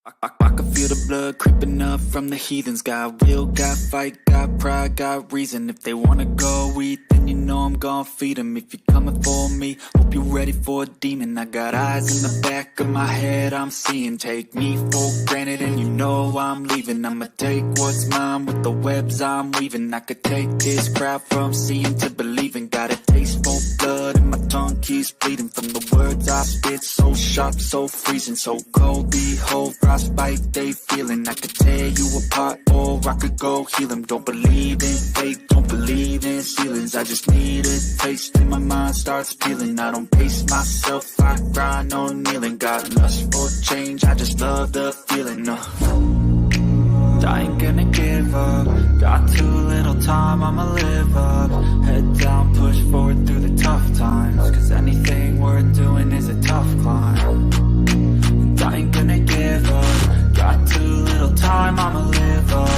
I can feel the blood creeping up from the heathens. Got will, got fight, got pride, got reason. If they wanna go eat, then you know I'm gon' feed them. If you're coming for me, hope you're ready for a demon. I got eyes in the back of my head, I'm seeing. Take me for granted and you know I'm leaving. I'ma take what's mine with the webs I'm weaving. I could take this crowd from seeing to believing. Got a taste for blood and my tongue keeps bleeding. From the words I spit, so sharp, so freezing, so cold. Behold, frostbite they feeling. I could tear you apart or I could go heal them. Don't believe in fate, don't believe in ceilings. I just need a taste and my mind starts peeling. I don't pace myself, I grind on kneeling. Got lust for change, I just love the feeling. I ain't gonna give up. Got too little time, I'ma live up. Head down, push forward through the tough times. Cause anything worth doing is a tough climb. And I ain't gonna give up. Got too little time, I'ma live up.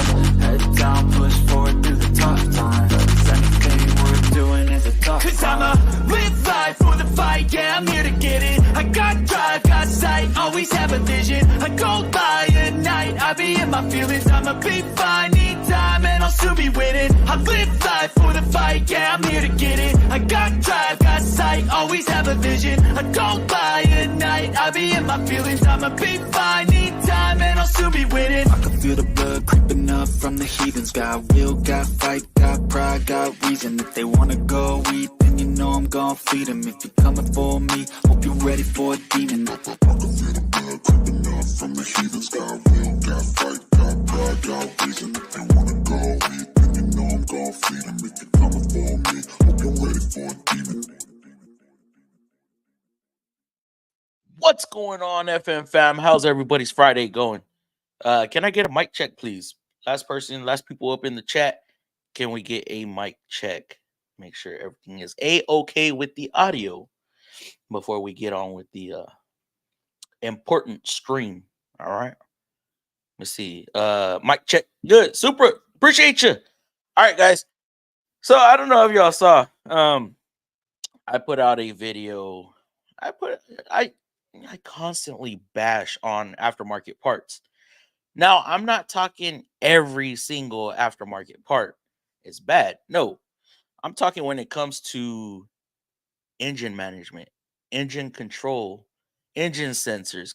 Head down, push forward through the tough times. Cause anything worth doing is a tough climb. Cause I'ma live life for the fight, yeah, I'm here to get it. I got drive, got sight, always have a vision. I go by at night, I be in my feelings. I'ma be fine, need time, and I'll soon be winning. I live life for the fight, yeah, I'm here to get it. I got drive, got sight, always have a vision. I go by at night, I be in my feelings. I'ma be fine, need time, and I'll soon be winning. I can feel the blood creeping up from the heathens. Got will, got fight, got pride, got reason. If they wanna go eat, then you know I'm gon' feed them. If you're coming for me, hope you're ready for a demon. I can feel the blood creeping up from the heathens. Got will, got fight, got pride, got reason. If they wanna go eat, then you know I'm gon' feed them. If you're coming for me, hope you're ready for a demon. What's going on, FM fam? How's everybody's Friday going? Can I get a mic check, please? Last people up in the chat. Can we get a mic check? Make sure everything is A-okay with the audio before we get on with the important stream. All right. Let's see. Mic check. Good. Super. Appreciate you. All right, guys. So I don't know if y'all saw. I put out a video. I constantly bash on aftermarket parts. Now, I'm not talking every single aftermarket part is bad. No, I'm talking when it comes to engine management, engine control, engine sensors,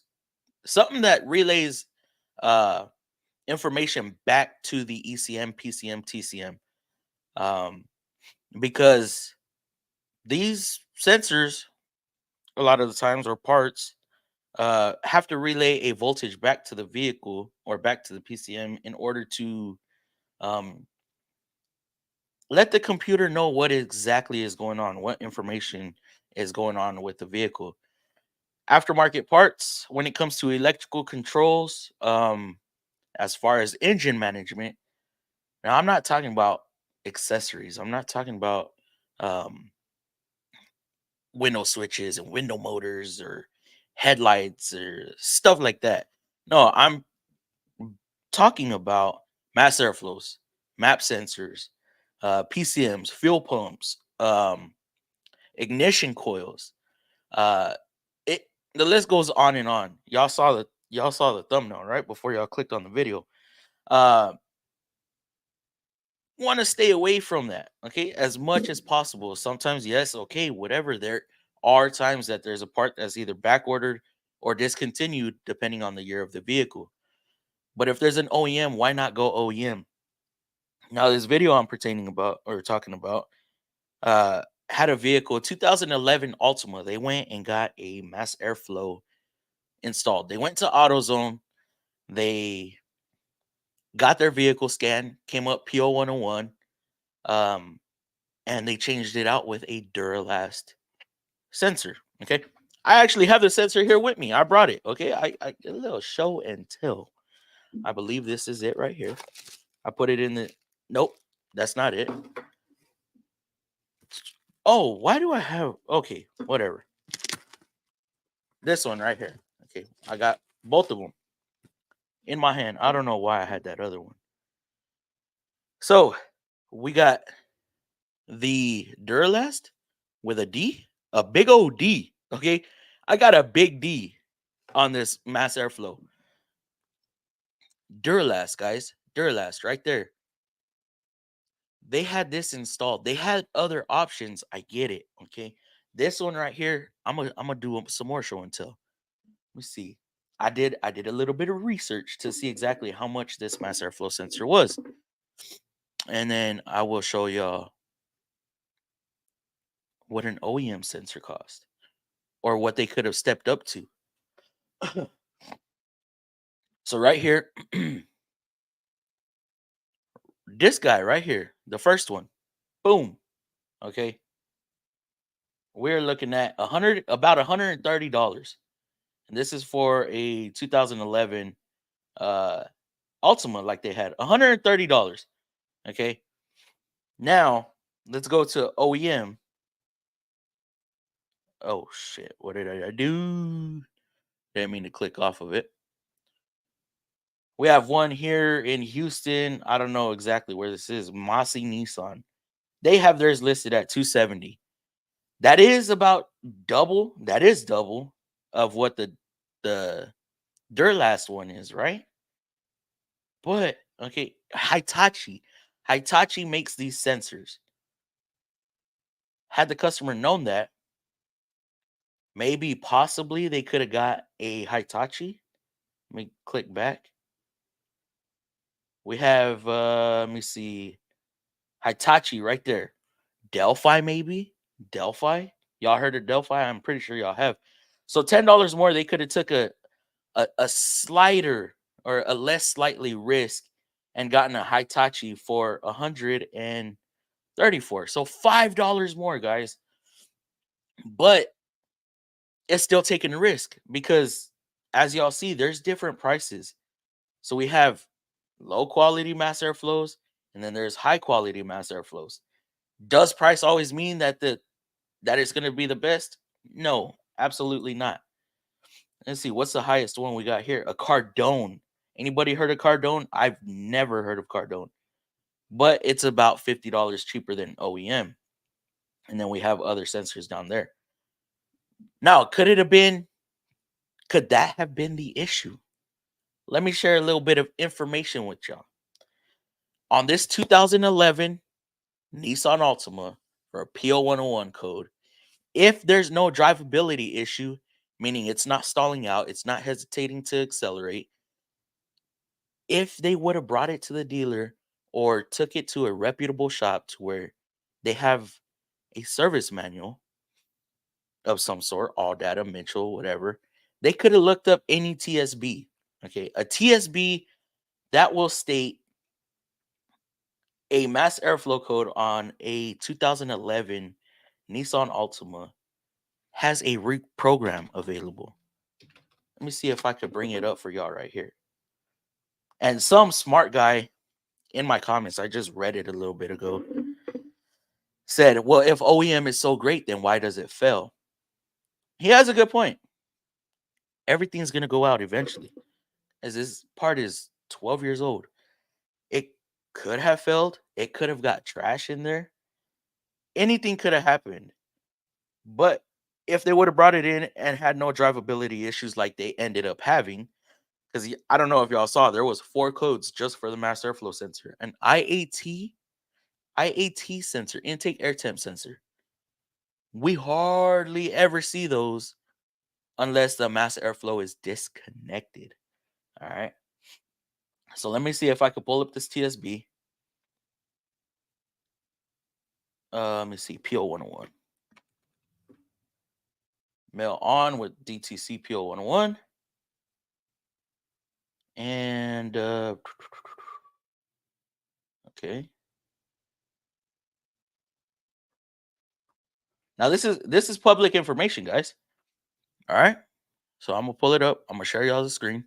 something that relays uh, information back to the ECM, PCM, TCM. Because these sensors, a lot of the times, or parts, have to relay a voltage back to the vehicle or back to the PCM in order to let the computer know what exactly is going on, what information is going on with the vehicle. Aftermarket parts, when it comes to electrical controls, as far as engine management, now I'm not talking about accessories. I'm not talking about um, window switches and window motors or headlights or stuff like that. No, I'm talking about mass airflows, map sensors, PCMs, fuel pumps, ignition coils. Uh, it the list goes on and on. Y'all saw the thumbnail right before y'all clicked on the video. Uh, Want to stay away from that, okay, as much as possible. Sometimes, yes, okay, whatever. There are times that there's a part that's either back ordered or discontinued depending on the year of the vehicle. But if there's an OEM, why not go OEM? Now, this video I'm pertaining about or talking about had a vehicle, 2011 Altima. They went and got a mass airflow installed. They went to AutoZone. They got their vehicle scanned, came up PO 101, and they changed it out with a Duralast sensor. Okay, I actually have the sensor here with me. I brought it. Okay, I a little show and tell. I believe this is it right here. I put it in the. Nope, that's not it. Oh, why do I have? Okay, whatever. This one right here. Okay, I got both of them in my hand. I don't know why I had that other one. So we got the Duralast with a D, a big old D. Okay, I got a big D on this mass airflow. Duralast, guys. Duralast right there. They had this installed. They had other options. I get it. Okay. This one right here, I'm gonna do some more show and tell. Let me see. I did a little bit of research to see exactly how much this mass airflow sensor was. And then I will show y'all what an OEM sensor cost or what they could have stepped up to. So right here, this guy right here, the first one, boom. Okay. We're looking at about $130. And this is for a 2011 uh Ultima, like they had $130. Okay. Now let's go to OEM. Oh shit, what did I do? Didn't mean to click off of it. We have one here in Houston. I don't know exactly where this is. Mossy Nissan. They have theirs listed at 270. That is about double. That is double of what the Durlast one is, right? But okay, Hitachi makes these sensors. Had the customer known that, maybe possibly they could have got a Hitachi. Let me click back. We have let me see, Hitachi right there. Delphi, maybe? Delphi? Y'all heard of Delphi? I'm pretty sure y'all have. So $10 more, they could have took a slighter or a less slightly risk and gotten a Hitachi for 134. So $5 more, guys. But it's still taking a risk because as y'all see, there's different prices. So we have low quality mass airflows, and then there's high quality mass airflows. Does price always mean that it's going to be the best? No, absolutely not. Let's see, what's the highest one we got here? A Cardone. Anybody heard of Cardone? I've never heard of Cardone, but it's about $50 cheaper than OEM. And then we have other sensors down there. Now, could that have been the issue? Let me share a little bit of information with y'all. On this 2011 Nissan Altima for a P0101 code, if there's no drivability issue, meaning it's not stalling out, it's not hesitating to accelerate, if they would have brought it to the dealer or took it to a reputable shop to where they have a service manual of some sort, all data, Mitchell, whatever, they could have looked up any TSB. Okay, a TSB that will state a mass airflow code on a 2011 Nissan Altima has a reprogram available. Let me see if I could bring it up for y'all right here. And some smart guy in my comments, I just read it a little bit ago, said, well, if OEM is so great, then why does it fail? He has a good point. Everything's going to go out eventually, as this part is 12 years old. It could have failed. It could have got trash in there. Anything could have happened. But if they would have brought it in and had no drivability issues like they ended up having, because I don't know if y'all saw, there was 4 codes just for the mass airflow sensor. An IAT sensor, intake air temp sensor. We hardly ever see those unless the mass airflow is disconnected. All right. So let me see if I could pull up this TSB. Let me see, PO101. Mail on with DTC PO101. And okay. Now this is public information, guys. All right. So I'm gonna pull it up. I'm gonna share y'all the screen.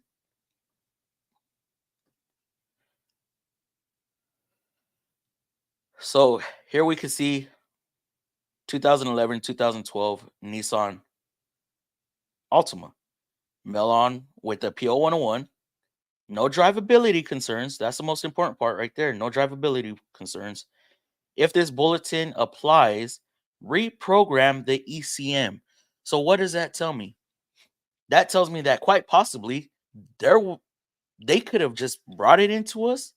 So here we can see 2011, 2012 Nissan Altima. Mail on with the PO101. No drivability concerns. That's the most important part right there. No drivability concerns. If this bulletin applies, reprogram the ECM. So what does that tell me? That tells me that quite possibly there They could have just brought it into us,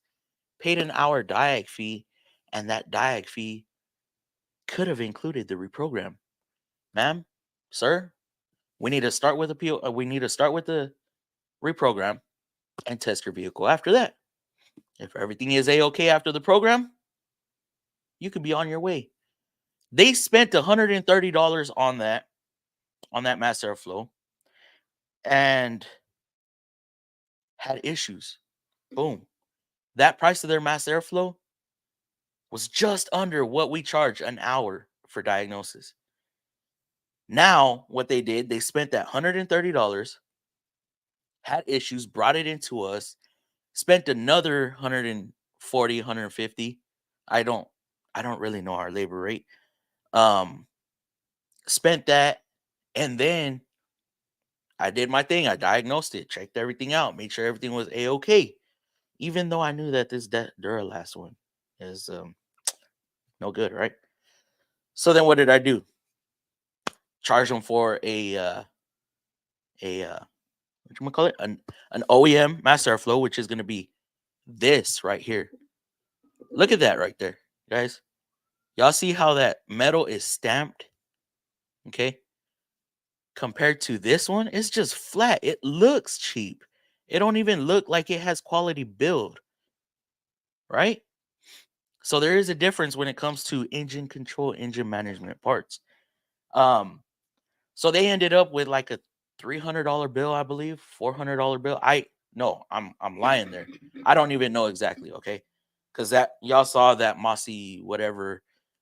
paid an hour diag fee, and that diag fee could have included the reprogram. Ma'am, sir, we need to start with we need to start with the reprogram and test your vehicle after that. If everything is a-okay after the program, you can be on your way. They spent $130 on that mass airflow and had issues. Boom. That price of their mass airflow was just under what we charge an hour for diagnosis. Now, what they did, they spent that $130, had issues, brought it into us, spent another 140, 150. I don't really know our labor rate. Spent that, and then I did my thing. I diagnosed it, checked everything out, made sure everything was a-okay. Even though I knew that this Duralast one is no good, right? So then what did I do? Charge them for a what you call it? An OEM mass airflow, which is going to be this right here. Look at that right there, guys. Y'all see how that metal is stamped? Okay. Compared to this one, it's just flat. It looks cheap. It don't even look like it has quality build, right? So there is a difference when it comes to engine control, engine management parts. So they ended up with like a $300 bill, I believe, $400 bill. I'm lying there. I don't even know exactly, okay? Because that y'all saw that Mossy whatever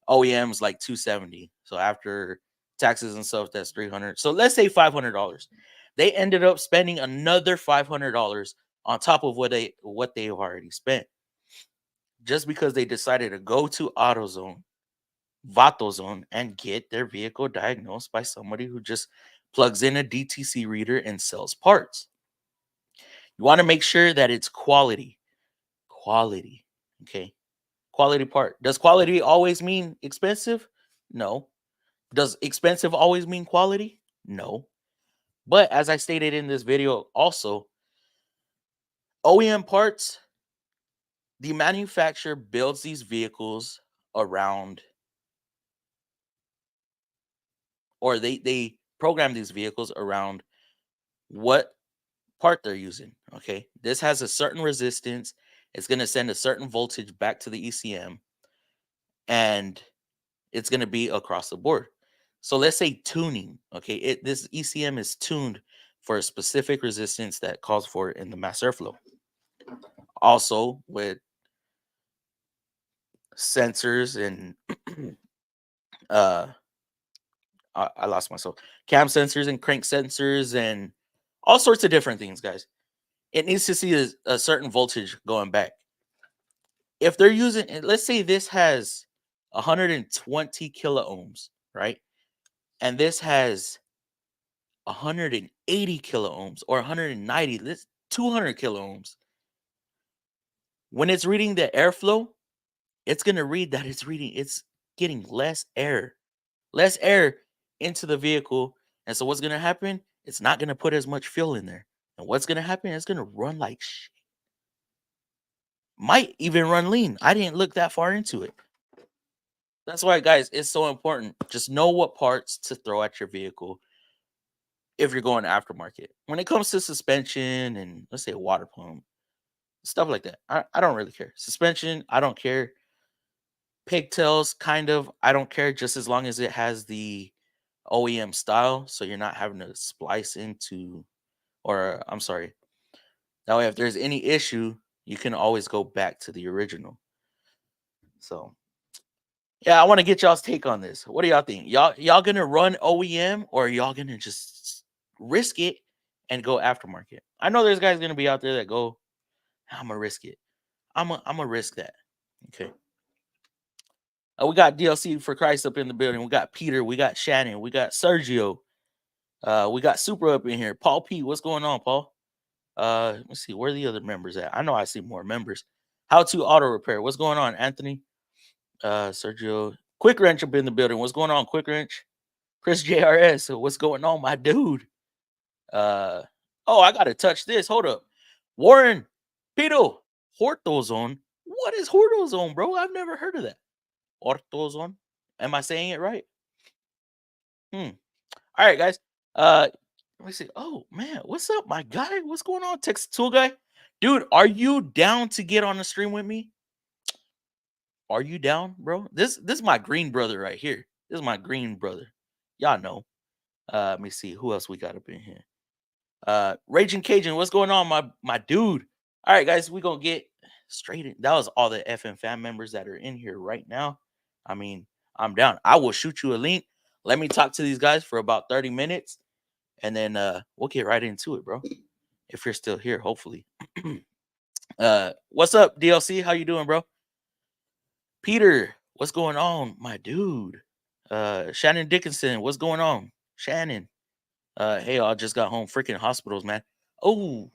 OEM's like 270. So after taxes and stuff, that's 300. So let's say $500. They ended up spending another $500 on top of what they've already spent, just because they decided to go to AutoZone, VatoZone, and get their vehicle diagnosed by somebody who just plugs in a DTC reader and sells parts. You want to make sure that it's quality. Quality. Okay. Quality part. Does quality always mean expensive? No. Does expensive always mean quality? No. But as I stated in this video, also, OEM parts, the manufacturer builds these vehicles around, or they program these vehicles around what part they're using. Okay. This has a certain resistance. It's going to send a certain voltage back to the ECM, and it's going to be across the board. So let's say tuning. Okay. This ECM is tuned for a specific resistance that calls for it in the mass airflow. Also, with sensors and I lost myself. Cam sensors and crank sensors and all sorts of different things, guys. It needs to see a certain voltage going back. If they're using, let's say this has 120 kiloohms, right? And this has 180 kiloohms or 190, this 200 kiloohms. When it's reading the airflow, it's going to read that it's getting less air into the vehicle. And so what's going to happen? It's not going to put as much fuel in there. And what's going to happen? It's going to run like shit. Might even run lean. I didn't look that far into it. That's why, guys, it's so important. Just know what parts to throw at your vehicle if you're going aftermarket. When it comes to suspension and, let's say, a water pump, stuff like that, I don't really care. Suspension, I don't care. Pigtails, kind of, I don't care, just as long as it has the OEM style, so you're not having to splice into, or I'm sorry. That way, if there's any issue, you can always go back to the original. So, yeah, I want to get y'all's take on this. What do y'all think? Y'all gonna run OEM, or y'all gonna just risk it and go aftermarket? I know there's guys gonna be out there that go, I'm gonna risk it. I'm gonna risk that. Okay. We got DLC for Christ up in the building. We got Peter. We got Shannon. We got Sergio. We got Super up in here. Paul P. What's going on, Paul? Let me see. Where are the other members at? I know I see more members. How to auto repair. What's going on, Anthony? Sergio. Quick Wrench up in the building. What's going on, Quick Wrench? Chris JRS. What's going on, my dude? Oh, I gotta touch this. Hold up. Warren, Pito, Hortozone. What is Hortozone, bro? I've never heard of that. Hortozone. Am I saying it right? Hmm. All right, guys. Let me see. Oh man, what's up, my guy? What's going on, Texas Tool Guy? Dude, are you down to get on the stream with me? Are you down, bro? This is my green brother right here. This is my green brother. Y'all know. Let me see who else we got up in here. Raging Cajun, what's going on, my dude? All right, guys, we gonna get straight in. That was all the FM fan members that are in here right now. I mean, I'm down. I will shoot you a link. Let me talk to these guys for about 30 minutes, and then we'll get right into it, bro. If you're still here, hopefully. What's up, DLC? How you doing, bro? Peter, what's going on, my dude? Shannon Dickinson, what's going on? Shannon. Hey, I just got home. Freaking hospitals, man. Oh,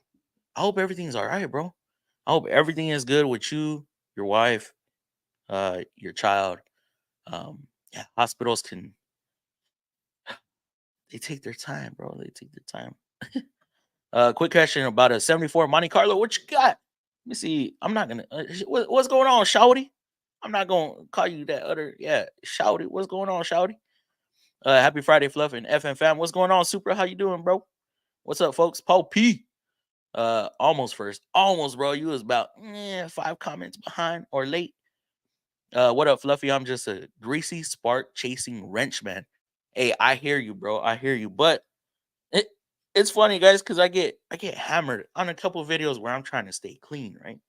I hope everything's all right, bro. I hope everything is good with you, your wife, your child. Yeah, hospitals can they take their time, bro. They take their time. Quick question about a 74 Monte Carlo. What you got? Let me see. I'm not gonna. What's going on, Shouty? I'm not gonna call you that other. Yeah, Shouty. What's going on, Shouty? Happy Friday, Fluff and FM fam. What's going on, Super? How you doing, bro? What's up, folks? Paul P. Almost first. Almost, bro. You was about 5 comments behind or late. What up, Fluffy? I'm just a greasy spark chasing wrench man. Hey, I hear you, bro. I hear you. But it it's funny, guys, because I get hammered on a couple of videos where I'm trying to stay clean, right?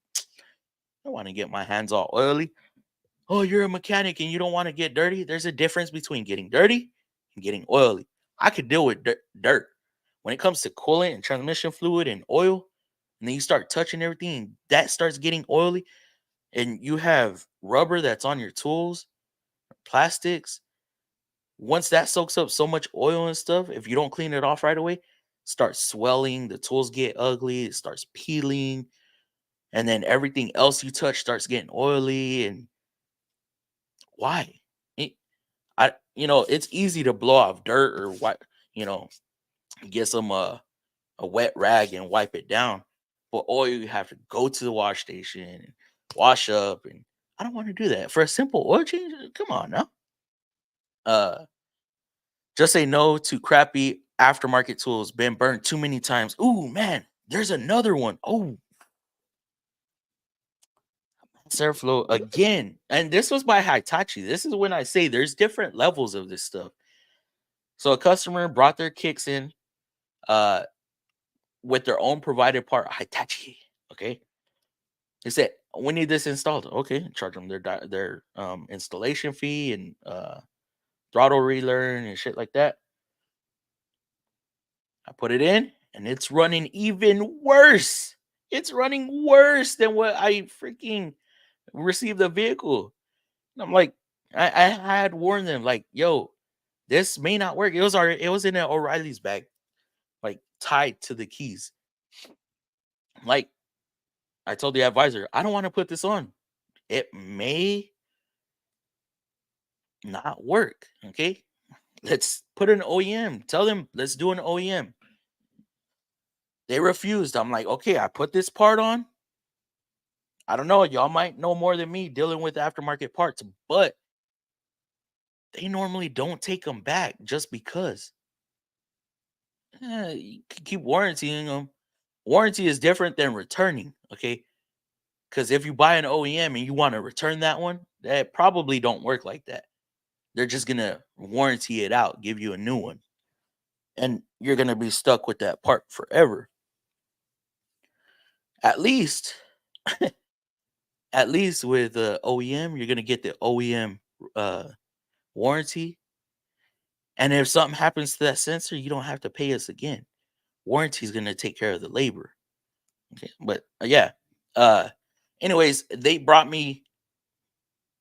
I want to get my hands all oily. Oh, you're a mechanic and you don't want to get dirty. There's a difference between getting dirty and getting oily. I could deal with dirt. When it comes to coolant and transmission fluid and oil, and then you start touching everything, that starts getting oily, and you have rubber that's on your tools, plastics. Once that soaks up so much oil and stuff, if you don't clean it off right away, starts swelling, the tools get ugly, it starts peeling, and then everything else you touch starts getting oily. And why? It, it's easy to blow off dirt or what, you know, get some a wet rag and wipe it down. But oil, you have to go to the wash station and wash up, and I don't want to do that for a simple oil change. Come on now. Uh, just say no to crappy aftermarket tools. Been burned too many times. Ooh man, there's another one. Oh, Serflow again, and this was by Hitachi. This is when I say there's different levels of this stuff. So a customer brought their kicks in, uh, with their own provided part, Hitachi. Okay, they said we need this installed. Okay, charge them their installation fee and throttle relearn and shit like that. I put it in, and it's running even worse. It's running worse than what I freaking received the vehicle. And I'm like, I had warned them, like, yo, this may not work. It was in an O'Reilly's bag, like tied to the keys. Like I told the advisor, I don't want to put this on. It may not work. Okay. Let's put an OEM. Tell them let's do an OEM. They refused. I'm like, okay, I put this part on. I don't know. Y'all might know more than me dealing with aftermarket parts, but they normally don't take them back just because. You can keep warrantying them. Warranty is different than returning. Okay. Because if you buy an OEM and you want to return that one, that probably don't work like that. They're just going to warranty it out, give you a new one. And you're going to be stuck with that part forever. At least, at least with OEM, you're going to get the OEM warranty. And if something happens to that sensor, you don't have to pay us again. Warranty is going to take care of the labor. Okay. But yeah. Anyways, they brought me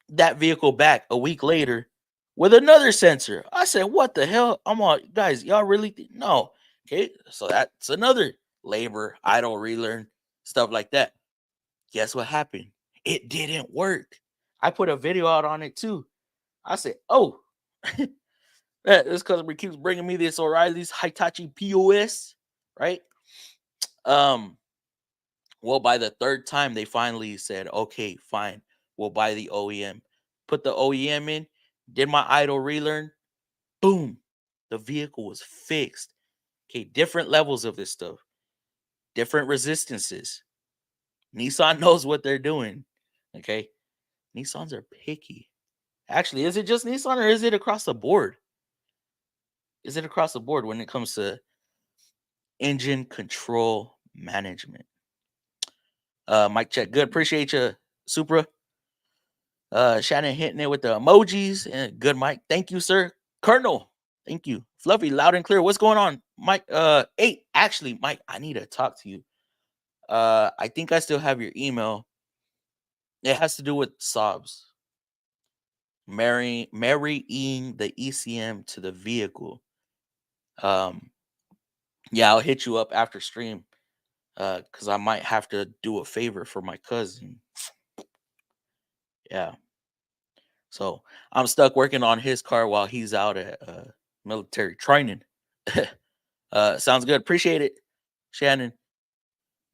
that vehicle back a week later with another sensor. I said, what the hell? I'm all, guys, y'all really no. Okay, so that's another labor, idle relearn, stuff like that. Guess what happened? It didn't work. I put a video out on it too. I said, oh, this customer keeps bringing me this O'Reilly's Hitachi POS, right? Um, Well, by the third time, they finally said, okay, fine, we'll buy the OEM. Put the OEM in, did my idle relearn, boom, the vehicle was fixed. Okay, different levels of this stuff, different resistances. Nissan knows what they're doing. Okay, Nissans are picky. Actually, is it just Nissan or is it across the board? Is it across the board when it comes to engine control management? Mic check. Good. Appreciate you, Supra. Shannon hitting it with the emojis. And good, Mike. Thank you, sir. Colonel. Thank you. Fluffy, loud and clear. What's going on, Mike? Hey, actually, Mike, I need to talk to you. I think I still have your email. It has to do with Sobs. Marrying the ECM to the vehicle. Yeah, I'll hit you up after stream. Because I might have to do a favor for my cousin. Yeah. So I'm stuck working on his car while he's out at military training. Sounds good. Appreciate it, Shannon.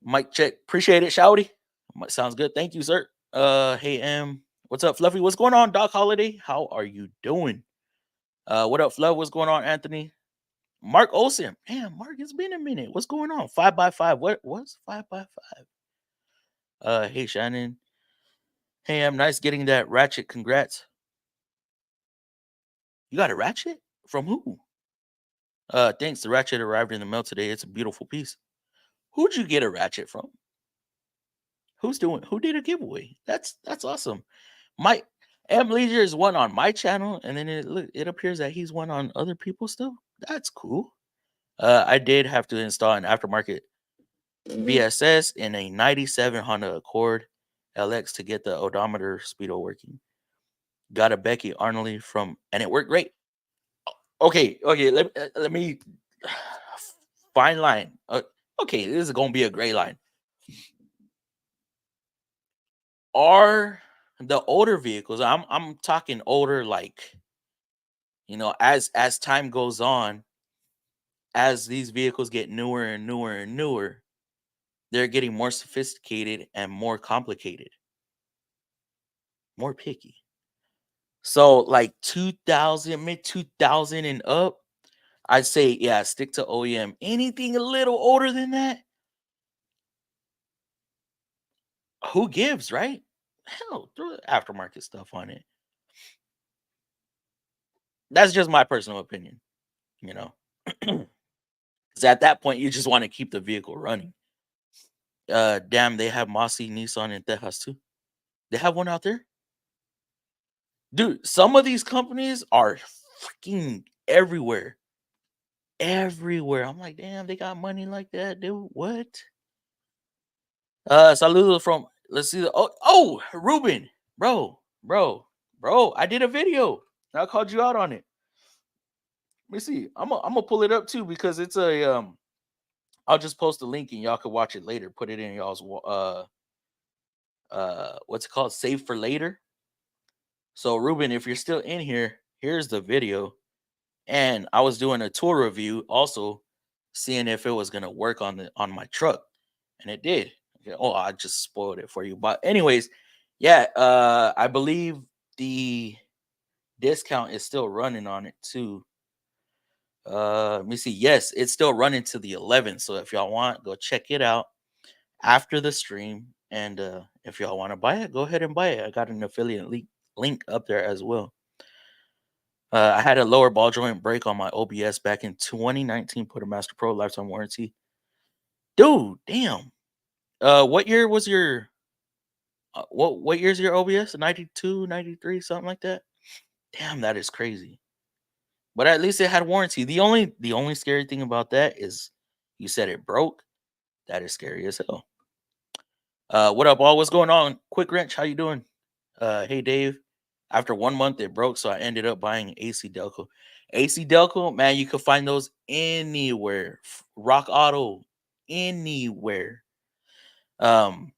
Mic check. Appreciate it, Shouty. Sounds good. Thank you, sir. Hey M. What's up, Fluffy? What's going on, Doc Holiday? How are you doing? What up, Fluff? What's going on, Anthony? Mark Olsen. Damn, Mark, it's been a minute. What's going on? 5x5. What's 5x5? Hey Shannon. Hey, I'm nice getting that ratchet. Congrats. You got a ratchet? From who? Thanks. The ratchet arrived in the mail today. It's a beautiful piece. Who'd you get a ratchet from? Who did a giveaway? That's awesome. My M Leisure is one on my channel, and then it appears that he's one on other people's stuff. That's cool. I did have to install an aftermarket BSS in a 97 Honda Accord LX to get the odometer speedo working. Got a Becky Arnoldly and it worked great. Okay, let me fine line. Okay, this is gonna be a gray line. Are the older vehicles? I'm talking older, like, as time goes on, as these vehicles get newer and newer and newer, they're getting more sophisticated and more complicated, more picky. So like 2000, mid 2000 and up, I'd say, yeah, stick to OEM. Anything a little older than that, who gives, right? Hell, throw aftermarket stuff on it. That's just my personal opinion, you know. Because at that point, you just want to keep the vehicle running. Damn, they have Mossy Nissan in Texas too. They have one out there, dude. Some of these companies are freaking everywhere, everywhere. I'm like, damn, they got money like that, dude. What? Saludos from. Let's see. Ruben, bro. I did a video. I called you out on it. Let me see. I'm gonna pull it up too because it's a I'll just post a link and y'all can watch it later. Put it in y'all's what's it called? Save for later. So Ruben, if you're still in here, here's the video. And I was doing a tour review also, seeing if it was gonna work on my truck. And it did. Okay, oh, I just spoiled it for you. But anyways, yeah, I believe the discount is still running on it too. Let me see. Yes, it's still running to the 11th. So if y'all want, go check it out after the stream. And if y'all want to buy it, go ahead and buy it. I got an affiliate link up there as well. I had a lower ball joint break on my OBS back in 2019. Put a Master Pro lifetime warranty. Dude, damn. What year was your? What year's your OBS? 92, 93, something like that. Damn, that is crazy. But at least it had warranty. The only scary thing about that is you said it broke. That is scary as hell. What up, all? What's going on? Quick Wrench, how you doing? Hey Dave. After 1 month it broke, so I ended up buying AC Delco. AC Delco, man, you can find those anywhere. Rock Auto, anywhere. Now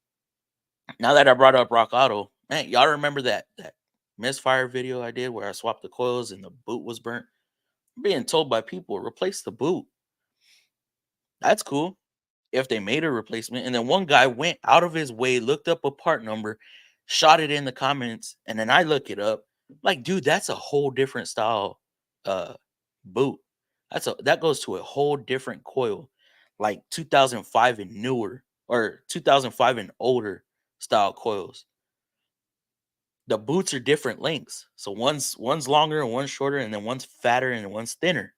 that I brought up Rock Auto, man, y'all remember that misfire video I did where I swapped the coils and the boot was burnt? I'm being told by people, replace the boot. That's cool. if they made a replacement. And then one guy went out of his way, looked up a part number, shot it in the comments, and then I look it up. Like, dude, that's a whole different style uh boot. That goes to a whole different coil, like 2005 and newer, or 2005 and older style coils. The boots are different lengths. So one's longer and one's shorter, and then one's fatter and one's thinner.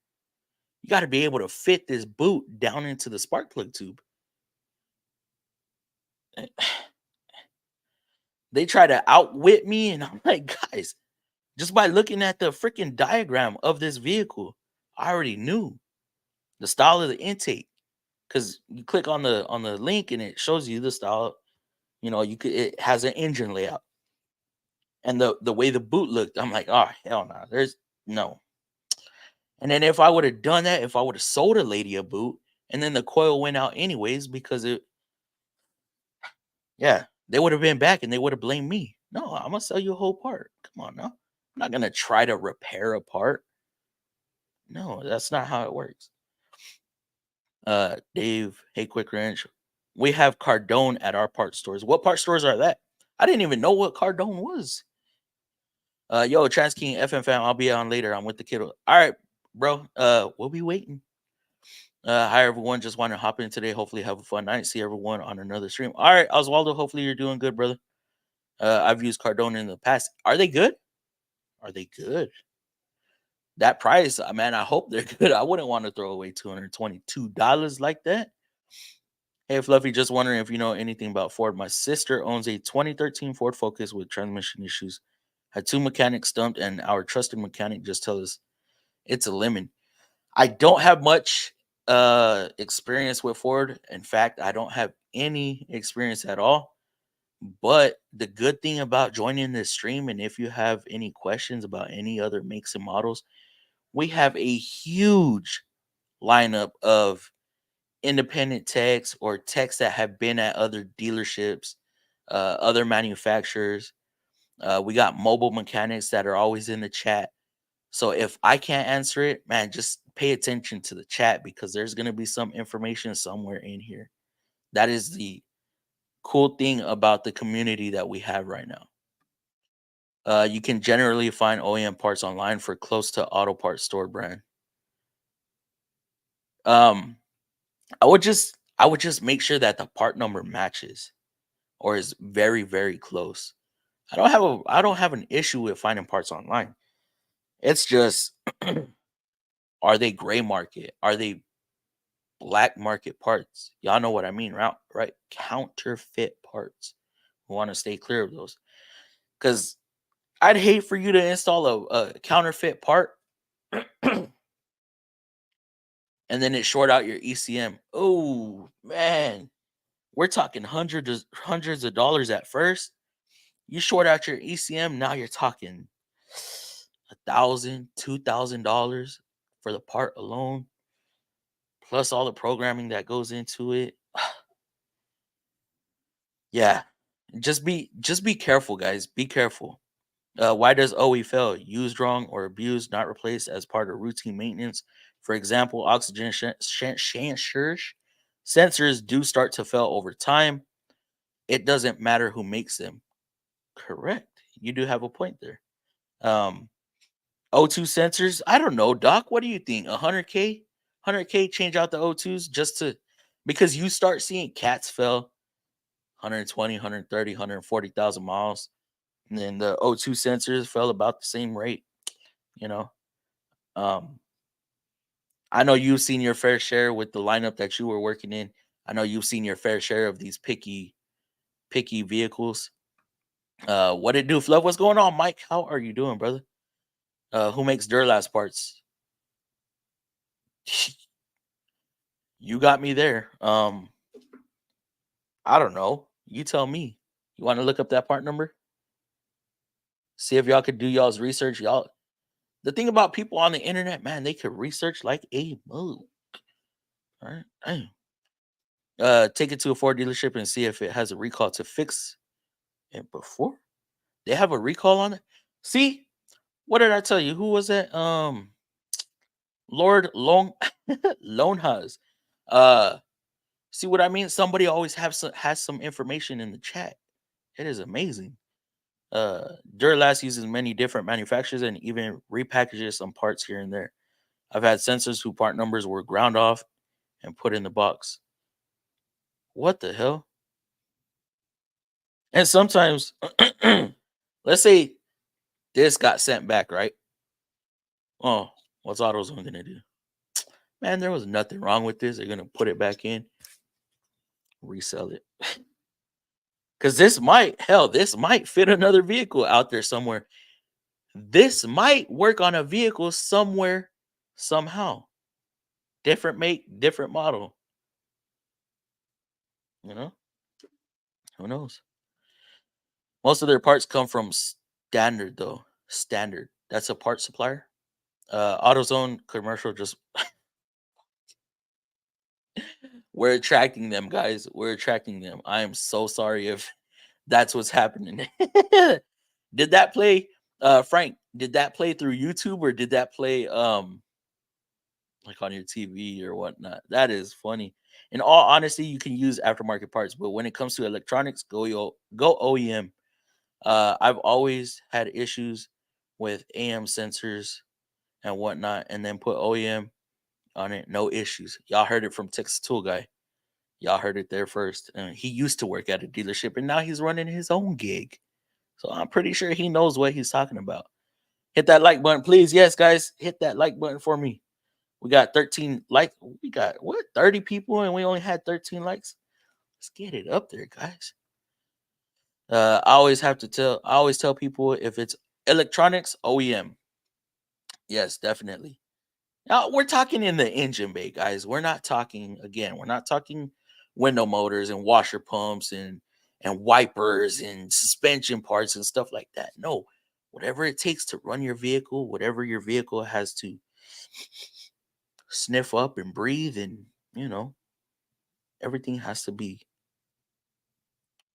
You got to be able to fit this boot down into the spark plug tube. They try to outwit me, and I'm like, guys, just by looking at the freaking diagram of this vehicle, I already knew the style of the intake. Because you click on the link and it shows you the style. It has an engine layout. And the way the boot looked, I'm like, oh hell no, there's no. And then if I would have done that, if I would have sold a lady a boot, and then the coil went out anyways because they would have been back and they would have blamed me. No, I'm gonna sell you a whole part. Come on now. I'm not gonna try to repair a part. No, that's not how it works. Dave, hey, quick wrench. We have Cardone at our part stores. What part stores are that? I didn't even know what Cardone was. Yo, Trans King FM fam, I'll be on later. I'm with the kiddo. All right, bro. We'll be waiting. Hi everyone. Just want to hop in today. Hopefully have a fun night. See everyone on another stream. All right, Oswaldo. Hopefully you're doing good, brother. I've used Cardone in the past. Are they good? Are they good? That price, man, I hope they're good. I wouldn't want to throw away $222 like that. Hey, Fluffy, just wondering if you know anything about Ford. My sister owns a 2013 Ford Focus with transmission issues. Had two mechanics stumped, and our trusted mechanic just tells us it's a lemon. I don't have much experience with Ford. In fact, I don't have any experience at all. But the good thing about joining this stream, and if you have any questions about any other makes and models, we have a huge lineup of independent techs or techs that have been at other dealerships, other manufacturers. We got mobile mechanics that are always in the chat. So if I can't answer it, man, just pay attention to the chat because there's going to be some information somewhere in here. That is the cool thing about the community that we have right now. You can generally find OEM parts online for close to auto parts store brand. Um, I would just make sure that the part number matches or is very, very close. I don't have an issue with finding parts online. It's just are they gray market? Are they black market parts? Y'all know what I mean, right? Counterfeit parts. We want to stay clear of those. Because I'd hate for you to install a counterfeit part and then it short out your ECM. Oh man, we're talking hundreds of dollars at first. You short out your ECM, now you're talking $1,000, $2,000 for the part alone, plus all the programming that goes into it. Yeah, just be careful, guys. Be careful. Why does OE fail? Used wrong or abused, not replaced as part of routine maintenance. For example, oxygen sensors do start to fail over time. It doesn't matter who makes them. Correct. You do have a point there. O2 sensors. I don't know, Doc. What do you think? 100K, 100K. Change out the O2s just to because you start seeing cats fail 120, 130, 140,000 miles, and then the O2 sensors fell about the same rate. You know, um, I know you've seen your fair share with the lineup that you were working in. I know you've seen your fair share of these picky vehicles. What it do, Fluff? What's going on, Mike? How are you doing, brother? Who makes Durlast parts? You got me there. I don't know. You tell me. You want to look up that part number? See if y'all could do y'all's research. Y'all, the thing about people on the internet, man, they could research like a move. All right. Damn. Take it to a Ford dealership and see if it has a recall to fix it before. They have a recall on it. See, what did I tell you? Who was that? Lord Long Lone has. See what I mean? Somebody always has some information in the chat. It is amazing. Duralast uses many different manufacturers and even repackages some parts here and there. I've had sensors whose part numbers were ground off and put in the box. What the hell? And sometimes, let's say this got sent back, right? Oh, what's AutoZone gonna do? Man, there was nothing wrong with this. They're gonna put it back in, resell it. Because this might fit another vehicle out there somewhere. This might work on a vehicle somewhere, somehow. Different make, different model. You know, who knows? Most of their parts come from Standard, though. Standard. That's a part supplier. AutoZone commercial just we're attracting them, guys. We're attracting them. I am so sorry if that's what's happening. Did that play, Frank? Did that play through YouTube or did that play like on your TV or whatnot? That is funny. In all honesty, you can use aftermarket parts, but when it comes to electronics, go OEM. I've always had issues with AM sensors and whatnot, and then put OEM on it, no issues. Y'all heard it from Texas Tool Guy. Y'all heard it there first. And he used to work at a dealership, and now he's running his own gig. So I'm pretty sure he knows what he's talking about. Hit that like button, please. Yes, guys, hit that like button for me. We got 13 likes. We got what 30 people, and we only had 13 likes. Let's get it up there, guys. I always tell people if it's electronics, OEM. Yes, definitely. Now we're talking in the engine bay, guys. We're not talking window motors and washer pumps and wipers and suspension parts and stuff like that. No, whatever it takes to run your vehicle, whatever your vehicle has to sniff up and breathe, and everything has to be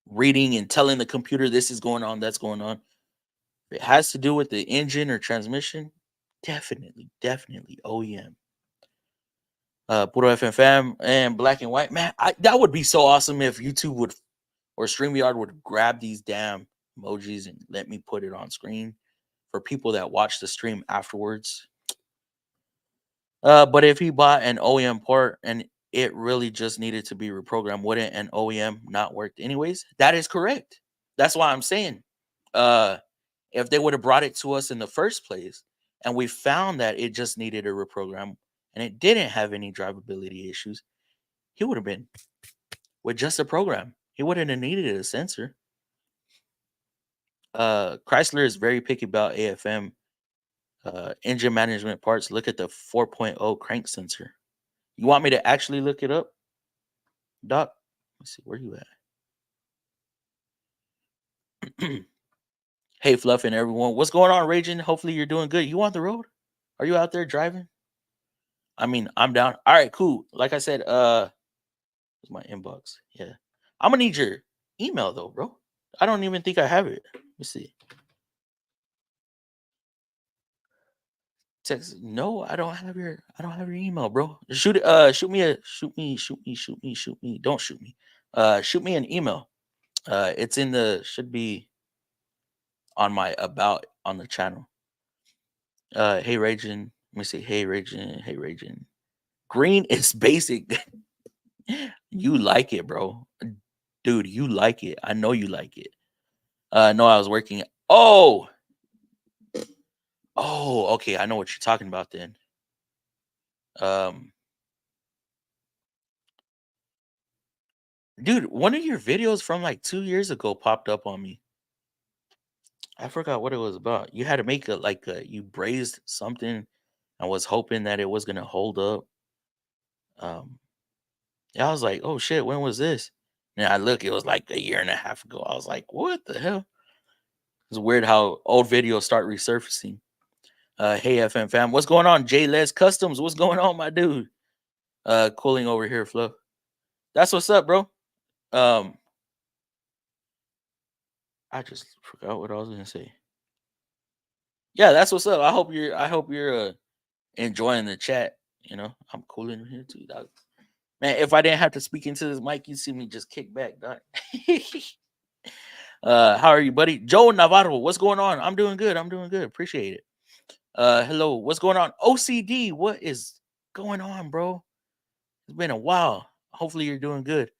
reading and telling the computer this is going on, that's going on. If it has to do with the engine or transmission, definitely OEM. Puro FM fam and black and white. Man, that would be so awesome if YouTube would or StreamYard would grab these damn emojis and let me put it on screen for people that watch the stream afterwards. But if he bought an OEM part and it really just needed to be reprogrammed, wouldn't an OEM not worked anyways? That is correct. That's why I'm saying, if they would have brought it to us in the first place and we found that it just needed a reprogram and it didn't have any drivability issues, he would have been with just a program. He wouldn't have needed a sensor. Chrysler is very picky about AFM engine management parts. Look at the 4.0 crank sensor. You want me to actually look it up, Doc? Let's see, where you at? Hey, Fluff and everyone. What's going on, Raging? Hopefully you're doing good. You on the road? Are you out there driving? I mean, I'm down. All right, cool. Like I said, where's my inbox? Yeah. I'm gonna need your email though, bro. I don't even think I have it. Let me see. Text. No, I don't have your email, bro. Shoot me. Don't shoot me. Shoot me an email. It's in the should be on my about on the channel. Hey Raging. Let me see. Hey Raging. Green is basic. You like it, bro. Dude, you like it. I know you like it. No, I was working. Oh, okay. I know what you're talking about then. Um, dude, one of your videos from like 2 years ago popped up on me. I forgot what it was about. You had to make you braised something. I was hoping that it was gonna hold up. Um, yeah, I was like, oh shit, when was this? And I look, it was like a year and a half ago. I was like, what the hell? It's weird how old videos start resurfacing. Hey FM fam, what's going on? J Les Customs, what's going on, my dude? Cooling over here, Fluff. That's what's up, bro. Um, I just forgot what I was gonna say. Yeah, that's what's up. I hope you're enjoying the chat. I'm cooling here too, dog. Man, if I didn't have to speak into this mic, you'd see me just kick back, dog. How are you, buddy? Joe Navarro, what's going on? I'm doing good. I'm doing good. Appreciate it. Hello, what's going on? OCD, what is going on, bro? It's been a while. Hopefully you're doing good.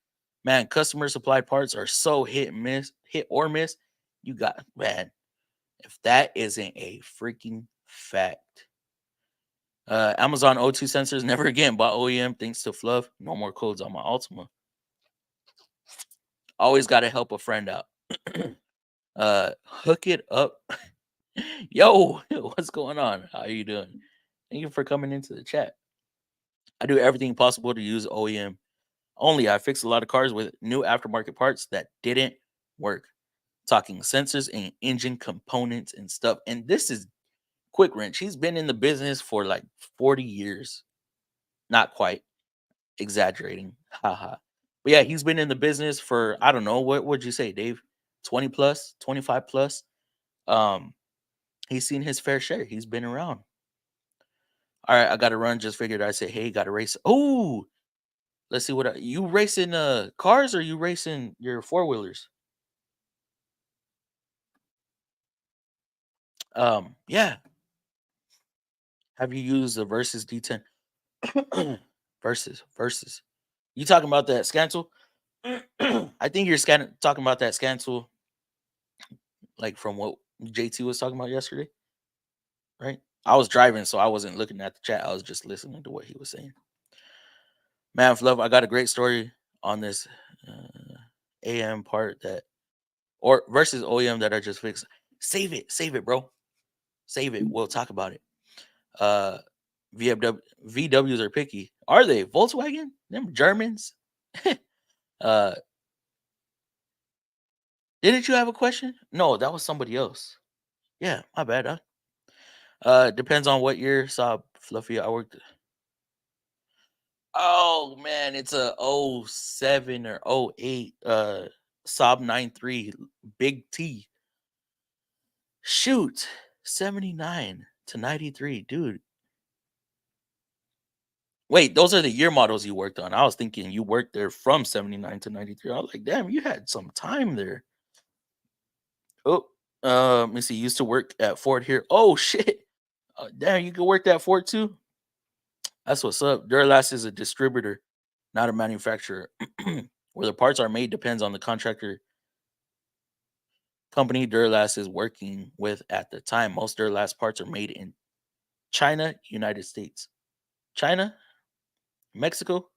Man, customer supplied parts are so hit or miss. You got, man, if that isn't a freaking fact. Amazon O2 sensors never again bought OEM thanks to Fluff. No more codes on my Ultima. Always got to help a friend out. Hook it up. Yo, what's going on? How are you doing? Thank you for coming into the chat. I do everything possible to use OEM. Only I fixed a lot of cars with new aftermarket parts that didn't work. Talking sensors and engine components and stuff. And this is Quick Wrench. He's been in the business for like 40 years. Not quite. Exaggerating. Haha. But yeah, he's been in the business for, I don't know, what would you say, Dave? 20 plus, 25 plus. Um, he's seen his fair share. He's been around. All right, I gotta run. Just figured I'd say, hey, gotta race. Oh, let's see what you racing cars or you racing your four-wheelers? Yeah. Have you used the Versus D10? Versus. You talking about that Scancel? I think you're talking about that Scancel, like from what JT was talking about yesterday, right? I was driving, so I wasn't looking at the chat. I was just listening to what he was saying. Man, Fluff, I got a great story on this AM part that, or versus OEM that I just fixed. Save it, bro. Save it. We'll talk about it. Uh, VWs are picky. Are they? Volkswagen? Them Germans? uh, didn't you have a question? No, that was somebody else. Yeah, my bad. Depends on what year. Saw Fluffy. I worked. Oh man, it's a '07 or '08. Saab 93 Big T. Shoot, 79 to 93, dude. Wait, those are the year models you worked on. I was thinking you worked there from 79 to 93. I was like, damn, you had some time there. Oh, let me see. Used to work at Ford here. Oh shit. Damn, you could work at Ford too. That's what's up. Duralast is a distributor, not a manufacturer. Where the parts are made depends on the contractor company Duralast is working with at the time. Most Duralast parts are made in China, United States. China? Mexico?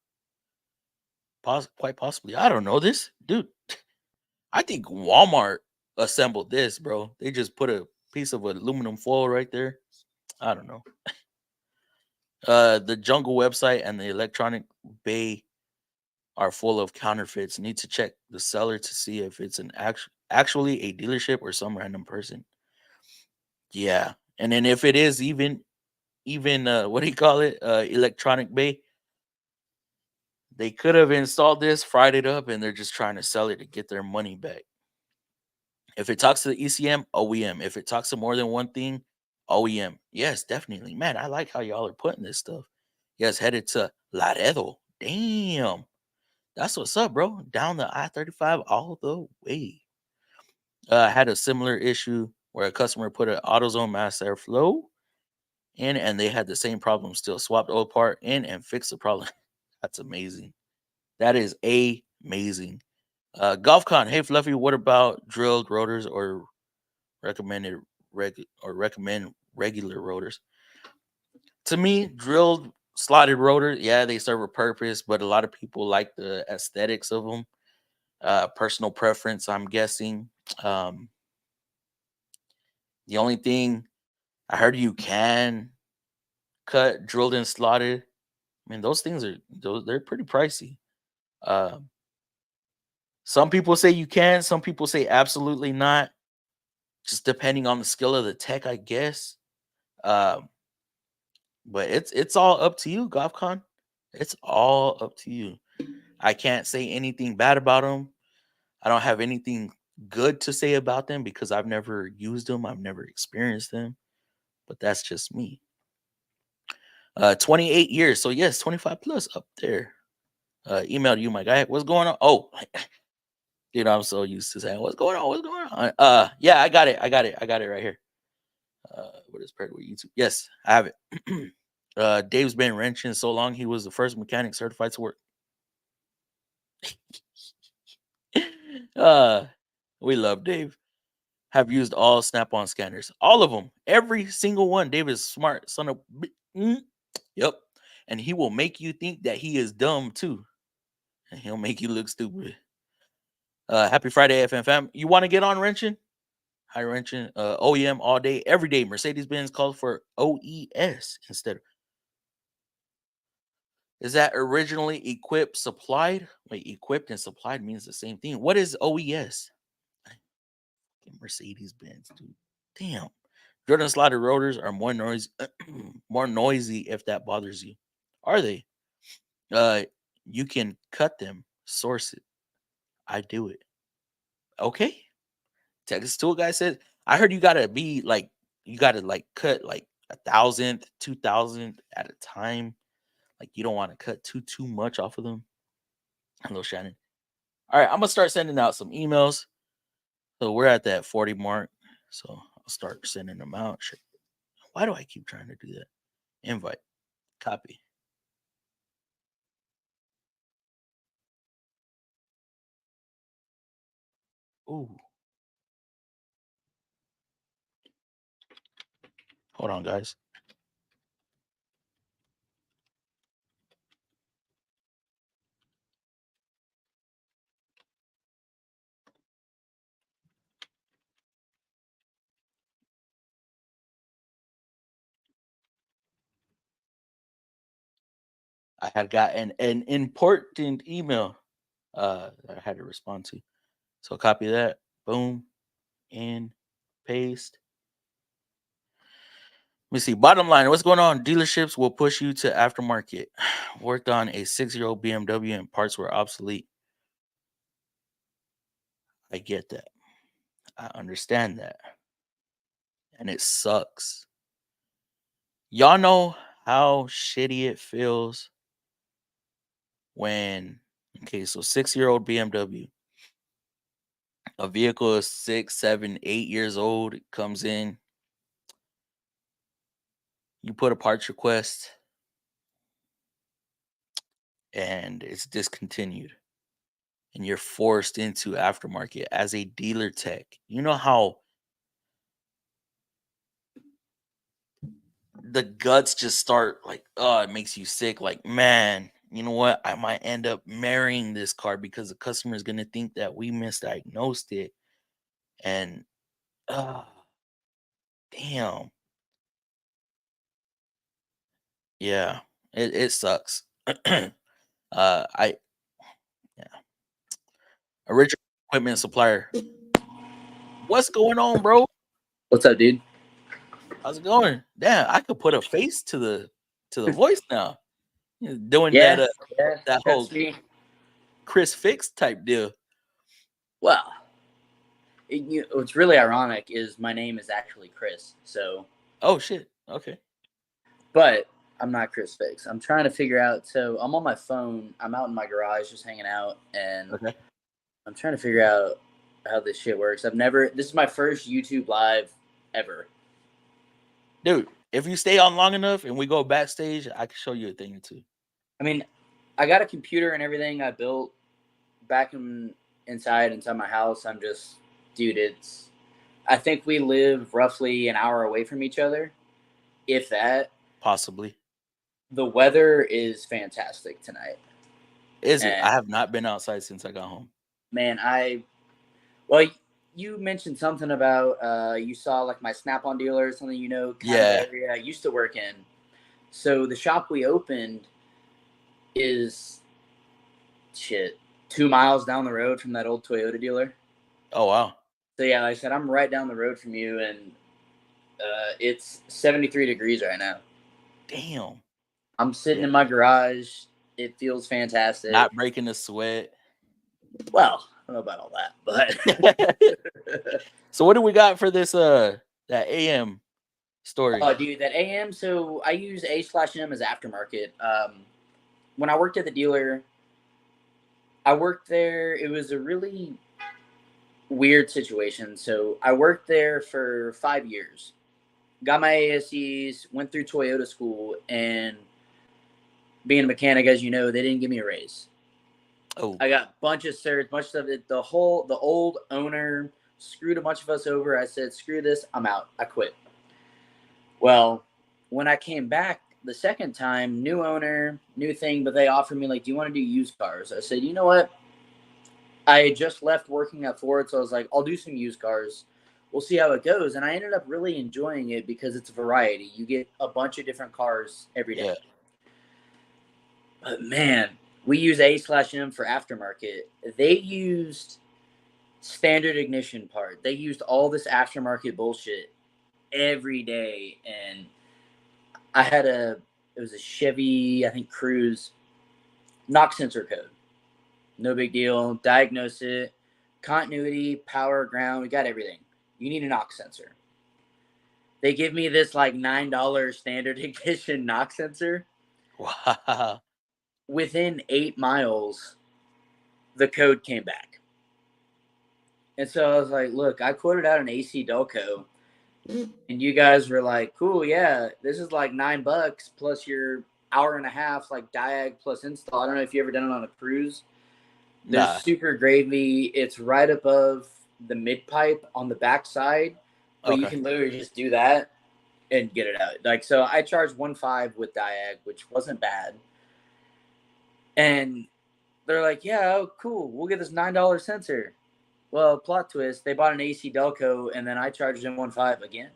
Quite possibly. I don't know this. Dude, I think Walmart assembled this, bro. They just put a piece of aluminum foil right there. I don't know. The Jungle website and the electronic bay are full of counterfeits. Need to check the seller to see if it's an actually a dealership or some random person. Yeah. And then if it is even what do you call it? Electronic bay, they could have installed this, fried it up, and they're just trying to sell it to get their money back. If it talks to the ECM, OEM. If it talks to more than one thing, OEM. Yes, definitely. Man, I like how y'all are putting this stuff. Yes, headed to Laredo. Damn. That's what's up, bro. Down the I-35 all the way. I had a similar issue where a customer put an AutoZone mass airflow in and they had the same problem still. Swapped old part in and fixed the problem. That's amazing. That is amazing. GolfCon, hey Fluffy, what about drilled rotors or recommended recommend regular rotors? To me, drilled slotted rotors, yeah, they serve a purpose, but a lot of people like the aesthetics of them. Personal preference, I'm guessing. Um, the only thing I heard you can cut drilled and slotted. I mean, those things are they're pretty pricey. Um, some people say you can, some people say absolutely not. Just depending on the skill of the tech, I guess. Um, but it's all up to you, GolfCon. It's all up to you. I can't say anything bad about them. I don't have anything good to say about them because I've never used them. I've never experienced them. But that's just me. 28 years. So yes, 25 plus up there. Email to you, my guy. What's going on? Oh, dude, I'm so used to saying what's going on. What's going on? Yeah, I got it. I got it right here. What is paired with YouTube? Yes, I have it. Dave's been wrenching so long. He was the first mechanic certified to work. uh, we love Dave. Have used all Snap-on scanners, all of them, every single one. Dave is smart, son of. Yep, and he will make you think that he is dumb too, and he'll make you look stupid. Happy Friday, FM fam. You want to get on wrenching? High wrenching, OEM all day, every day. Mercedes Benz calls for OES instead. Is that originally equipped, supplied? Wait, equipped and supplied means the same thing. What is OES? Mercedes Benz, dude. Damn. Jordan slotted rotors are more noisy, more noisy if that bothers you. Are they? Uh, you can cut them, source it. I do it. Okay. Texas Tool guy said, I heard you gotta be like, you gotta like cut like 1,000, 2,000 at a time. Like you don't want to cut too much off of them. Hello, Shannon. All right, I'm gonna start sending out some emails. So we're at that 40 mark. So I'll start sending them out. Shit. Why do I keep trying to do that? Invite, copy. Ooh. Hold on, guys. I had gotten an important email that I had to respond to. So copy that. Boom. And paste. Let me see. Bottom line, what's going on? Dealerships will push you to aftermarket. Worked on a 6-year-old BMW and parts were obsolete. I get that. I understand that. And it sucks. Y'all know how shitty it feels when, okay, so 6-year-old BMW, a vehicle is 6, 7, 8 years old, it comes in, you put a parts request, and it's discontinued. And you're forced into aftermarket as a dealer tech. You know how the guts just start like, oh, it makes you sick. Like, man, you know what? I might end up marrying this car because the customer is gonna think that we misdiagnosed it. And damn. Yeah, it sucks. I yeah. Original equipment supplier. What's going on, bro? What's up, dude? How's it going? Damn, I could put a face to the voice now. Doing Yeah, that that's whole me. Chris Fix type deal. Well, what's really ironic is my name is actually Chris. So, Oh shit. Okay. but I'm not Chris Fix. I'm trying to figure out. So I'm on my phone. I'm out in my garage just hanging out, and Okay. I'm trying to figure out how this shit works. I've never. This is my first YouTube live ever. Dude, if you stay on long enough and we go backstage, I can show you a thing or two. I mean, I got a computer and everything I built back inside my house. I'm just, dude. It's. I think we live roughly an hour away from each other, if that. Possibly. The weather is fantastic tonight. Is it? And I have not been outside since I got home. man, well, you mentioned something about you saw like my Snap-on dealer or something, kind of Yeah. area I used to work in. So the shop we opened is 2 miles down the road from that old Toyota dealer. Oh wow. So yeah, like I said, I'm right down the road from you, and it's 73 degrees right now. Damn. I'm sitting in my garage. It feels fantastic. Not breaking the sweat. Well, I don't know about all that, but So what do we got for this that AM story? oh, dude, that AM. So I use A/M as aftermarket. When I worked at the dealer, I worked there. It was a really weird situation. So I worked there for 5 years, got my ASEs, went through Toyota school, and being a mechanic, as you know, they didn't give me a raise. Oh, I got a bunch of certs, bunch of it. The old owner screwed a bunch of us over. I said, screw this, I'm out. I quit. Well, when I came back the second time, new owner, new thing, but they offered me, like, do you want to do used cars? I said, you know what? I had just left working at Ford, so I was like, I'll do some used cars. We'll see how it goes. And I ended up really enjoying it because it's a variety. You get a bunch of different cars every day. yeah. But man, we use A/M for aftermarket. They used standard ignition part. They used all this aftermarket bullshit every day. And I had it was a Chevy, I think Cruise, knock sensor code. No big deal. Diagnose it. Continuity, power, ground. We got everything. You need a knock sensor. They give me this like $9 standard ignition knock sensor. Wow. Within 8 miles, the code came back. And so I was like, look, I quoted out an AC Delco. And you guys were like, cool, yeah, this is like $9 plus your hour and a half, like diag plus install. I don't know if you ever done it on a cruise. There's Nah. super gravy. It's right above the mid pipe on the back side, but you Okay. can literally just do that and get it out. Like, so I charged 1.5 with diag, which wasn't bad. And they're like, yeah, oh, cool, we'll get this $9 sensor. Well, plot twist, they bought an AC Delco, and then I charged them 1.5 again.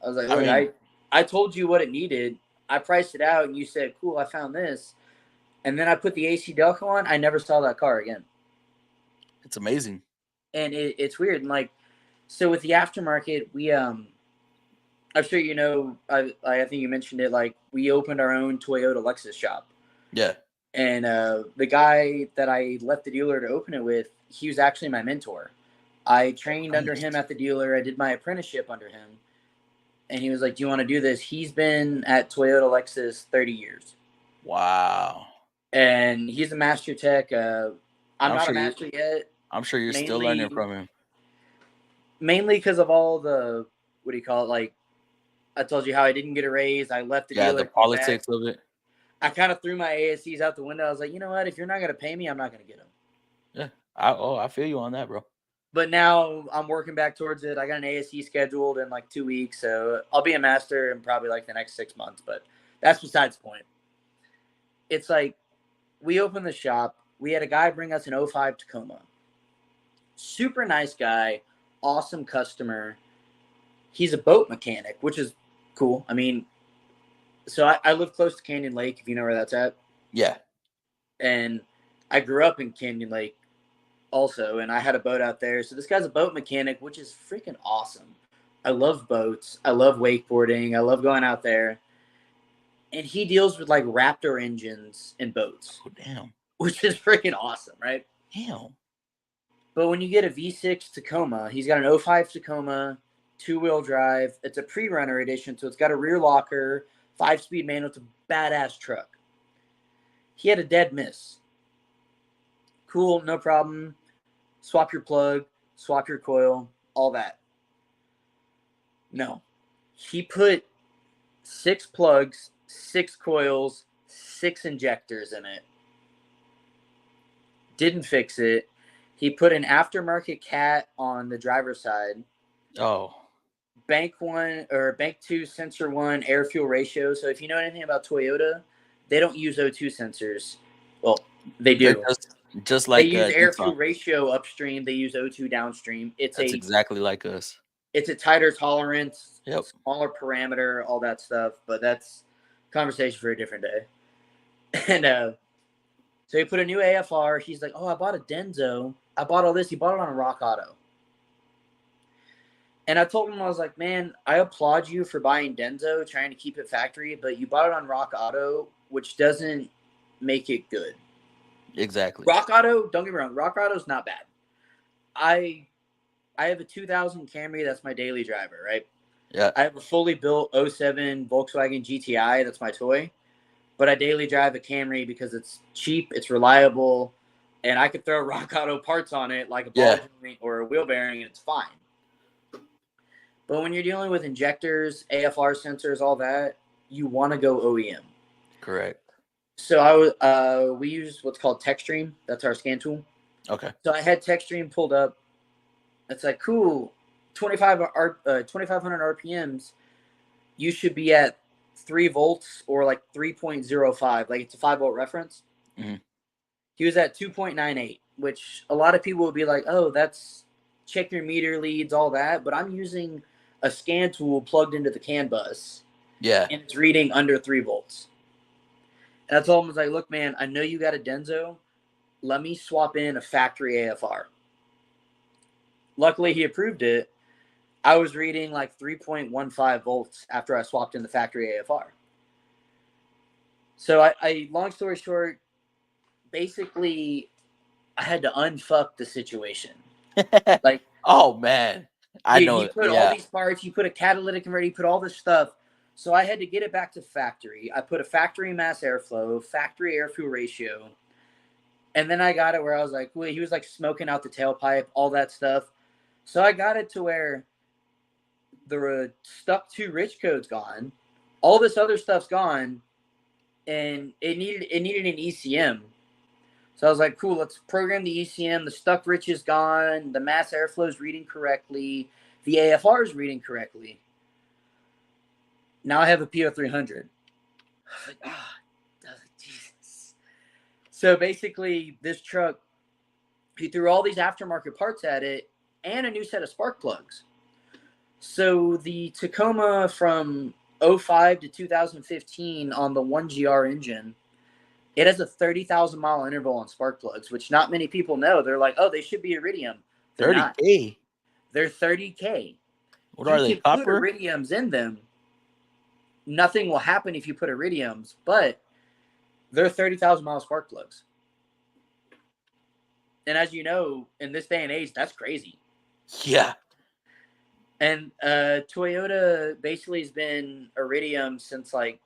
I was like, I look, mean, I told you what it needed. I priced it out, and you said, cool, I found this. And then I put the AC Delco on. I never saw that car again. it's amazing. And it's weird. And like, so with the aftermarket, we I'm sure you know. I think you mentioned it. Like, we opened our own Toyota Lexus shop. Yeah. And the guy that I left the dealer to open it with, he was actually my mentor. I trained under him at the dealer. I did my apprenticeship under him. And he was like, do you want to do this? He's been at Toyota Lexus 30 years. Wow. And he's a master tech. I'm not a master yet. I'm sure you're still learning from him. Mainly because of all the, what do you call it? Like, I told you how I didn't get a raise. I left the dealer. The politics of it. I kind of threw my ASCs out the window. I was like, you know what? If you're not going to pay me, I'm not going to get them. Yeah. I feel you on that, bro. But now I'm working back towards it. I got an ASC scheduled in like 2 weeks. So I'll be a master in probably like the next 6 months. But that's besides the point. It's like, we opened the shop. We had a guy bring us an 05 Tacoma. Super nice guy. Awesome customer. He's a boat mechanic, which is cool. I mean, so I live close to Canyon Lake, if you know where that's at. Yeah. And I grew up in Canyon Lake also, and I had a boat out there. So this guy's a boat mechanic, which is freaking awesome. I love boats. I love wakeboarding. I love going out there. And he deals with like Raptor engines and boats. Oh, damn. Which is freaking awesome, right? Damn. But when you get a V6 Tacoma, he's got an 05 Tacoma, 2-wheel drive. It's a pre-runner edition, so it's got a rear locker, 5-speed manual. It's a badass truck. He had a dead miss. Cool, no problem. Swap your plug, swap your coil, all that. No. He put 6 plugs, 6 coils, 6 injectors in it. Didn't fix it. He put an aftermarket cat on the driver's side. Oh. Bank 1 or Bank 2 sensor 1 air fuel ratio. So if you know anything about Toyota, they don't use O2 sensors. Well, they do. Just like they use air fuel ratio upstream. They use O2 downstream. That's exactly like us. It's a tighter tolerance, yep. Smaller parameter, all that stuff. But that's conversation for a different day. And so he put a new AFR. He's like, oh, I bought a Denso. I bought all this. He bought it on a Rock Auto. And I told him, I was like, man, I applaud you for buying Denso, trying to keep it factory, but you bought it on Rock Auto, which doesn't make it good. Exactly. Rock Auto, don't get me wrong, Rock Auto's not bad. I have a 2000 Camry. That's my daily driver, right? Yeah. I have a fully built 07 Volkswagen GTI. That's my toy. But I daily drive a Camry because it's cheap, it's reliable. and I could throw Rock Auto parts on it like a ball Yeah. joint or a wheel bearing, and it's fine. But when you're dealing with injectors, AFR sensors, all that, you want to go OEM. Correct. So we use what's called TechStream. That's our scan tool. Okay. So I had TechStream pulled up. It's like, cool, 2,500 RPMs. You should be at 3 volts or like 3.05. Like it's a 5-volt reference. Mm-hmm. He was at 2.98, which a lot of people would be like, oh, that's check your meter leads, all that. But I'm using a scan tool plugged into the CAN bus. Yeah. And it's reading under 3 volts. And I told him, I was like, look, man, I know you got a Denso. Let me swap in a factory AFR. Luckily, he approved it. I was reading like 3.15 volts after I swapped in the factory AFR. So I long story short, basically, I had to unfuck the situation. Like, oh man, I dude, know. he put all these parts, you put a catalytic converter, you put all this stuff. So I had to get it back to factory. I put a factory mass airflow, factory air fuel ratio. And then I got it where I was like, well, he was like smoking out the tailpipe, all that stuff. So I got it to where the stuck to rich code's gone. All this other stuff's gone. And it needed an ECM. So I was like, cool, let's program the ECM. The stuck rich is gone. The mass airflow is reading correctly. The AFR is reading correctly. Now I have a PO300. Like, Jesus. So basically, this truck, he threw all these aftermarket parts at it and a new set of spark plugs. So the Tacoma from 05 to 2015 on the 1GR engine, it has a 30,000 mile interval on spark plugs, which not many people know. They're like, oh, they should be iridium. They're 30K. not. They're 30K. What are they? You can put Copper? iridiums in them. Nothing will happen if you put iridiums, but they're 30,000 mile spark plugs. And as you know, in this day and age, that's crazy. Yeah. And Toyota basically has been iridium since like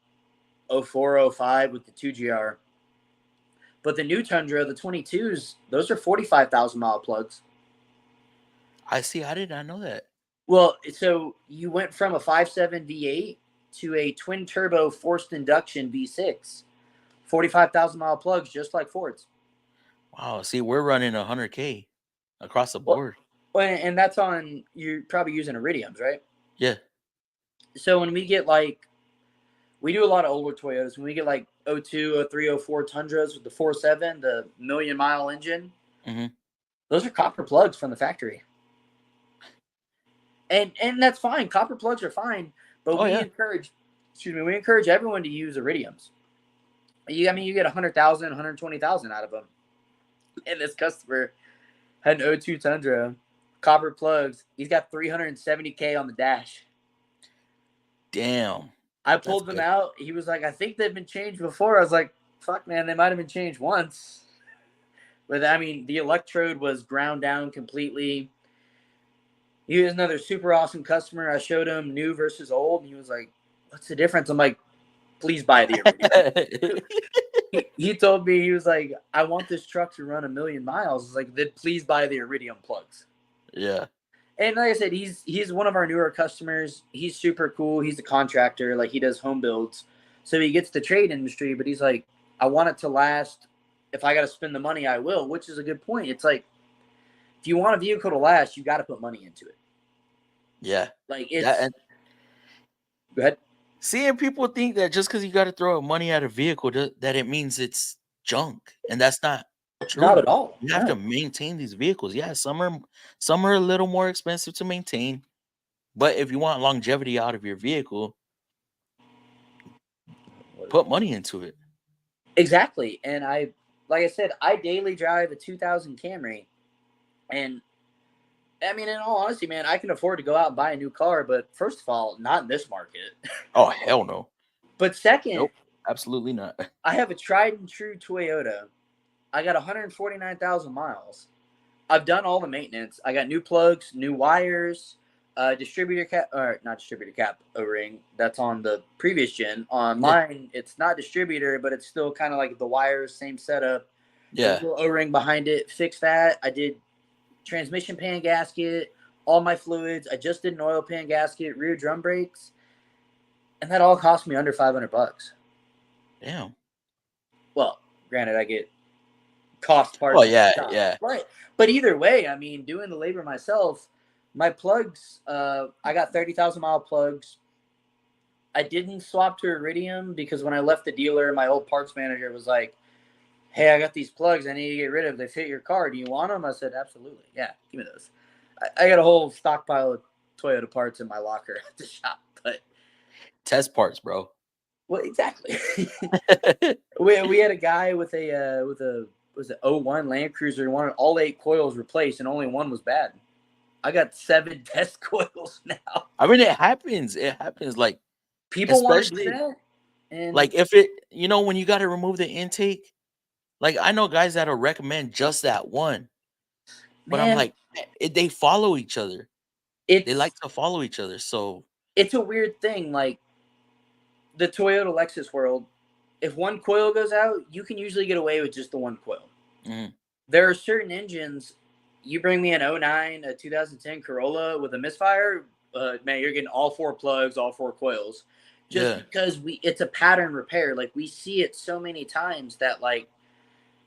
04, 05 with the 2GR. But the new Tundra, the 22s, those are 45,000 mile plugs. I see. I did not know that. Well, so you went from a 5.7 V8 to a twin turbo forced induction V6. 45,000 mile plugs, just like Ford's. Wow. See, we're running 100K across the board. Well, and that's on, you're probably using iridiums, right? Yeah. So when we get like, we do a lot of older Toyotas. When we get like 02, 03, 04 Tundras with the 4.7, the million mile engine, those are copper plugs from the factory. And that's fine. Copper plugs are fine, but we encourage everyone to use iridiums. You get 100,000, 120,000 out of them. And this customer had an 02 Tundra, copper plugs. He's got 370K on the dash. Damn. I pulled them out. He was like, I think they've been changed before. I was like, fuck, man, they might have been changed once. But, I mean, the electrode was ground down completely. He was another super awesome customer. I showed him new versus old, and he was like, what's the difference? I'm like, please buy the iridium. he told me, he was like, I want this truck to run 1 million miles. I was like, then please buy the iridium plugs. Yeah. And like I said, he's one of our newer customers. He's super cool. He's a contractor. Like, he does home builds. So he gets the trade industry, but he's like, I want it to last. If I got to spend the money, I will, which is a good point. It's like, if you want a vehicle to last, you got to put money into it. Yeah. Like, it's... Go ahead. Seeing people think that just because you got to throw money at a vehicle, that it means it's junk. And that's not true. Not at all. You have to maintain these vehicles. Yeah, some are a little more expensive to maintain. But if you want longevity out of your vehicle, put money into it. Exactly. And like I said, I daily drive a 2000 Camry. And I mean, in all honesty, man, I can afford to go out and buy a new car. But first of all, not in this market. Oh, hell no. But second, nope, absolutely not. I have a tried and true Toyota. I got 149,000 miles. I've done all the maintenance. I got new plugs, new wires, distributor cap, or not distributor cap O-ring. That's on the previous gen. On mine, it's not distributor, but it's still kind of like the wires, same setup. The Yeah. little O-ring behind it, fixed that. I did transmission pan gasket, all my fluids. I just did an oil pan gasket, rear drum brakes, and that all cost me under $500. Damn. Well, granted, I get cost Oh parts in yeah, the shop, yeah. but either way, I mean, doing the labor myself, my plugs, I got 30,000-mile plugs. I didn't swap to Iridium because when I left the dealer, my old parts manager was like, "Hey, I got these plugs I need to get rid of. They fit your car. Do you want them?" I said, "Absolutely. Yeah, give me those." I got a whole stockpile of Toyota parts in my locker at the shop. But Test parts, bro. well, exactly. we had a guy with a was it 01 Land Cruiser, wanted all 8 coils replaced and only one was bad. I got 7 test coils now. I mean, it happens. It happens. Like, People want to do especially that, and like if it, when you got to remove the intake. Like, I know guys that'll recommend just that one, but I'm man, like, they follow each other. They like it's to follow each other. So it's a weird thing. Like the Toyota Lexus world, if one coil goes out, you can usually get away with just the one coil. mhm, There are certain engines. You bring me an 09, a 2010 Corolla with a misfire, man, you're getting all 4 plugs, all 4 coils, just yeah, because it's a pattern repair. Like we see it so many times that like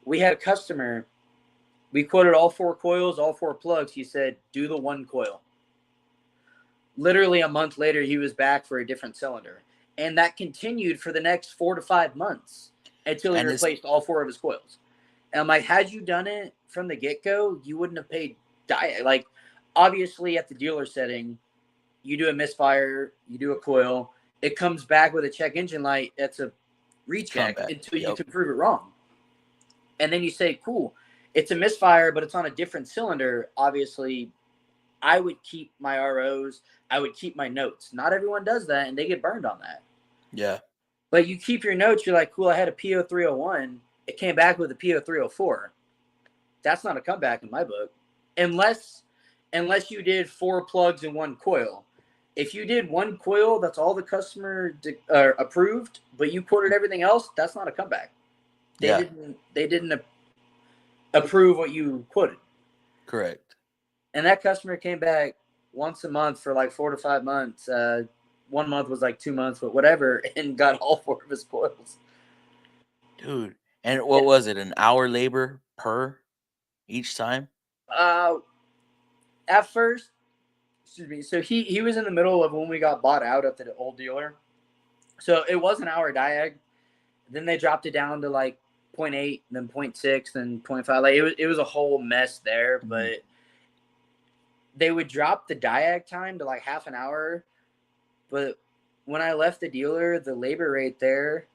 we had a customer, we quoted all 4 coils, all 4 plugs. He said, "Do the one coil." Literally a month later, he was back for a different cylinder, and that continued for the next 4 to 5 months until he and it's replaced all 4 of his coils. And I'm like, had you done it from the get-go, you wouldn't have paid like obviously at the dealer setting, you do a misfire, you do a coil, it comes back with a check engine light. That's a recheck comeback. until you Yep. can prove it wrong. And then you say, cool, it's a misfire, but it's on a different cylinder. Obviously, I would keep my ROs, I would keep my notes. Not everyone does that, and they get burned on that. Yeah. But you keep your notes, you're like, cool, I had a PO301. It came back with a PO304. That's not a comeback in my book. Unless you did 4 plugs in 1 coil. If you did 1 coil, that's all the customer approved, but you quoted everything else, that's not a comeback. They Yeah. didn't approve what you quoted. Correct. And that customer came back once a month for like 4 to 5 months. 1 month was like 2 months, but whatever, and got all 4 of his coils. Dude. And what was it? An hour labor per each time? Uh, at first, excuse me. So he was in the middle of when we got bought out at the old dealer. So it was an hour diag. Then they dropped it down to like 0.8, then 0.6, then 0.5. Like it was a whole mess there, Mhm. but they would drop the diag time to like half an hour. But when I left the dealer, the labor rate there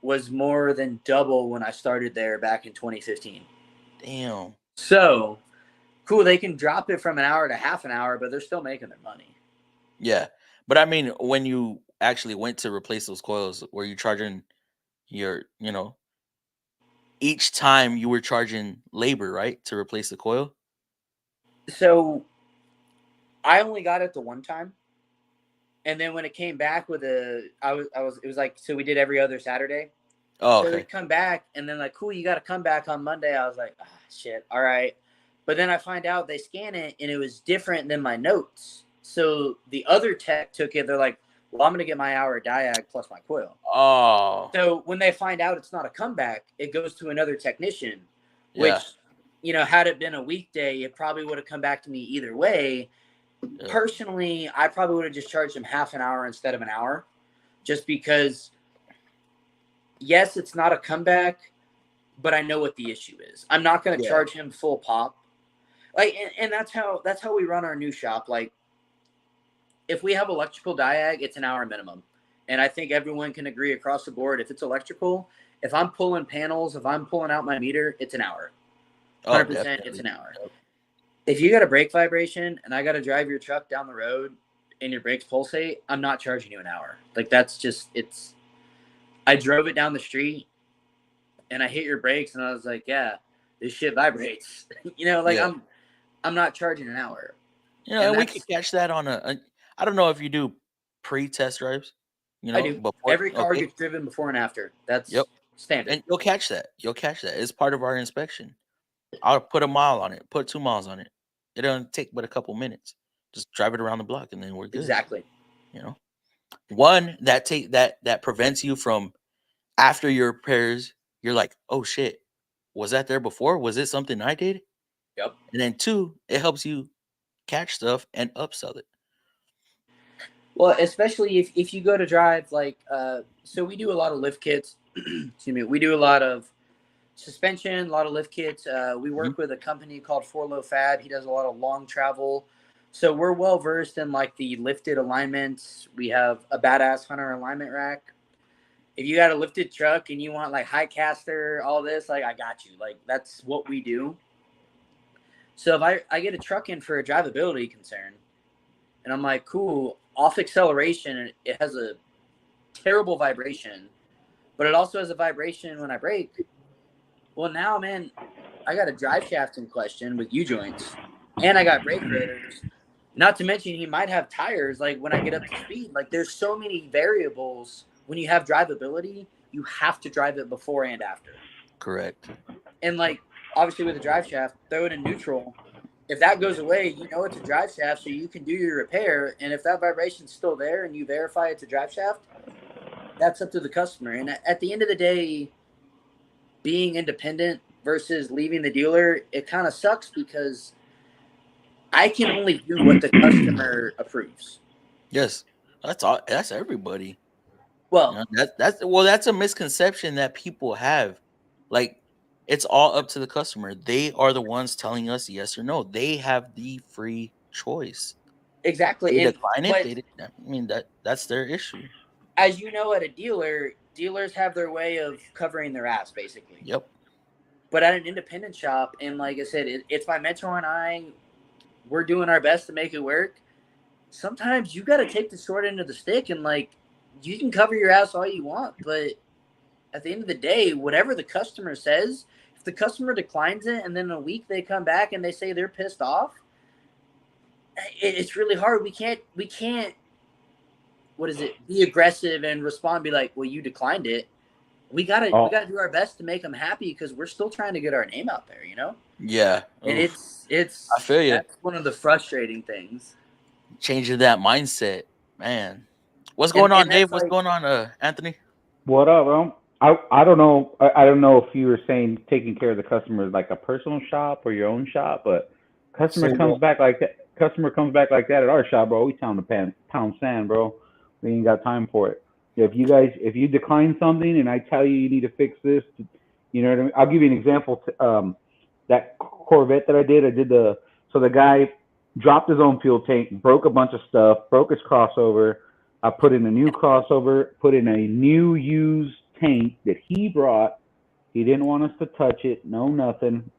was more than double when I started there back in 2015. Damn. So cool, they can drop it from an hour to half an hour, but they're still making their money. Yeah. But I mean, when you actually went to replace those coils, were you charging your, each time you were charging labor, right? To replace the coil? So I only got it the one time. And then when it came back with it was like, so we did every other Saturday. Oh, So they okay. come back and then like, cool, you got to come back on Monday. I was like, shit. All right. But then I find out they scan it and it was different than my notes. So the other tech took it. They're like, well, I'm going to get my hour diag plus my coil. Oh, So when they find out it's not a comeback, it goes to another technician, which, yeah. had it been a weekday, it probably would have come back to me either way. Yeah. Personally, I probably would have just charged him half an hour instead of an hour, just because, yes, it's not a comeback, but I know what the issue is. I'm not going to Yeah. charge him full pop. Like, and that's how we run our new shop. Like, if we have electrical diag, it's an hour minimum. And I think everyone can agree across the board, if it's electrical, if I'm pulling panels, if I'm pulling out my meter, it's an hour. Oh, 100%, it's definitely. an hour. Yep. If you got a brake vibration and I got to drive your truck down the road and your brakes pulsate, I'm not charging you an hour. Like, that's just, I drove it down the street and I hit your brakes and I was like, yeah, this shit vibrates. Yeah. I'm not charging an hour. And And we could that's, catch that on I don't know if you do pre-test drives, I do. before. Every car Okay. gets driven before and after. That's Yep. Standard. And you'll catch that. It's part of our inspection. I'll put a mile on it, put 2 miles on it. It doesn't take but a couple minutes. Just drive it around the block and then we're good. Exactly. You know, one that prevents you from after your repairs. You're like, oh shit, was that there before? Was it something I did? Yep. And then two, it helps you catch stuff and upsell it. Well, especially if you go to drive, like, so we do a lot of lift kits. Excuse me. We do a lot of suspension, a lot of lift kits. We work with a company called Four Low Fab. He does a lot of long travel. So we're well versed in like the lifted alignments. We have a badass Hunter alignment rack. If you got a lifted truck and you want like high caster, all this, like I got you. Like that's what we do. So if I get a truck in for a drivability concern, and I'm like, cool, off acceleration, it has a terrible vibration, but it also has a vibration when I brake. Well, now, man, I got a drive shaft in question with U-joints, and I got brake rotors. Not to mention, he might have tires, like, when I get up to speed. Like, there's so many variables. When you have drivability, you have to drive it before and after. Correct. And, like, obviously with a drive shaft, throw it in neutral. If that goes away, you know it's a drive shaft, so you can do your repair. And if that vibration's still there and you verify it's a drive shaft, that's up to the customer. And at the end of the day, being independent versus leaving the dealer, it kind of sucks because I can only do what the customer approves. Yes, that's all. That's everybody. Well, You know, that's a misconception that people have. Like, it's all up to the customer. They are the ones telling us yes or no. They have the free choice. exactly. They And decline it. but I mean that's their issue. as you know, at a dealer, dealers have their way of covering their ass, basically. Yep. But at an independent shop, and like I said, it's my mentor and I. We're doing our best to make it work. Sometimes you got to take the short end of the stick, and like you can cover your ass all you want, but at the end of the day, whatever the customer says, if the customer declines it and then in a week they come back and they say they're pissed off, it's really hard. We can't what is it? Be aggressive and respond. Be like, well, you declined it. We gotta do our best to make them happy because we're still trying to get our name out there, you know. Yeah. And Oof. it's I feel you. that's one of the frustrating things. Changing that mindset, man. What's going on, And Dave? that's What's like, going on, Anthony? What up, bro? I don't know. I don't know if you were saying taking care of the customer is like a personal shop or your own shop, but customer comes back like that. Customer comes back like that at our shop, bro. We tell them to pound sand, bro. We ain't got time for it. If you decline something and I tell you need to fix this, you know what I mean. I'll give you an example. That Corvette that I did so the guy dropped his own fuel tank, broke a bunch of stuff, broke his crossover. I put in a new crossover, put in a new used tank that he brought. He didn't want us to touch it, no nothing.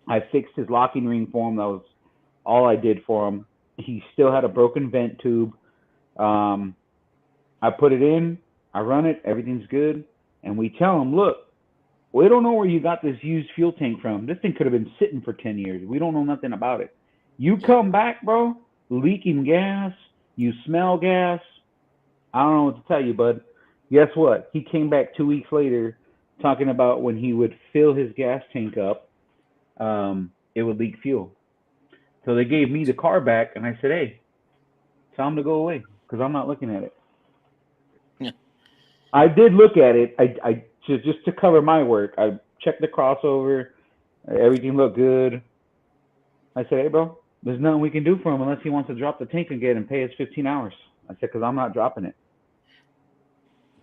I fixed his locking ring for him. That was all I did for him. He still had a broken vent tube. I put it in, I run it, everything's good. And we tell him, look, we don't know where you got this used fuel tank from. This thing could have been sitting for 10 years. We don't know nothing about it. You come back, bro, leaking gas, you smell gas. I don't know what to tell you, bud. Guess what? He came back 2 weeks later talking about when he would fill his gas tank up, it would leak fuel. So they gave me the car back, and I said, hey, tell him to go away because I'm not looking at it. Yeah. I did look at it. I just to cover my work. I checked the crossover. Everything looked good. I said, hey, bro, there's nothing we can do for him unless he wants to drop the tank again and pay us 15 hours. I said, because I'm not dropping it.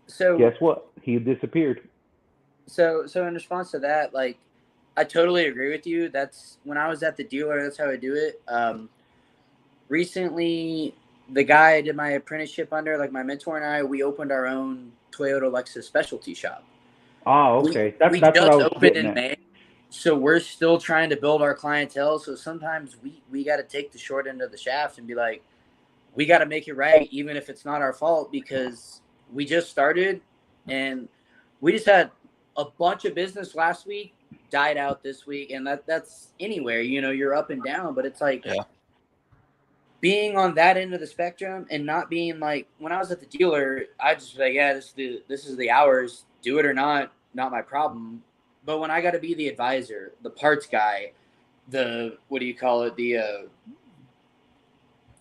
so Guess what? He disappeared. so in response to that, like I totally agree with you. That's when I was at the dealer, that's how I do it. Recently the guy I did my apprenticeship under, like my mentor and I, we opened our own Toyota Lexus specialty shop. Oh, okay. We That's what I just was opened getting in at. May, so we're still trying to build our clientele. So sometimes we got to take the short end of the shaft and be like, we got to make it right, even if it's not our fault, because we just started and we just had a bunch of business last week, died out this week, and that's anywhere. You know, you're up and down, but it's like being on that end of the spectrum and not being like when I was at the dealer, I just was like, yeah, this is the hours, do it or not. not my problem. But when I got to be the advisor, the parts guy, the what do you call it? The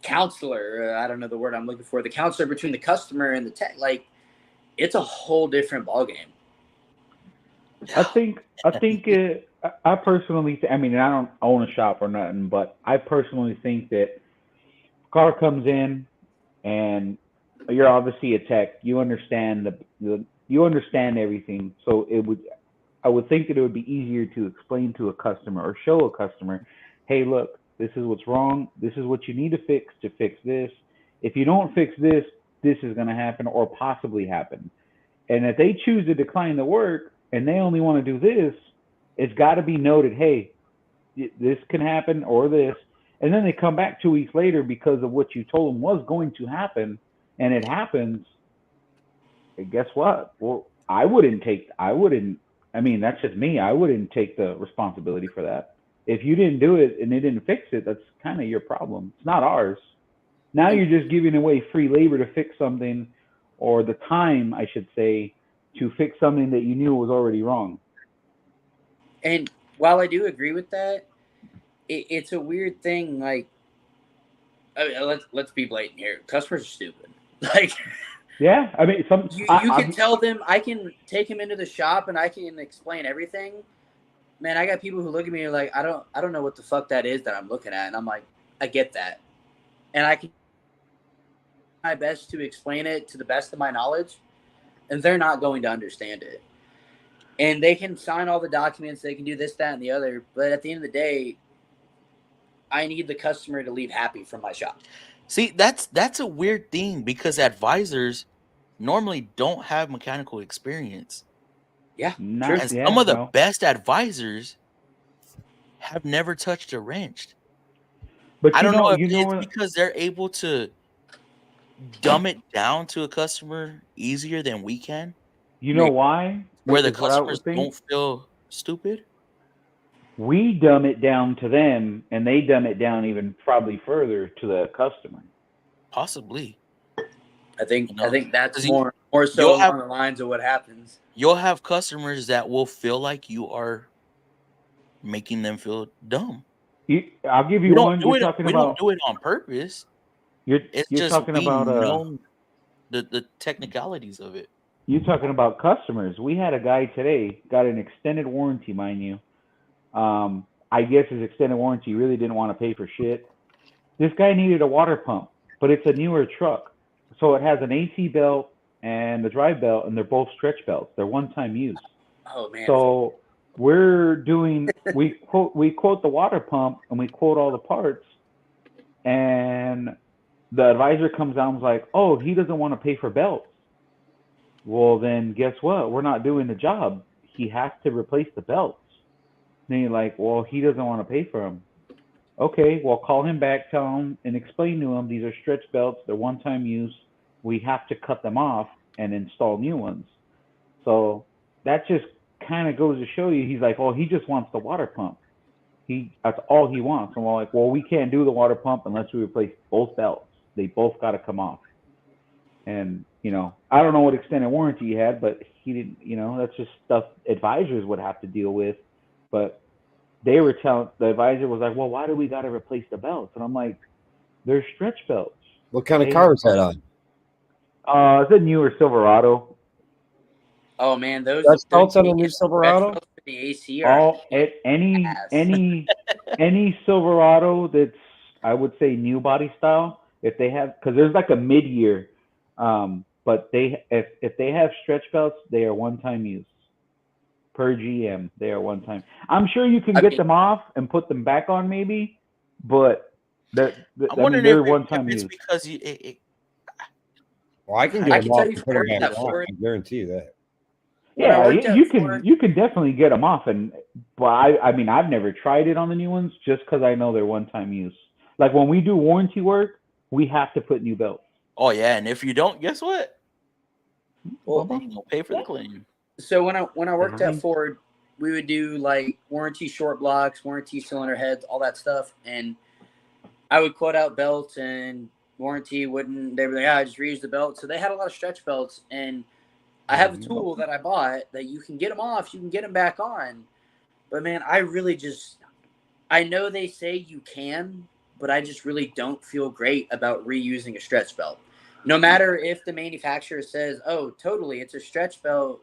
counselor. I don't know the word I'm looking for. The counselor between the customer and the tech. Like, it's a whole different ballgame. I think I personally I mean I don't own a shop or nothing, but I personally think that car comes in and you're obviously a tech. You understand you understand everything. So I would think that it would be easier to explain to a customer or show a customer, hey, look, this is what's wrong. This is what you need to fix this. If you don't fix this, this is going to happen or possibly happen. And if they choose to decline the work and they only want to do this, it's got to be noted, hey, this can happen or this. And then they come back 2 weeks later because of what you told them was going to happen, and it happens. And guess what? Well, I mean, that's just me. I wouldn't take the responsibility for that. If you didn't do it and they didn't fix it, that's kind of your problem. It's not ours. Now you're just giving away free labor to fix something, or the time, I should say, to fix something that you knew was already wrong. And while I do agree with that, it's a weird thing. Like, I mean, let's be blatant here. Customers are stupid. Like, Yeah, I mean, you can tell them. I can take him into the shop and I can explain everything. Man, I got people who look at me like I don't know what the fuck that is that I'm looking at, and I'm like, I get that, and I can do my best to explain it to the best of my knowledge, and they're not going to understand it. And they can sign all the documents, they can do this, that, and the other, but at the end of the day, I need the customer to leave happy from my shop. See, that's a weird thing because advisors normally don't have mechanical experience. Yeah, not, And yeah, some of the no. best advisors have never touched a wrench. But I don't know if you know it's what, because they're able to dumb it down to a customer easier than we can, you know Maybe. why? where the Is what I customers would think. don't feel stupid. We dumb it down to them, and they dumb it down even probably further to the customer. Possibly, I think you know, that's because more so you'll have along the lines of what happens. you'll have customers that will feel like you are making them feel dumb. I'll give you one. We don't do it on purpose. It's You're just talking we about know the technicalities of it. you're talking about customers. We had a guy today got an extended warranty, mind you. I guess his extended warranty really didn't want to pay for shit. This guy needed a water pump, but it's a newer truck, so it has an AC belt and the drive belt, and they're both stretch belts. They're one-time use. Oh man, So we quote the water pump and we quote all the parts, and the advisor comes out and is like, oh, he doesn't want to pay for belts. Well, then guess what? We're not doing the job. He has to replace the belts. Then you're like, well, he doesn't want to pay for them. Okay, well, call him back, tell him, and explain to him these are stretch belts. They're one-time use. We have to cut them off and install new ones. So that just kind of goes to show you. He's like, oh, he just wants the water pump. That's all he wants. And we're like, well, we can't do the water pump unless we replace both belts. They both got to come off. And I don't know what extended warranty he had, but he didn't. That's just stuff advisors would have to deal with. But they were telling the advisor was like, well, why do we got to replace the belts? And I'm like, they're stretch belts. What kind of car is that on? It's a newer Silverado. oh man, those Belts on a new Silverado? for the AC are All at any Silverado that's, I would say, new body style. If they have, because there's like a mid-year, but if they have stretch belts, they are one-time use. Per GM, they are one-time. I'm sure you can get them off and put them back on maybe, but I'm wondering they're if one-time it's use. because Well, I can get them off and put them back on. I guarantee you that. Yeah, you can definitely get them off, but I mean I've never tried it on the new ones just because I know they're one-time use. Like when we do warranty work, we have to put new belts. Oh yeah, and if you don't, guess what? Well, you don't pay for the claim. So when I worked at Ford, we would do like warranty short blocks, warranty cylinder heads, all that stuff, and I would quote out belts, and warranty wouldn't. They were like, I just reused the belt. So they had a lot of stretch belts, and I have a tool that I bought that you can get them off, you can get them back on. But man, I know they say you can, but I just really don't feel great about reusing a stretch belt. No matter if the manufacturer says, "Oh, totally, it's a stretch belt,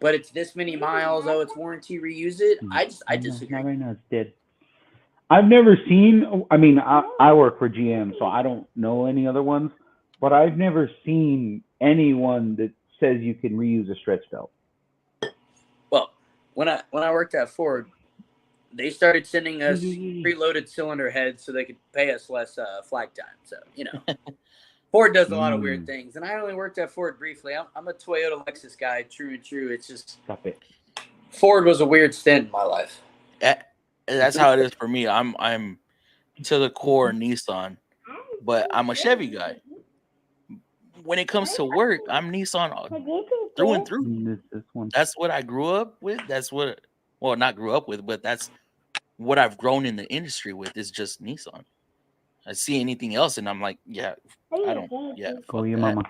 but it's this many miles. Oh, it's warranty. Reuse it." I disagree. Not right now. It's dead. I've never seen. I mean, I work for GM, so I don't know any other ones. But I've never seen anyone that says you can reuse a stretch belt. Well, when I worked at Ford, they started sending us preloaded cylinder heads so they could pay us less flag time. So Ford does a lot of weird things, and I only worked at Ford briefly. I'm a Toyota Lexus guy, true and true. It's just Stop it. Ford was a weird stint in my life. That's how it is for me. I'm to the core Nissan, but I'm a Chevy guy. When it comes to work, I'm Nissan through and through. This one. That's what I grew up with. Not grew up with, but that's what I've grown in the industry with is just Nissan. I see anything else and I'm like, Call your mama.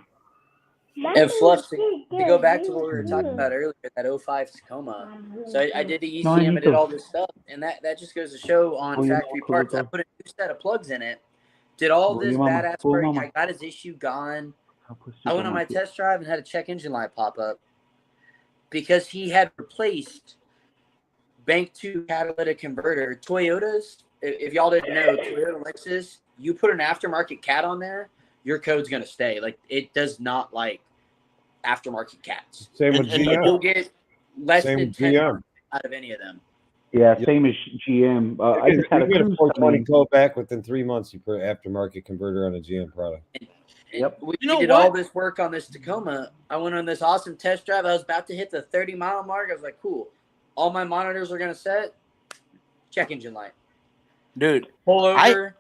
And Fluff, to go back to what we were talking about earlier, that 05 Tacoma. So I did the ECM, I did all this stuff, and that just goes to show on factory parts. I put a new set of plugs in it, did all this badass work. I got his issue gone. I went on my test drive and had a check engine light pop up because he had replaced Bank 2 catalytic converter. Toyotas, if y'all didn't know, Toyota Lexus, you put an aftermarket cat on there, your code's going to stay. Like, it does not like aftermarket cats. Same with GM. You'll get less than 10 out of any of them. Yeah, same as GM. I just had a 420 code back within 3 months. You put an aftermarket converter on a GM product. Yep. We did all this work on this Tacoma. I went on this awesome test drive. I was about to hit the 30-mile mark. I was like, cool. All my monitors are going to set. Check engine light. Dude. Pull over.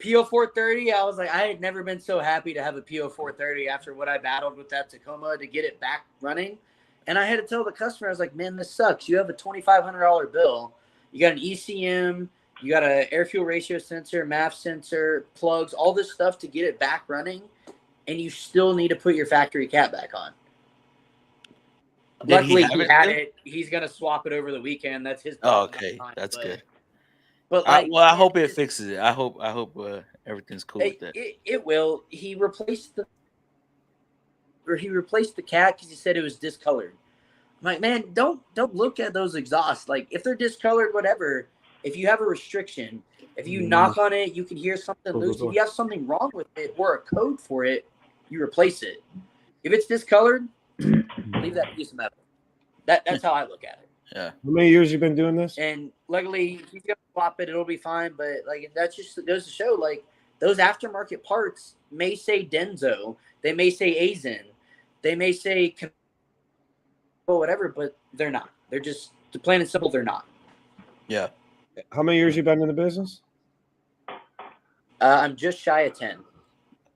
PO430. I was like, I had never been so happy to have a PO430 after what I battled with that Tacoma to get it back running. And I had to tell the customer, I was like, man, this sucks. You have a $2,500 bill. You got an ECM. You got an air fuel ratio sensor, MAF sensor, plugs, all this stuff to get it back running. And you still need to put your factory cat back on. Luckily, he had it. He's going to swap it over the weekend. That's his problem. Oh, okay. That's good. But I hope it fixes it. I hope everything's cool with that. It will. He replaced the cat because he said it was discolored. I'm like, man, don't look at those exhausts. Like, if they're discolored, whatever. If you have a restriction, if you knock on it, you can hear something loose. If you have something wrong with it or a code for it, you replace it. If it's discolored, leave that piece of metal. That's how I look at it. Yeah. How many years you been doing this? And luckily, if he's gonna swap it, it'll be fine. But like, that just goes to show, like, those aftermarket parts may say Denso, they may say Aizen, they may say whatever, but they're not. They're just, to plain and simple, they're not. Yeah. How many years you been in the business? I'm just shy of 10.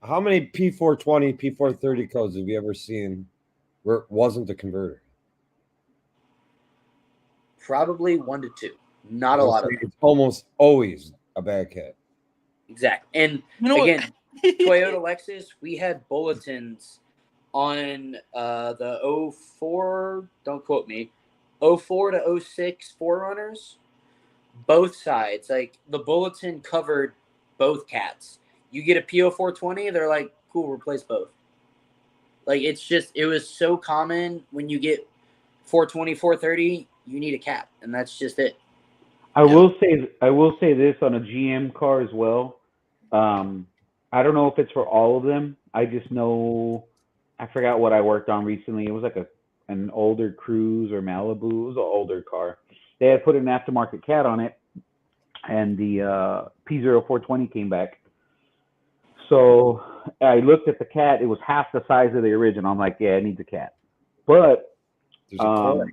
How many P420, P430 codes have you ever seen where it wasn't a converter? Probably 1 to 2. Not a lot of them. It's almost always a bad cat. Exactly. And again, Toyota Lexus, we had bulletins on the 04, don't quote me, 04 to 06 4Runners. Both sides. Like, the bulletin covered both cats. You get a PO420, they're like, cool, replace both. Like, it was so common when you get 420, 430, you need a cat, and that's just it. I will say this on a GM car as well. I don't know if it's for all of them. I just know, I forgot what I worked on recently. It was like an older Cruze or Malibu. It was an older car. They had put an aftermarket cat on it, and the P0420 came back. So I looked at the cat. It was half the size of the original. I'm like, yeah, it needs a cat. But there's a core.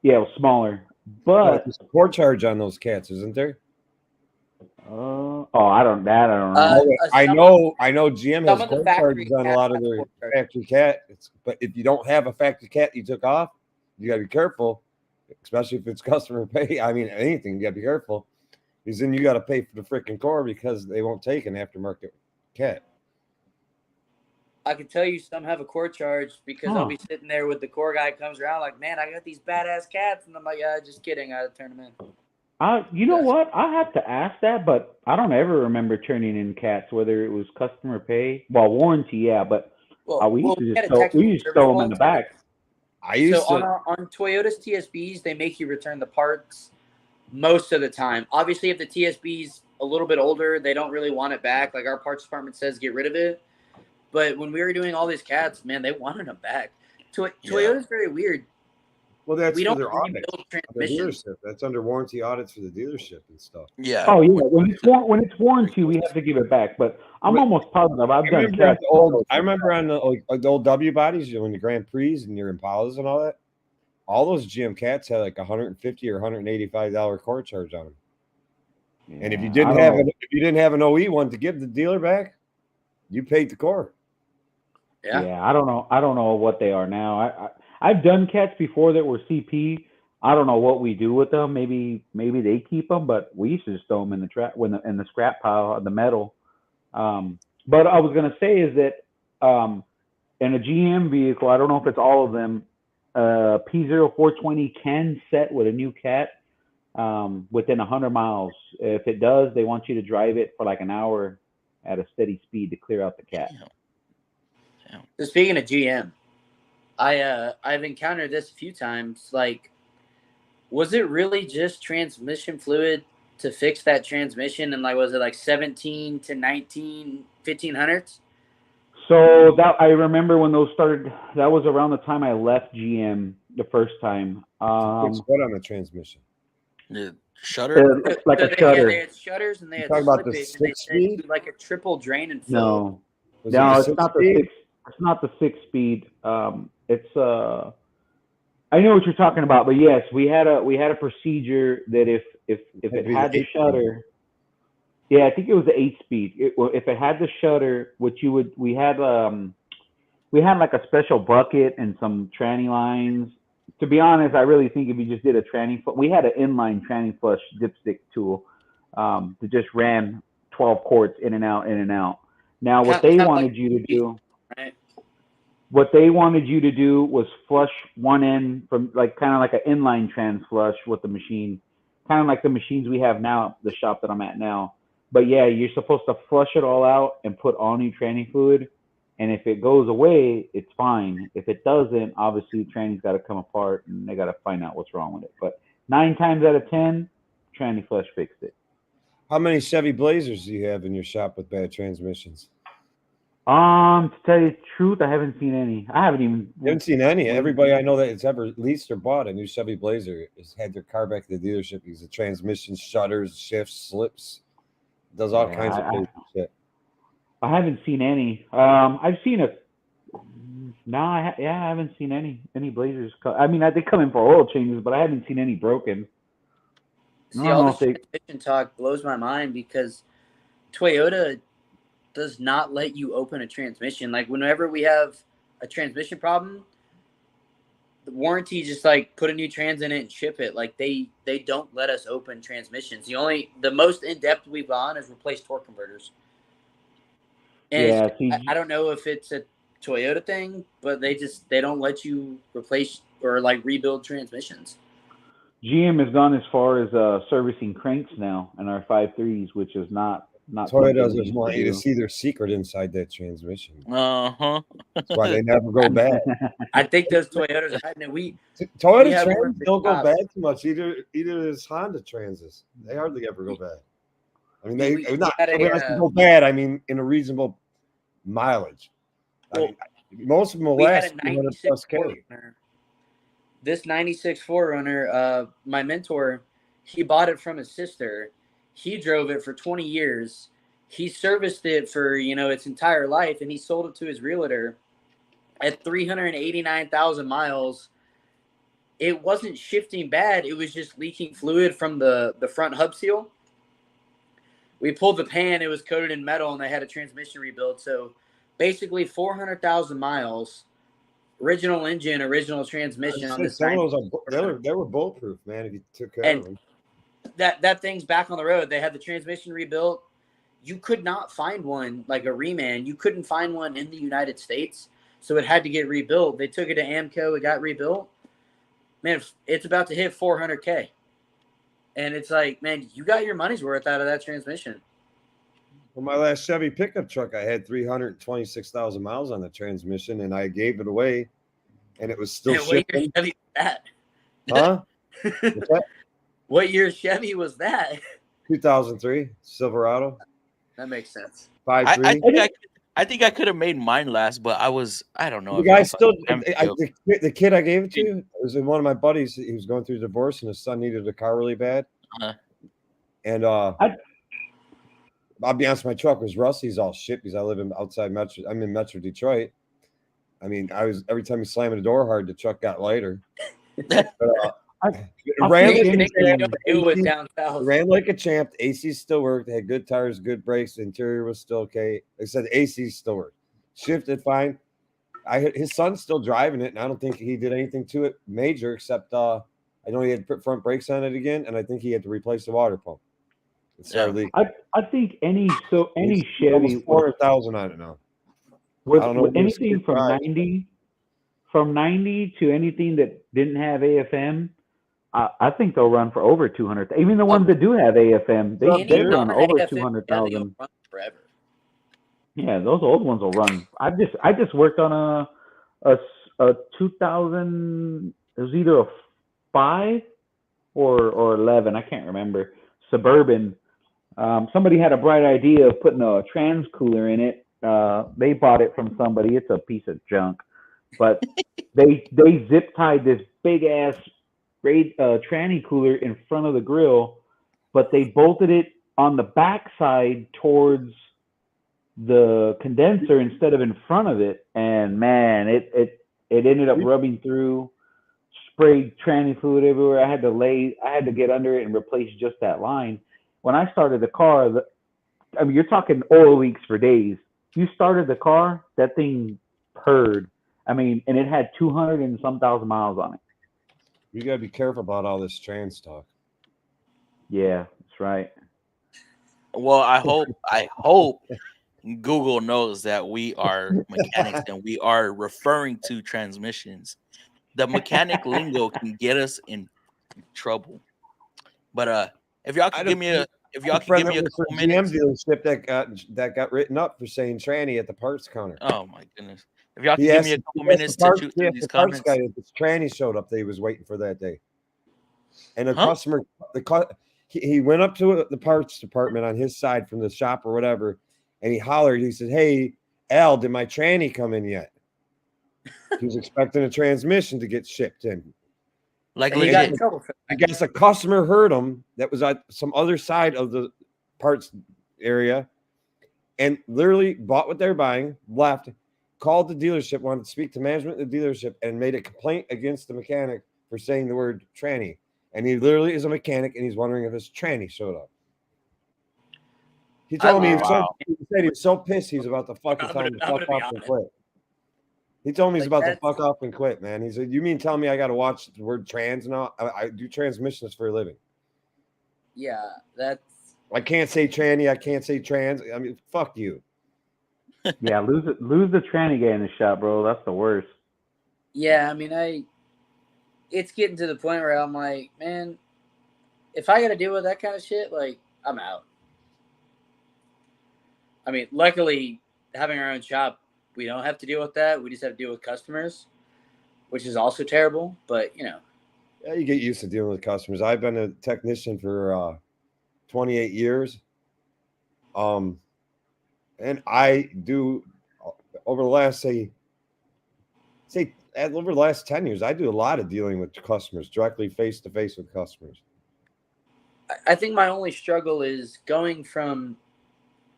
Yeah, it was smaller. But there's a core charge on those cats, isn't there? I don't know. I know GM has core charges on a lot of their factory cat. But if you don't have a factory cat you took off, you got to be careful, especially if it's customer pay. I mean, anything, you got to be careful. Because then you got to pay for the freaking core because they won't take an aftermarket cat. I can tell you some have a core charge because I'll be sitting there with the core guy comes around like, man, I got these badass cats. And I'm like, yeah, just kidding. I turn them in. You know what? I have to ask that, but I don't ever remember turning in cats, whether it was customer pay. Well, warranty, yeah, but we used to just throw them in the back. On Toyota's TSBs, they make you return the parts most of the time. Obviously, if the TSB's a little bit older, they don't really want it back. Like our parts department says, get rid of it. But when we were doing all these cats, man, they wanted them back. Toyota's very weird. Well, that's we don't rebuild transmissions. That's under warranty audits for the dealership and stuff. Yeah. Oh yeah. When it's warranty, we have to give it back. But I'm almost positive I've done cats. I remember on the old W bodies, when the Grand Prix and your Impalas and all that. All those GM cats had like $150 or $185 core charge on them. Yeah, and if you didn't have an OE one to give the dealer back, you paid the core. Yeah, I don't know what they are now. I've done cats before that were CP. I don't know what we do with them. Maybe they keep them, but we used to just throw them in the scrap pile of the metal. But I was gonna say is that in a GM vehicle, I don't know if it's all of them. P0420 can set with a new cat within 100 miles. If it does, they want you to drive it for like an hour at a steady speed to clear out the cat. So speaking of GM, I've encountered this a few times. Like, was it really just transmission fluid to fix that transmission? And like, was it like 17 to 19, 1500s? So that I remember when those started. That was around the time I left GM the first time. What's what on the transmission? The shutter, like a shutter. They had shutters and they had talking about the 6-speed, like a triple drain and fill. No, it's not the 6. It's not the 6-speed. It's I know what you're talking about, but yes, we had a procedure that if it had the shutter. Yeah, I think it was the 8-speed. If it had the shutter, we had like a special bucket and some tranny lines. To be honest, I really think if you just did a tranny, we had an inline tranny flush dipstick tool that just ran 12 quarts in and out, in and out. Now, what they wanted you to do, what they wanted you to do was flush one end from kind of like an inline trans flush with the machine, kind of like the machines we have now at the shop that I'm at now. But yeah, you're supposed to flush it all out and put all new tranny fluid. And if it goes away, it's fine. If it doesn't, obviously tranny's got to come apart and they got to find out what's wrong with it. But 9 times out of 10, tranny flush fixed it. How many Chevy Blazers do you have in your shop with bad transmissions? To tell you the truth, I haven't seen any. You haven't seen any. Everybody I know that it's ever leased or bought a new Chevy Blazer has had their car back to the dealership because the transmission, shutters, shifts, slips. Does all kinds of crazy shit. I haven't seen any. I've seen I haven't seen any Blazers. I mean, they come in for oil changes, but I haven't seen any broken. See, all this transmission talk blows my mind because Toyota does not let you open a transmission. Like, whenever we have a transmission problem, the warranty just like put a new trans in it and ship it. Like they don't let us open transmissions. The most in depth we've gone is replace torque converters. And I don't know if it's a Toyota thing, but they don't let you replace or like rebuild transmissions. GM has gone as far as servicing cranks now in our 5.3s, which is not Toyota doesn't want you to see their secret inside that transmission. That's why they never go bad. I think those Toyotas are hiding it. Toyota trans don't go bad too much. Either is Honda Transes. They hardly ever go bad. I mean, they go bad. I mean, in a reasonable mileage. Well, I mean, most of them will last 200+ K. This 96 4Runner, my mentor, he bought it from his sister. He drove it for 20 years. He serviced it for, its entire life, and he sold it to his realtor at 389,000 miles. It wasn't shifting bad. It was just leaking fluid from the front hub seal. We pulled the pan. It was coated in metal, and they had a transmission rebuild. So basically 400,000 miles, original engine, original transmission. On this they were bulletproof, man, if you took care of them. That thing's back on the road. They had the transmission rebuilt. you could not find one, like a reman. You couldn't find one in the United States, so it had to get rebuilt. They took it to Amco. It got rebuilt. Man, it's about to hit 400K. And it's like, man, you got your money's worth out of that transmission. Well, my last Chevy pickup truck, I had 326,000 miles on the transmission, and I gave it away, and it was still shipping. What year Chevy was that? Huh? What's that? What year Chevy was that? 2003 Silverado. That makes sense. 5.3. I think I could have made mine last, but I don't know. The guy still, the kid I gave it to was one of my buddies. He was going through a divorce, and his son needed a car really bad. And I'll be honest, my truck was rusty. He's all shit because I live outside Metro. I'm in Metro Detroit. I mean, every time you slam the door hard, the truck got lighter. But, ran like a champ. The AC still worked. Had good tires, good brakes. The interior was still okay. They said the AC still worked. Shifted fine. His son's still driving it, and I don't think he did anything to it major except I know he had put front brakes on it again, and I think he had to replace the water pump. It started leaking. I think any Chevy 400,000 on it now. With anything from 90 to anything that didn't have AFM, I think they'll run for over 200. Even the ones that do have AFM, they run over 200,000 forever. Yeah, those old ones will run. I just worked on a 2000. It was either a 5 or 11. I can't remember. Suburban. Somebody had a bright idea of putting a trans cooler in it. They bought it from somebody. It's a piece of junk, but they zip tied this big ass tranny cooler in front of the grill, but they bolted it on the back side towards the condenser instead of in front of it. And man, it ended up rubbing through, sprayed tranny fluid everywhere. I had to get under it and replace just that line. When I started the car, I mean, you're talking oil leaks for days. You started the car, that thing purred. I mean, and it had 200 and some thousand miles on it. You gotta be careful about all this trans talk. Yeah, that's right. Well, I hope Google knows that we are mechanics and we are referring to transmissions. The mechanic lingo can get us in trouble. But if y'all could give me a couple minutes, dealership that got written up for saying tranny at the parts counter. Oh my goodness! If y'all could give me a couple minutes to shoot through these comments. Guy, the tranny showed up that he was waiting for that day, and a customer, he went up to the parts department on his side from the shop or whatever, and he hollered. He said, "Hey, Al, did my tranny come in yet?" He was expecting a transmission to get shipped in. Like he got in trouble. I guess a customer heard him that was at some other side of the parts area and literally bought what they're buying, left, called the dealership, wanted to speak to management of the dealership, and made a complaint against the mechanic for saying the word tranny. And he literally is a mechanic, and he's wondering if his tranny showed up. He told me he said he was so pissed he was about to fucking tell him to fuck off and quit. He told me he's about to fuck off and quit, man. He said, "You mean tell me I got to watch the word trans now? I do transmissions for a living." Yeah, that's. I can't say tranny. I can't say trans. I mean, fuck you. Yeah, lose the tranny guy in the shop, bro. That's the worst. Yeah, I mean, it's getting to the point where I'm like, man, if I got to deal with that kind of shit, like, I'm out. I mean, luckily, having our own shop, we don't have to deal with that. We just have to deal with customers, which is also terrible. But, you know. Yeah, you get used to dealing with customers. I've been a technician for 28 years. And I do, over the last, over the last 10 years, I do a lot of dealing with customers, directly face-to-face with customers. I think my only struggle is going from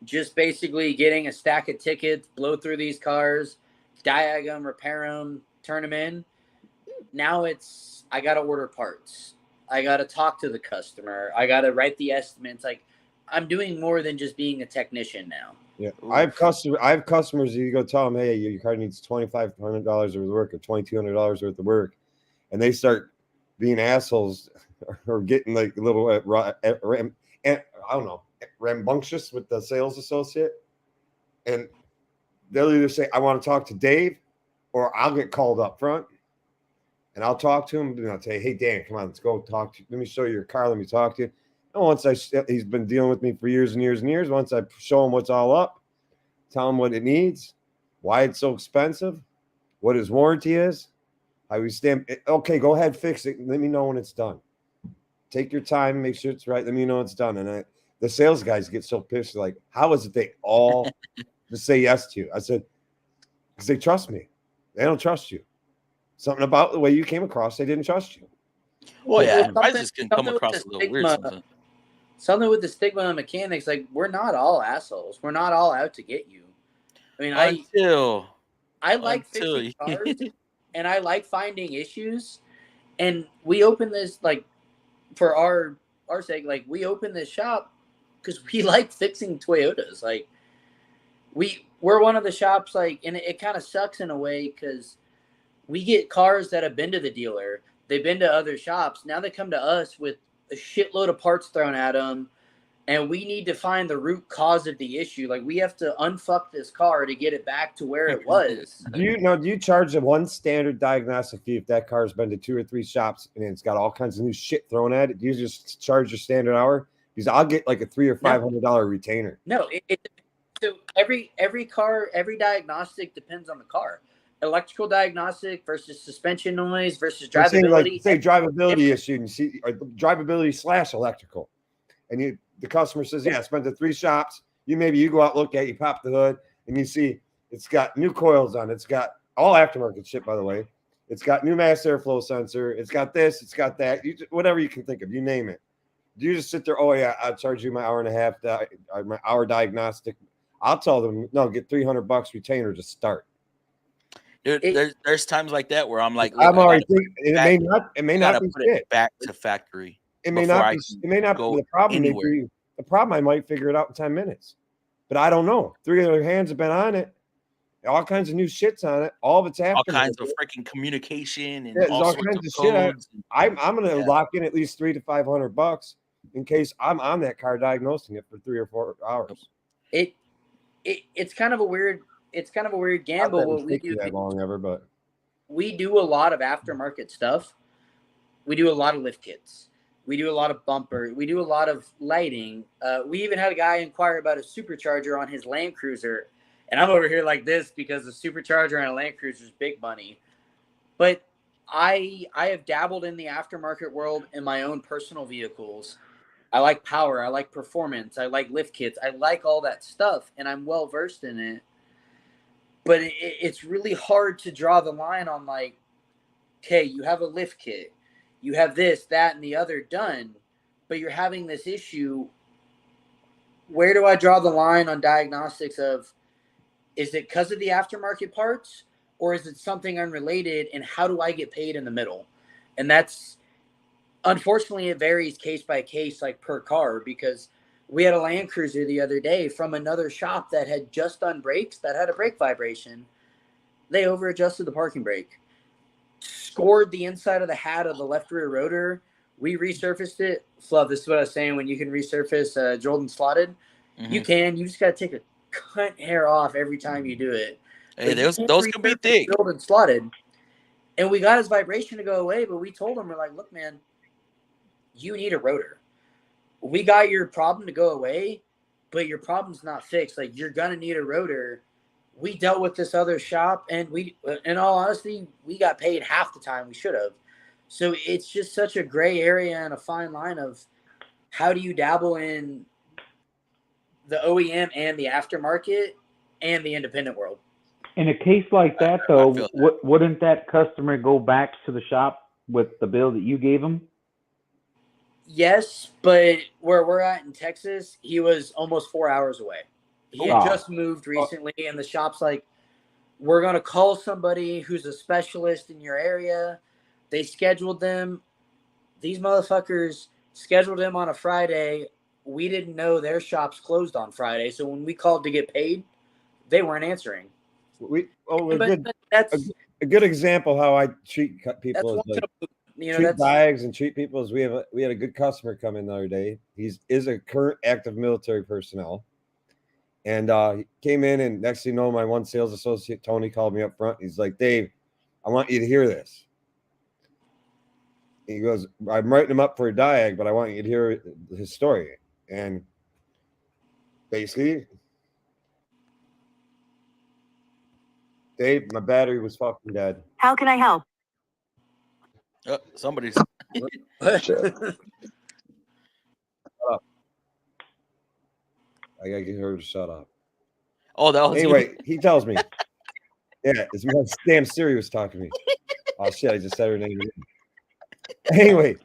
just basically getting a stack of tickets, blow through these cars, diag them, repair them, turn them in. Now it's, I got to order parts. I got to talk to the customer. I got to write the estimates. Like, I'm doing more than just being a technician now. Yeah, I have customers. You go tell them, "Hey, your car needs $2,500 worth of work or $2,200 worth of work," and they start being assholes or getting like a little, and I don't know, rambunctious with the sales associate, and they'll either say, I want to talk to Dave, or I'll get called up front and I'll talk to him and I'll say, hey, Dan, come on, let's go talk to you. Let me show you your car. Let me talk to you. And once he's been dealing with me for years and years and years. Once I show him what's all up, tell him what it needs, why it's so expensive, what his warranty is, how we stand. Okay, go ahead, fix it. Let me know when it's done. Take your time, make sure it's right. Let me know it's done. And the sales guys get so pissed. Like, how is it they all just say yes to you? I said, because they trust me. They don't trust you. Something about the way you came across, they didn't trust you. Well, yeah, prices can come across a little weird sometimes. Something with the stigma on mechanics, like, we're not all assholes. We're not all out to get you. I mean, I like fixing cars, and I like finding issues. And we open this, like, for our sake, like, we open this shop because we like fixing Toyotas. Like, we're one of the shops, like, and it kind of sucks in a way because we get cars that have been to the dealer. They've been to other shops. Now they come to us with a shitload of parts thrown at them, and we need to find the root cause of the issue. Like, we have to unfuck this car to get it back to where it was. Do you charge them one standard diagnostic fee if that car's been to 2 or 3 shops and it's got all kinds of new shit thrown at it? Do you just charge your standard hour? Because I'll get like a $300 or $500 retainer. No, so every car, every diagnostic depends on the car. Electrical diagnostic versus suspension noise versus drivability. Say drivability issue, and you see drivability / electrical, and the customer says, yeah, I spent the 3 shops. You go out, look at it, you pop the hood, and you see it's got new coils on it. It's got all aftermarket shit, by the way. It's got new mass airflow sensor. It's got this. It's got that. Whatever you can think of, you name it. Do you just sit there? Oh yeah, I'll charge you my hour and a half, my hour diagnostic. I'll tell them no, get $300 retainer to start. Dude, there's times like that where I'm like, I'm already thinking it may not be put it back to factory. It may not be the problem. The problem, I might figure it out in 10 minutes, but I don't know. 3 other hands have been on it. All kinds of new shits on it. All of it's after. All kinds of freaking communication and all kinds of shit. I'm gonna lock in at least $300 to $500 in case I'm on that car diagnosing it for 3 or 4 hours. It's kind of a weird gamble. What we do that long ever, but we do a lot of aftermarket stuff. We do a lot of lift kits. We do a lot of bumper. We do a lot of lighting. We even had a guy inquire about a supercharger on his Land Cruiser, and I'm over here like this because the supercharger on a Land Cruiser is big money. But I have dabbled in the aftermarket world in my own personal vehicles. I like power. I like performance. I like lift kits. I like all that stuff, and I'm well versed in it. But it's really hard to draw the line on, like, okay, you have a lift kit. You have this, that, and the other done, but you're having this issue. Where do I draw the line on diagnostics of, is it because of the aftermarket parts, or is it something unrelated, and how do I get paid in the middle? And that's, unfortunately, it varies case by case, like per car, because we had a Land Cruiser the other day from another shop that had just done brakes that had a brake vibration. They over-adjusted the parking brake, scored the inside of the hat of the left rear rotor. We resurfaced it. Fluff, this is what I was saying. When you can resurface Jordan slotted, you just got to take a cunt hair off every time you do it. Hey, those can be thick. Jordan slotted. And we got his vibration to go away, but we told him, we're like, look, man, you need a rotor. We got your problem to go away, but your problem's not fixed. Like, you're going to need a rotor. We dealt with this other shop, and in all honesty, we got paid half the time we should have. So it's just such a gray area and a fine line of how do you dabble in the OEM and the aftermarket and the independent world. In a case like that, though, wouldn't that customer go back to the shop with the bill that you gave him? Yes, but where we're at in Texas, he was almost 4 hours away. He had just moved recently, and the shop's like, we're going to call somebody who's a specialist in your area. They scheduled them. These motherfuckers scheduled him on a Friday. We didn't know their shop's closed on Friday, so when we called to get paid, they weren't answering. A good example how I treat people is like, treat diags and treat people as we had a good customer come in the other day. Is a current active military personnel. And he came in, and next thing you know, my one sales associate, Tony, called me up front. He's like, Dave, I want you to hear this. He goes, I'm writing him up for a diag, but I want you to hear his story. And basically, Dave, my battery was fucking dead. How can I help? Somebody's. Shut up. I gotta get her to shut up. Oh, that was anyway. He tells me, yeah, it's my damn Siri was talking to me. Oh shit! I just said her name. Anyway,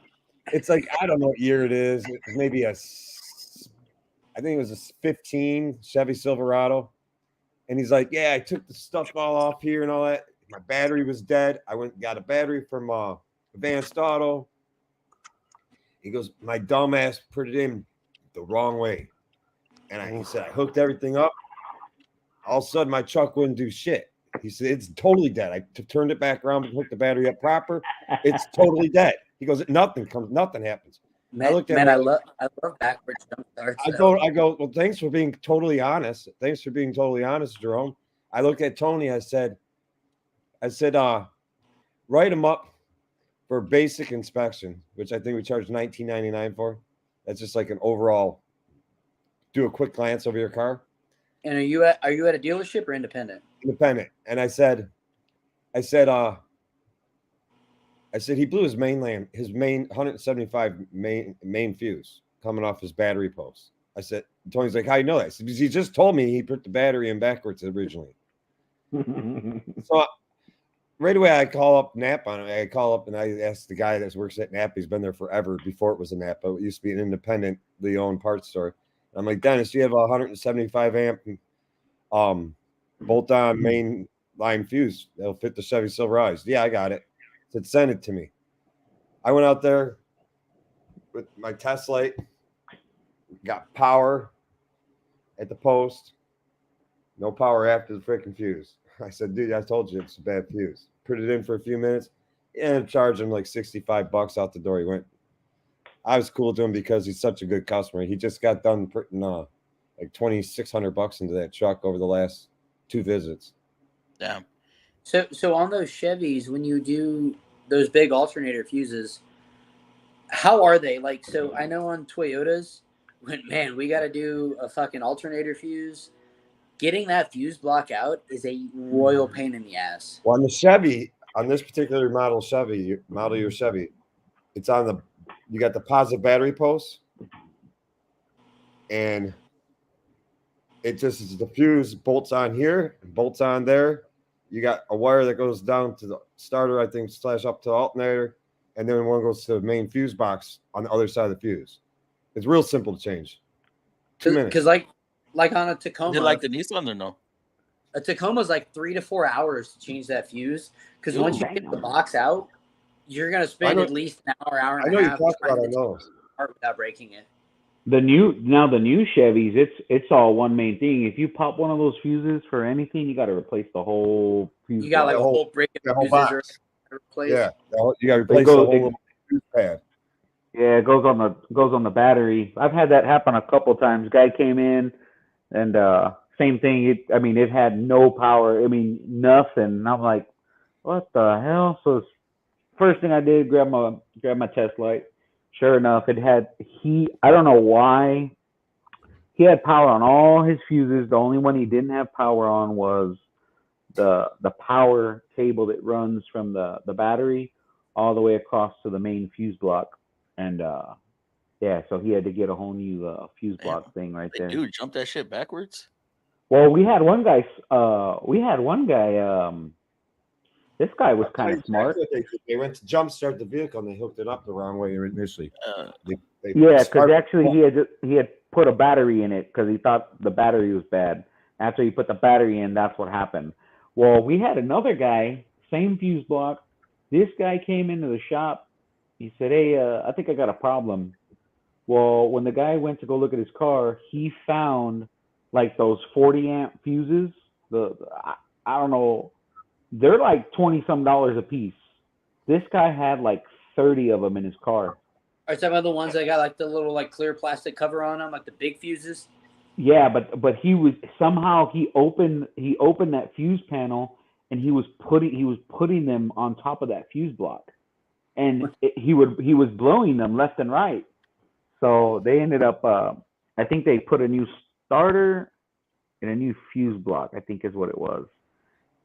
it's like I don't know what year it is. It's maybe I think it was a 15 Chevy Silverado, and he's like, yeah, I took the stuff all off here and all that. My battery was dead. I went and got a battery from Advanced Auto. He goes, my dumb ass put it in the wrong way. And he said, I hooked everything up. All of a sudden, my truck wouldn't do shit. He said, it's totally dead. I turned it back around and hooked the battery up proper. It's totally dead. He goes, nothing happens. Man, I love backwards jump starts. I go, well, thanks for being totally honest. Thanks for being totally honest, Jerome. I looked at Tony. I said, write him up for basic inspection, which I think we charge $19.99 for. That's just like an overall, do a quick glance over your car. And are you at a dealership or independent? Independent. And I said he blew his main 175 main fuse coming off his battery post. I said, Tony's like, how you know that? I said, because he just told me he put the battery in backwards originally. So right away, I call up Napa. I call up and I ask the guy that works at Napa. He's been there forever before it was a Napa. It used to be an independently owned parts store. I'm like, Dennis, you have a 175 amp bolt-on main line fuse that'll fit the Chevy Silverado. Yeah, I got it. I said, send it to me. I went out there with my test light, got power at the post, no power after the freaking fuse. I said, dude, I told you it's a bad fuse. Put it in for a few minutes and charged him like $65 out the door. He went. I was cool to him because he's such a good customer. He just got done putting like $2,600 into that truck over the last 2 visits. Damn. So on those Chevys, when you do those big alternator fuses, how are they? Like, so I know on Toyotas, we got to do a fucking alternator fuse. Getting that fuse block out is a royal pain in the ass. Well, on the Chevy, on this particular model year Chevy, it's on you got the positive battery post, and it just is the fuse bolts on here, bolts on there. You got a wire that goes down to the starter, I think, / up to the alternator, and then one goes to the main fuse box on the other side of the fuse. It's real simple to change. 2 minutes. Because like on a Tacoma, Is it like the Nissan or no? A Tacoma's like 3 to 4 hours to change that fuse. Because once you get the box out, you're gonna spend at least an hour and a half trying to start without breaking it. The new Chevys, it's all one main thing. If you pop one of those fuses for anything, you got to replace the whole fuse. You got like a whole brick of fuses box. Replace. Yeah, you got to replace the whole fuse pad. Yeah, it goes on the battery. I've had that happen a couple times. Guy came in, and same thing. It had no power. Nothing. And I'm like, what the hell? So first thing I did, grab my test light. Sure enough, it had I don't know why. He had power on all his fuses. The only one he didn't have power on was the power cable that runs from the battery all the way across to the main fuse block. And so he had to get a whole new fuse block thing right there. Dude, jump that shit backwards. Well, we had one guy. This guy was kind of smart. They went to jumpstart the vehicle and they hooked it up the wrong way initially. Because actually he had put a battery in it because he thought the battery was bad. After he put the battery in, that's what happened. Well, we had another guy, same fuse block. This guy came into the shop. He said, "Hey, I think I got a problem." Well, when the guy went to go look at his car, he found like those 40 amp fuses. I don't know. They're like $20-some a piece. This guy had like 30 of them in his car. Are you talking about the ones that got like the little like clear plastic cover on them, like the big fuses? Yeah, but he was somehow he opened that fuse panel and he was putting them on top of that fuse block, and he was blowing them left and right. So they ended up. I think they put a new starter and a new fuse block. I think is what it was.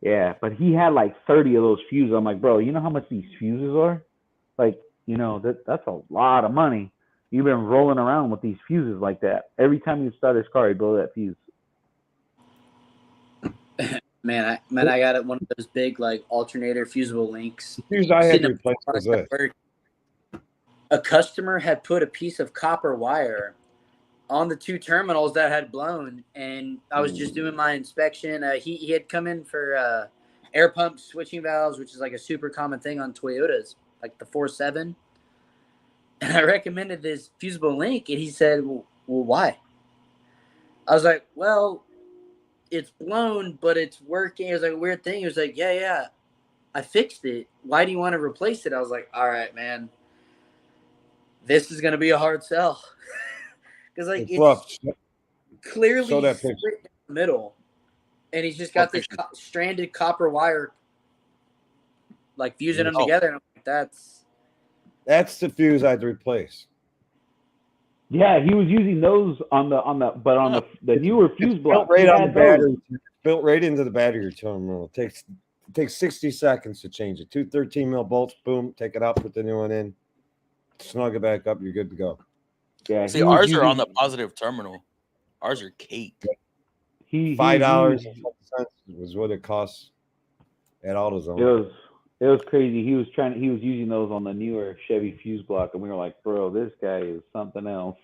Yeah, but he had like 30 of those fuses. I'm like, bro, you know how much these fuses are? Like, that's a lot of money. You've been rolling around with these fuses like that. Every time you start his car, you blow that fuse. Man, I got one of those big like alternator fusible links. The fuse I had to replace was this. A customer had put a piece of copper wire on the 2 terminals that had blown, and I was just doing my inspection. He had come in for air pump switching valves, which is like a super common thing on Toyotas, like the 4.7. And I recommended this fusible link, and he said, well, why? I was like, well, it's blown, but it's working. It was like a weird thing. He was like, yeah, I fixed it. Why do you want to replace it? I was like, all right, man, this is going to be a hard sell. Because like it's clearly split in the middle, and he's just got this stranded copper wire, like fusing them together. And I'm like, that's the fuse I had to replace. Yeah, he was using those on the newer fuse block. Built right on the battery. Built right into the battery terminal. It takes 60 seconds to change it. 2 13 mil bolts. Boom. Take it out. Put the new one in. Snug it back up. You're good to go. Yeah. See, ours are on the positive terminal. Ours are cake. $5 was what it costs at AutoZone. It was crazy. He was using those on the newer Chevy fuse block, and we were like, bro, this guy is something else.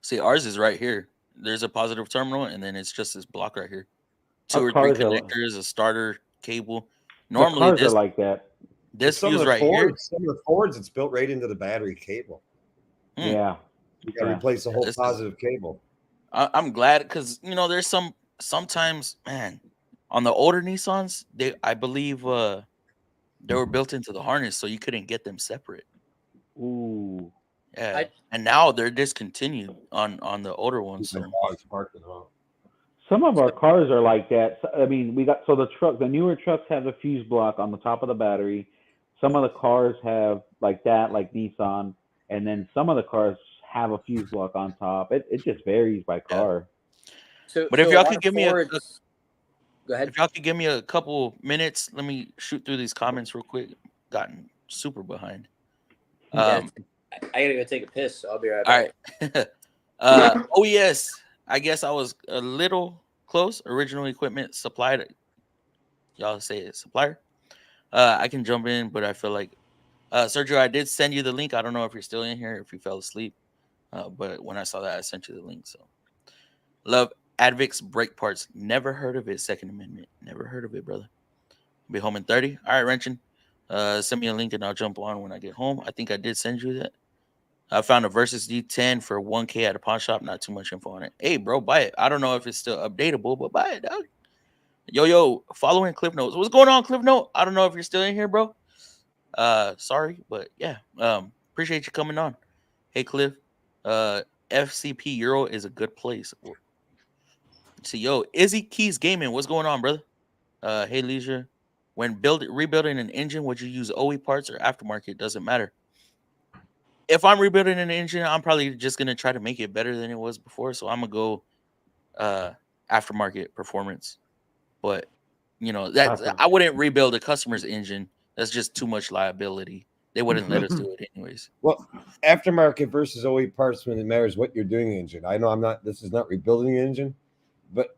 See, ours is right here. There's a positive terminal, and then it's just this block right here. 2 or 3 connectors, a starter cable. Normally, the cars are like that. This fuse right here. Some of the Fords, it's built right into the battery cable. Yeah. You got to replace the whole positive cable. I'm glad because there's sometimes, man, on the older Nissans, I believe they were built into the harness, so you couldn't get them separate. Ooh. Yeah, and now they're discontinued on the older ones. So. Some of our cars are like that. I mean, the newer trucks have the fuse block on the top of the battery. Some of the cars have like that, like Nissan, and then some of the cars have a fuse block on top. It just varies by car. Yeah. But if y'all could give me go ahead. If y'all could give me a couple minutes, let me shoot through these comments real quick. Gotten super behind. I gotta go take a piss, so I'll be right back. All right. Oh yes, I guess I was a little close. Original equipment supplied. Y'all say it, supplier. I can jump in, but I feel like Sergio, I did send you the link. I don't know if you're still in here, if you fell asleep. But when I saw that, I sent you the link. So love Advix brake parts. Never heard of it. Second Amendment. Never heard of it, brother. Be home in 30. All right, Wrenching. Send me a link and I'll jump on when I get home. I think I did send you that. I found a Versus D10 for $1K at a pawn shop. Not too much info on it. Hey, bro, buy it. I don't know if it's still updatable, but buy it, dog. Yo, following Cliff Notes. What's going on, Cliff Note? I don't know if you're still in here, bro. Sorry, but yeah. Appreciate you coming on. Hey, Cliff. FCP Euro is a good place. See, yo, Izzy Keys Gaming. What's going on, brother? Hey, Leisure. When rebuilding an engine, would you use OE parts or aftermarket? Doesn't matter. If I'm rebuilding an engine, I'm probably just gonna try to make it better than it was before. So I'm gonna go aftermarket performance. But that I wouldn't rebuild a customer's engine. That's just too much liability. They wouldn't let us do it anyways. Well, aftermarket versus OE parts, when it matters what you're doing in the engine. I know this is not rebuilding the engine, but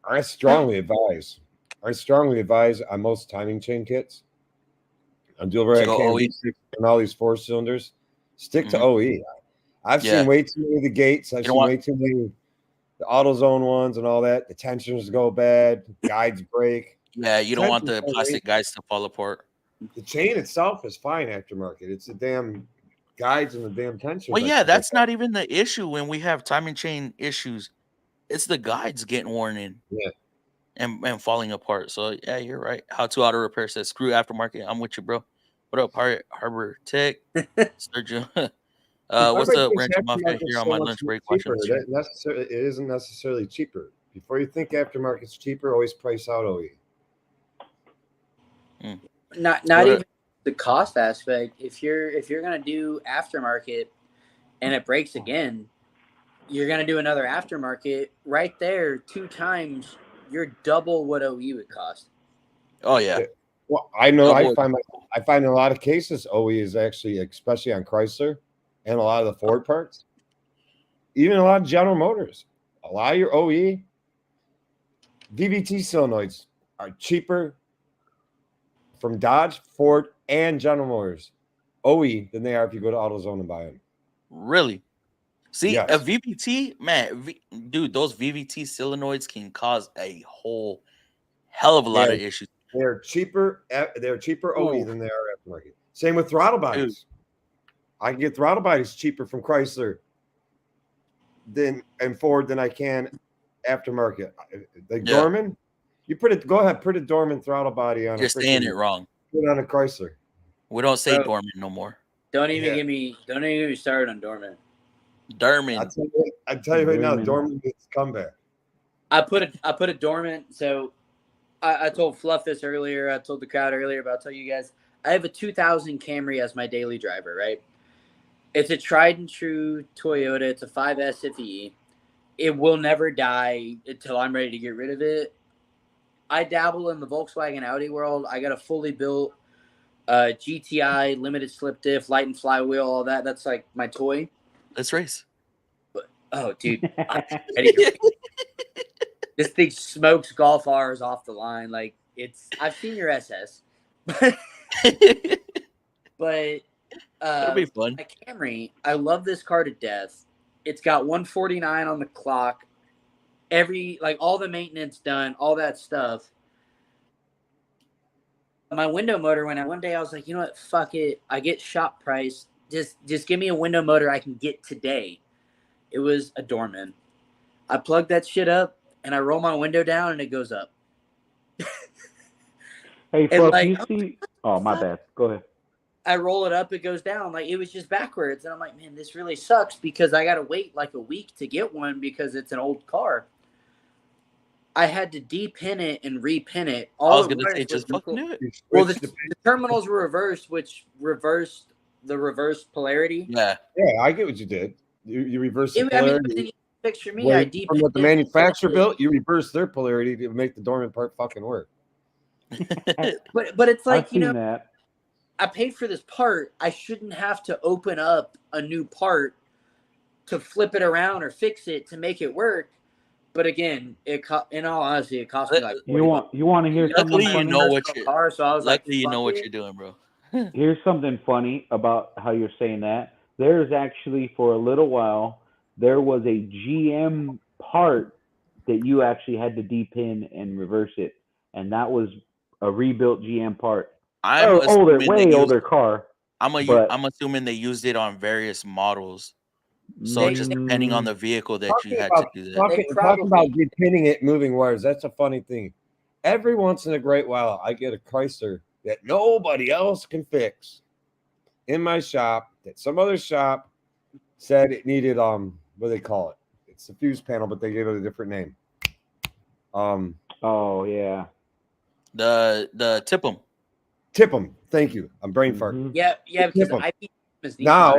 I strongly advise on most timing chain kits. I'm doing right and all these 4 cylinders. Stick to OE. I've seen way too many of the gates. I've seen way too many the AutoZone ones and all that. The tensioners go bad. Guides break. Yeah, you don't want the plastic guides to fall apart. The chain itself is fine aftermarket. It's the damn guides and the damn tension. Well, yeah, that's not even the issue when we have timing chain issues. It's the guides getting worn in. Yeah. And falling apart. So yeah, you're right. How to Auto Repair says screw aftermarket. I'm with you, bro. What up, Harbor Tech? Sergio. Why What's do I up, think Rancho Mafia? aftermarket's Here on so my much lunch break watching cheaper? the stream. It isn't necessarily cheaper. Before you think aftermarket's cheaper, always price out OE. Not even the cost aspect. If you're gonna do aftermarket and it breaks again, you're gonna do another aftermarket right there 2 times. You're double what OE would cost. Oh yeah. Well, I know. I find in a lot of cases OE is actually, especially on Chrysler and a lot of the Ford parts, even a lot of General Motors. A lot of your OE VVT solenoids are cheaper from Dodge, Ford, and General Motors OE than they are if you go to AutoZone and buy them. Really? See, Yes. a VVT, man, dude, those VVT solenoids can cause a whole hell of a lot of issues. They're cheaper. They're cheaper OE than they are aftermarket. Same with throttle bodies. Dude. I can get throttle bodies cheaper from Chrysler and Ford than I can aftermarket. Like Dorman, you go ahead, put a Dorman throttle body on. You're saying it wrong. Put it on a Chrysler. We don't say Dorman no more. Don't even get me started on Dorman. I tell you right now, Dorman gets comeback. I put a Dorman. So I told Fluff this earlier. I told the crowd earlier, but I'll tell you guys. I have a 2000 Camry as my daily driver, right? It's a tried and true Toyota. It's a 5S FE. It will never die until I'm ready to get rid of it. I dabble in the Volkswagen Audi world. I got a fully built GTI, limited slip diff, light and flywheel, all that. That's like my toy. Let's race. But, oh, dude. This thing smokes Golf R's off the line. Like, I've seen your SS. But it'll be fun. My Camry, I love this car to death. It's got 149 on the clock. All the maintenance done, all that stuff. My window motor went out one day. I was like, you know what? Fuck it. I get shop price. Just give me a window motor I can get today. It was a Dorman. I plug that shit up and I roll my window down and it goes up. Hey, Fluff, you see? Oh, my bad. Go ahead. I roll it up, it goes down. Like, it was just backwards. And I'm like, man, this really sucks because I got to wait like a week to get one because it's an old car. I had to depin it and repin it. I was going to say, just fucking do it. Well, the terminals were reversed, which reversed the reverse polarity. Yeah, I get what you did. You reversed the polarity. I mean, picture me. From what the manufacturer built, you reversed their polarity to make the Dorman part fucking work. but it's like, that. I paid for this part. I shouldn't have to open up a new part to flip it around or fix it to make it work. But again, in all honesty, it cost me like you want to hear something funny? You know what you're doing, bro. Here's something funny about how you're saying that. There's actually, for a little while, there was a GM part that you actually had to depin and reverse it, and that was a rebuilt GM part. Older car. I'm assuming they used it on various models. So just depending on the vehicle that you had to do that. Talking about repinning it, moving wires, that's a funny thing. Every once in a great while, I get a Chrysler that nobody else can fix in my shop, that some other shop said it needed, what do they call it? It's the fuse panel, but they gave it a different name. Oh, yeah. The tip 'em. Tip 'em. Thank you. I'm brain farting. Yeah, because now,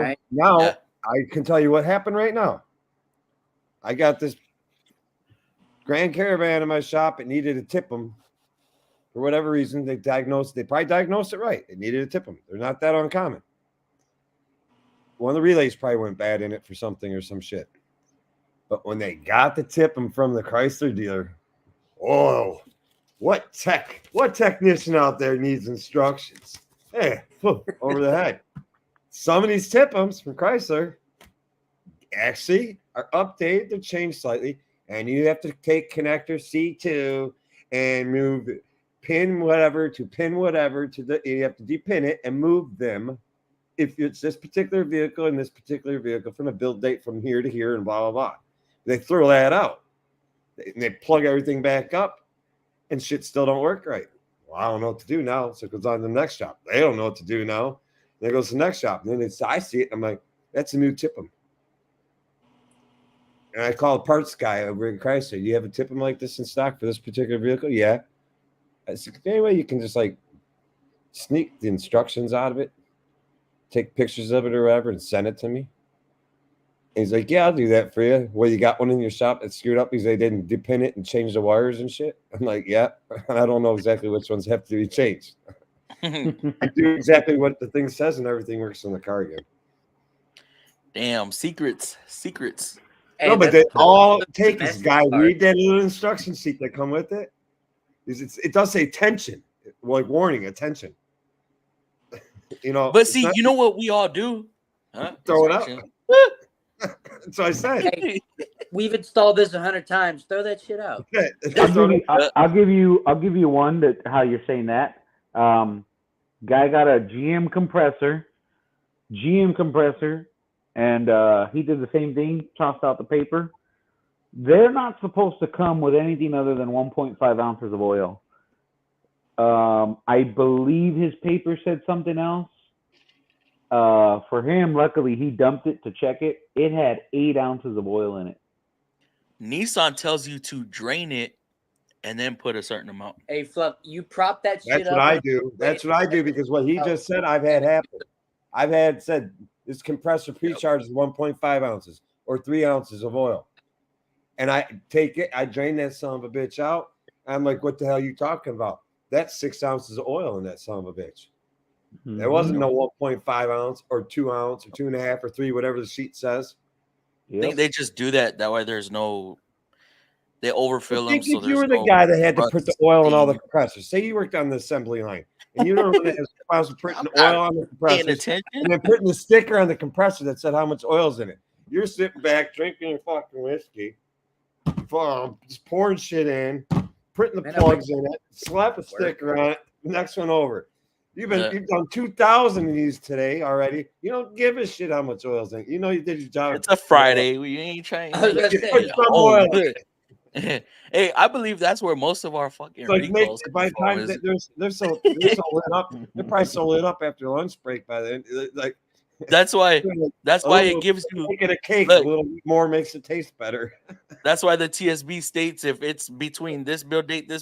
I can tell you what happened right now. I got this Grand Caravan in my shop. It needed a tip 'em. For whatever reason, they probably diagnosed it right. It needed a tip 'em. They're not that uncommon. One of the relays probably went bad in it for something or some shit. But when they got the tip 'em from the Chrysler dealer, oh, what technician out there needs instructions? Hey, over the head. Some of these tip-ems from Chrysler actually are updated. They're changed slightly. And you have to take connector C2 and move pin whatever. You have to depin it and move them. If it's this particular vehicle and this particular vehicle from a build date from here to here and blah, blah, blah. They throw that out. They plug everything back up and shit still don't work right. Well, I don't know what to do now. So it goes on to the next shop. They don't know what to do now. Then it goes to the next shop. And then I see it. And I'm like, that's a new Tippum. And I call a parts guy over at Chrysler. You have a Tippum like this in stock for this particular vehicle? Yeah. I said, anyway, you can just like sneak the instructions out of it, take pictures of it or whatever, and send it to me. And he's like, yeah, I'll do that for you. Well, you got one in your shop that's screwed up because they didn't depin it and change the wires and shit. I'm like, yeah. I don't know exactly which ones have to be changed. I do exactly what the thing says and everything works in the car again. Damn, secrets. Hey, no, but they all take this guy, read that little instruction sheet that come with it. It does say attention, like warning, attention. You know, but see, you know what we all do? Huh? Throw it out. That's what I said. Hey, we've installed this 100 times. Throw that shit out. I'll give you one that how you're saying that. Guy got a GM compressor, and he did the same thing. Tossed out the paper. They're not supposed to come with anything other than 1.5 ounces of oil. I believe his paper said something else. For him, luckily, he dumped it to check it. It had 8 ounces of oil in it. Nissan tells you to drain it and then put a certain amount. Hey, Fluff, you prop that shit up. That's what I do. That's what I do because what he just said, I've had happen. I've had said this compressor pre-charges 1.5 ounces or 3 ounces of oil. And I take it, I drain that son of a bitch out. I'm like, what the hell are you talking about? That's 6 ounces of oil in that son of a bitch. Mm-hmm. There wasn't no 1.5 ounce or 2 ounce or 2.5 or 3, whatever the sheet says. I think they just do that. That way there's no, they overfill them. So if you were the guy that had to put the oil in all the compressors, say you worked on the assembly line and you don't know that putting oil on the compressor and then putting the sticker on the compressor that said how much oil's in it. You're sitting back drinking your fucking whiskey, just pouring shit in, putting the plugs in it, slap a sticker on it, next one over. You've done 2,000 of these today already. You don't give a shit how much oil's in it. You know you did your job. It's a Friday. We ain't trying. Hey, I believe that's where most of our fucking recalls by the time they're so lit up. They're probably so lit up after lunch break by then. Like that's why it gives you making a cake a little more makes it taste better. That's why the TSB states if it's between this build date,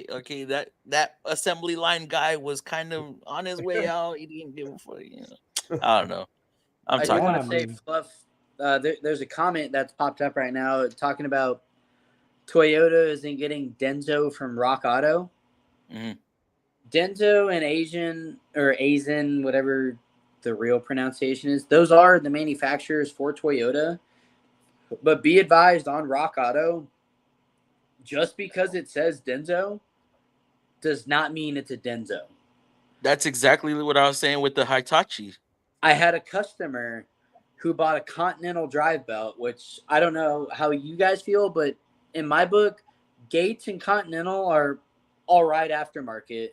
okay, that assembly line guy was kind of on his way out. He didn't give a fuck. You know, I don't know. I do want to say, Fluff. There's a comment that's popped up right now talking about Toyota isn't getting Denso from Rock Auto. Mm-hmm. Denso and Aisin, whatever the real pronunciation is, those are the manufacturers for Toyota. But be advised on Rock Auto, just because it says Denso does not mean it's a Denso. That's exactly what I was saying with the Hitachi. I had a customer who bought a Continental drive belt, which I don't know how you guys feel, but in my book, Gates and Continental are all right aftermarket.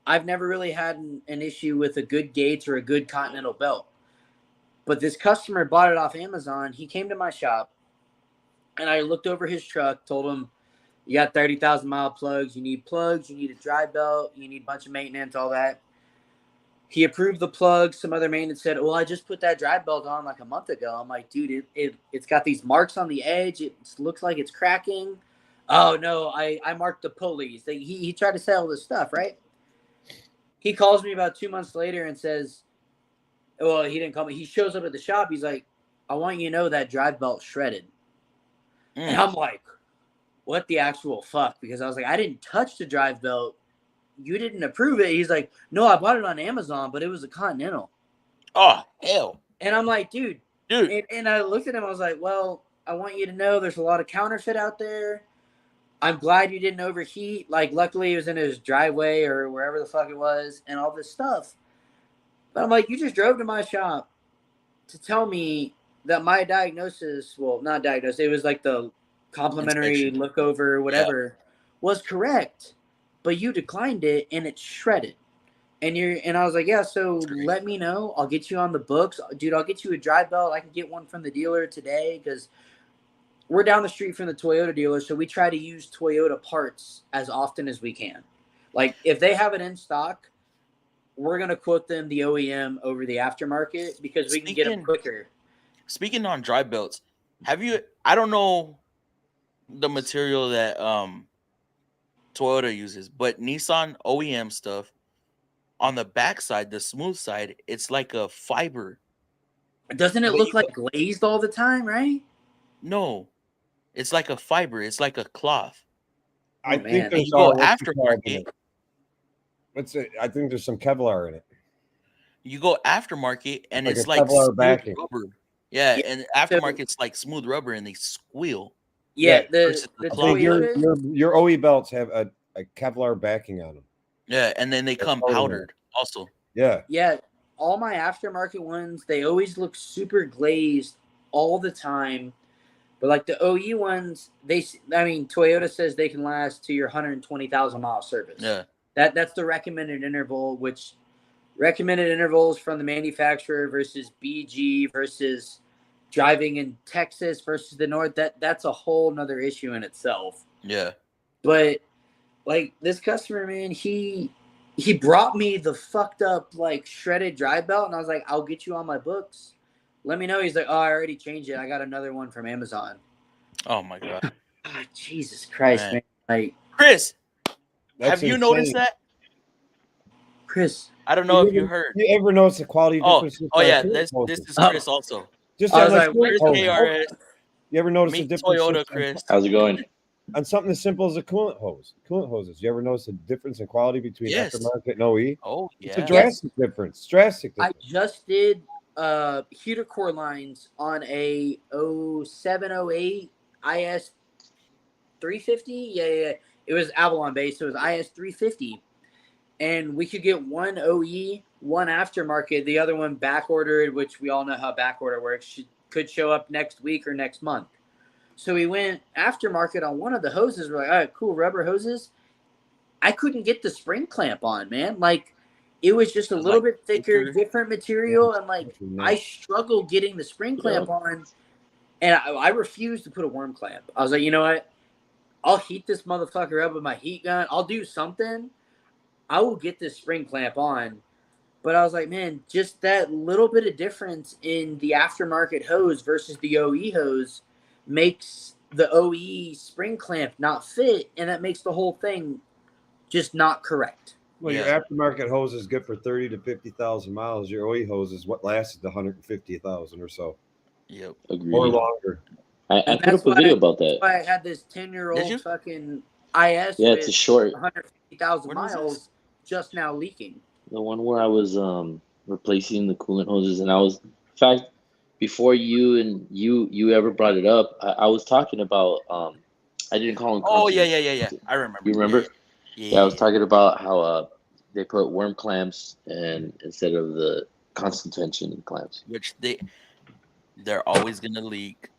I've never really had an issue with a good Gates or a good Continental belt. But this customer bought it off Amazon. He came to my shop, and I looked over his truck, told him, you got 30,000-mile plugs. You need a drive belt. You need a bunch of maintenance, all that. He approved the plugs. Some other maintenance said, well, I just put that drive belt on like a month ago. I'm like, dude, it's got these marks on the edge. It looks like it's cracking. Oh, no, I marked the pulleys. He tried to sell this stuff, right? He calls me about 2 months later and says, well, he didn't call me. He shows up at the shop. He's like, I want you to know that drive belt shredded. And I'm like, what the actual fuck? Because I was like, I didn't touch the drive belt. You didn't approve it. He's like, no, I bought it on Amazon, but it was a Continental. Oh, hell. And I'm like, dude. And I looked at him. I was like, well, I want you to know there's a lot of counterfeit out there. I'm glad you didn't overheat. Like, luckily it was in his driveway or wherever the fuck it was and all this stuff. But I'm like, you just drove to my shop to tell me that my diagnosis, well, not diagnosis, it was like the complimentary look over, whatever, was correct. But you declined it and it's shredded. And I was like, yeah, so let me know. I'll get you on the books. Dude, I'll get you a drive belt. I can get one from the dealer today because we're down the street from the Toyota dealer, so we try to use Toyota parts as often as we can. Like if they have it in stock, we're gonna quote them the OEM over the aftermarket because we can get them quicker. Speaking on dry belts, have you? I don't know the material that Toyota uses, but Nissan OEM stuff on the backside, the smooth side, it's like a fiber. Doesn't it look like glazed all the time, right? No, it's like a fiber. It's like a cloth. I think there's you go aftermarket. I think there's some Kevlar in it. You go aftermarket, and like it's like Kevlar smooth backing. rubber. Yeah, and aftermarket's like smooth rubber, and they squeal. Yeah, the your OE belts have a Kevlar backing on them. Yeah, and then they come powdered also. Yeah. All my aftermarket ones, they always look super glazed all the time. But like the OE ones, Toyota says they can last to your 120,000 mile service. Yeah. That's the recommended interval, which recommended intervals from the manufacturer versus BG versus driving in Texas versus the North. That's a whole nother issue in itself. Yeah. But like this customer, man, he brought me the fucked up like shredded drive belt, and I was like, I'll get you on my books. Let me know. He's like, oh, I already changed it. I got another one from Amazon. Oh my god. Jesus Christ, man. Like Chris, have you noticed that? Chris, I don't know if you heard. You ever notice the quality difference? Oh yeah, this is Chris also. Just on like Chris KRS. You ever notice the difference? Toyota, Chris. How's it going? On something as simple as a coolant hoses. You ever notice the difference in quality between aftermarket and OE? Oh yeah, it's a drastic difference. Drastic difference. I just did heater core lines on a 0708 IS 350. Yeah. It was Avalon based. So it was IS 350. And we could get one OE, one aftermarket, the other one back ordered, which we all know how back order works. Could show up next week or next month. So we went aftermarket on one of the hoses. We're like, all right, cool, rubber hoses. I couldn't get the spring clamp on, man. Like, it was just a little bit thicker, different material. And, like, I struggled getting the spring clamp on. And I refused to put a worm clamp. I was like, you know what? I'll heat this motherfucker up with my heat gun. I'll do something. I will get this spring clamp on. But I was like, man, just that little bit of difference in the aftermarket hose versus the OE hose makes the OE spring clamp not fit, and that makes the whole thing just not correct. Well, your aftermarket hose is good for 30 to 50,000 miles. Your OE hose is what lasted 150,000 or so. Yep. Agreed. Or longer. I put up a video about that. That's why I had this 10-year-old fucking IS with it's a short 150,000 miles just now leaking. The one where I was replacing the coolant hoses, and I was, in fact, before you ever brought it up, I was talking about I didn't call them. Oh yeah. I remember. You remember? Yeah, I was talking about how they put worm clamps and instead of the constant tension clamps, which they're always gonna leak.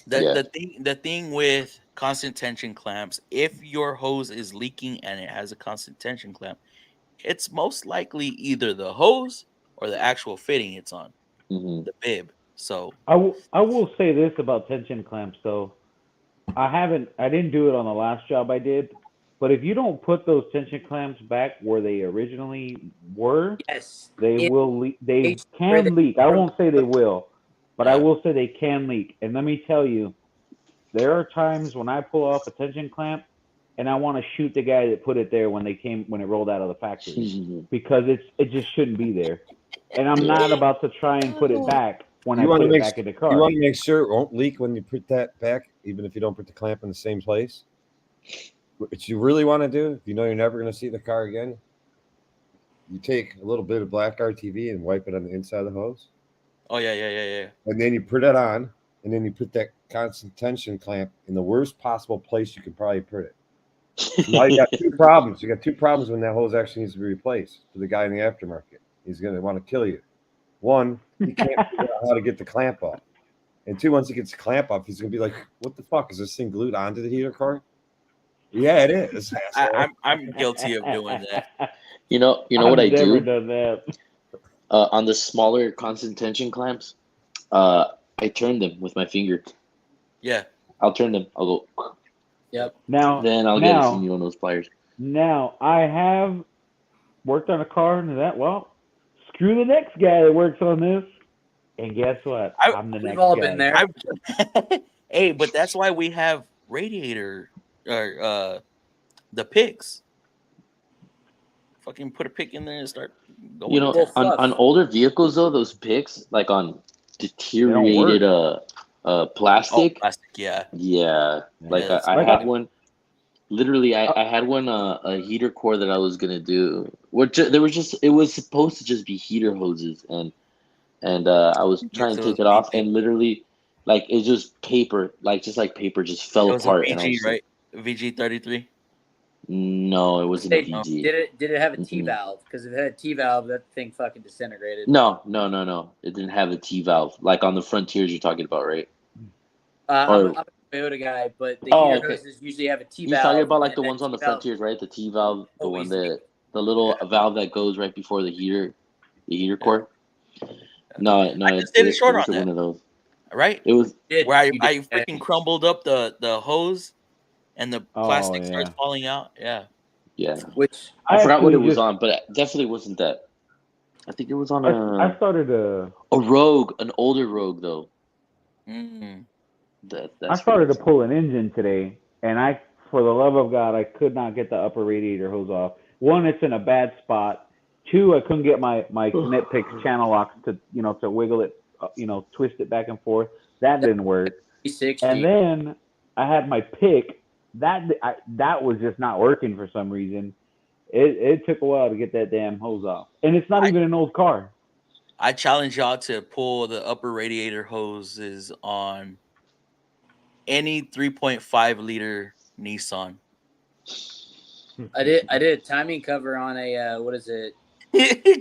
The thing with constant tension clamps, if your hose is leaking and it has a constant tension clamp, it's most likely either the hose or the actual fitting it's on, the bib. So I will say this about tension clamps though. I didn't do it on the last job I did, but if you don't put those tension clamps back where they originally were, they will leak. They can leak. I won't say they will, but I will say they can leak. And let me tell you, there are times when I pull off a tension clamp and I want to shoot the guy that put it there when it rolled out of the factory because it just shouldn't be there. And I'm not about to try and put it back when I put it back in the car. You want to make sure it won't leak when you put that back, even if you don't put the clamp in the same place. What you really want to do, if you know you're never going to see the car again, you take a little bit of black RTV and wipe it on the inside of the hose. Oh yeah. And then you put it on, and then you put that constant tension clamp in the worst possible place you could probably put it. Now you got two problems. You got two problems when that hose actually needs to be replaced for the guy in the aftermarket. He's going to want to kill you. One, he can't figure out how to get the clamp off. And two, once he gets the clamp off, he's going to be like, what the fuck? Is this thing glued onto the heater core? Yeah, it is. I'm guilty of doing that. You know what I do? I've never done that. On the smaller constant tension clamps, I turn them with my finger. Yeah. I'll turn them. I'll go. Yep. Then I'll get a on those pliers. Now I have worked on a car and that. Well, screw the next guy that works on this. And guess what? I'm the We've next all guy. been there. Hey, but that's why we have radiator or the picks. Fucking put a pick in there and start going. You know, to town. on older vehicles though, those picks like on deteriorated plastic. Oh, plastic, yeah. Yeah, like Yeah, I had one. Literally, I had one a heater core that I was gonna do. There was just it was supposed to just be heater hoses, and I was trying to take it off, and literally, like it's just paper, like paper, just fell it was a apart. And I VG, was right? VG33. no, it wasn't a VG. Did it have a T valve? Because if it had a T valve, that thing fucking disintegrated. No. It didn't have a T valve, like on the Frontiers you're talking about, right? I'm a Toyota guy, but the heater hoses usually have a T valve. You're talking about like the ones on the Frontiers, right? The T valve, the one that the little valve that goes right before the heater core. No, I just did it short on that. One of those, right? It was where I freaking crumbled up the hose, and the plastic starts falling out. Yeah. Which I forgot what it was on, but it definitely wasn't that. I think it was on I started a Rogue, an older Rogue though. I started to pull an engine today, and for the love of God, I could not get the upper radiator hose off. One, it's in a bad spot. Two, I couldn't get my Nitpicks channel locks to wiggle it, twist it back and forth. That didn't work. And then I had my pick. That was just not working for some reason. It took a while to get that damn hose off, and it's not even an old car. I challenge y'all to pull the upper radiator hoses on any 3.5 liter Nissan. I did a timing cover on a what is it?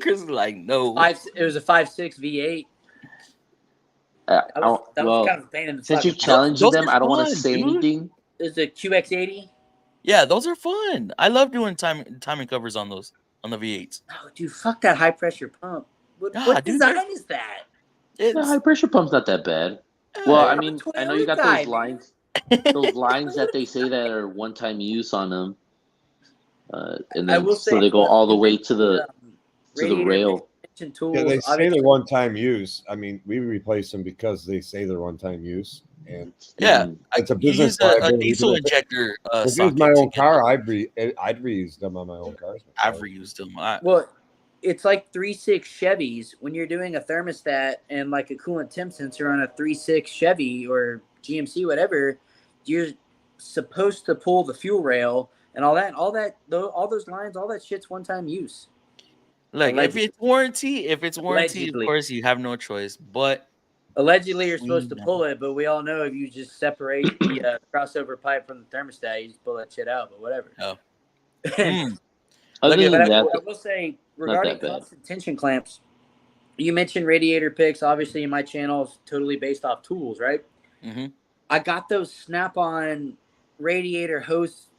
Chris is like, no. It was a 5.6 V8. That was kind of a pain in the since you've challenged them, I don't want to say anything. Is it QX80? Yeah, those are fun. I love doing timing covers on those, on the V8s. Oh, dude, fuck that high pressure pump. What design is that? The high pressure pump's not that bad. Well, I mean, I know you got those lines that they say that are one-time use on them, and then so they go all the way to the rail. Yeah, they say they're one-time use. I mean, we replace them because they say they're one-time use, and it's a business. A diesel injector. If it was my own car, I'd reuse them on my own cars. I've reused them. Well, it's like 3.6 Chevys. When you're doing a thermostat and like a coolant temp sensor on a 3.6 Chevy or GMC, whatever, you're supposed to pull the fuel rail and all those lines, all that shit's one-time use. Like if it's warranty, of course you have no choice. But allegedly, you're supposed to pull it. But we all know if you just separate the crossover pipe from the thermostat, you just pull that shit out. But whatever. Oh. I will say regarding constant tension clamps, you mentioned radiator picks. Obviously, my channel is totally based off tools, right? Mm-hmm. I got those Snap-on radiator hose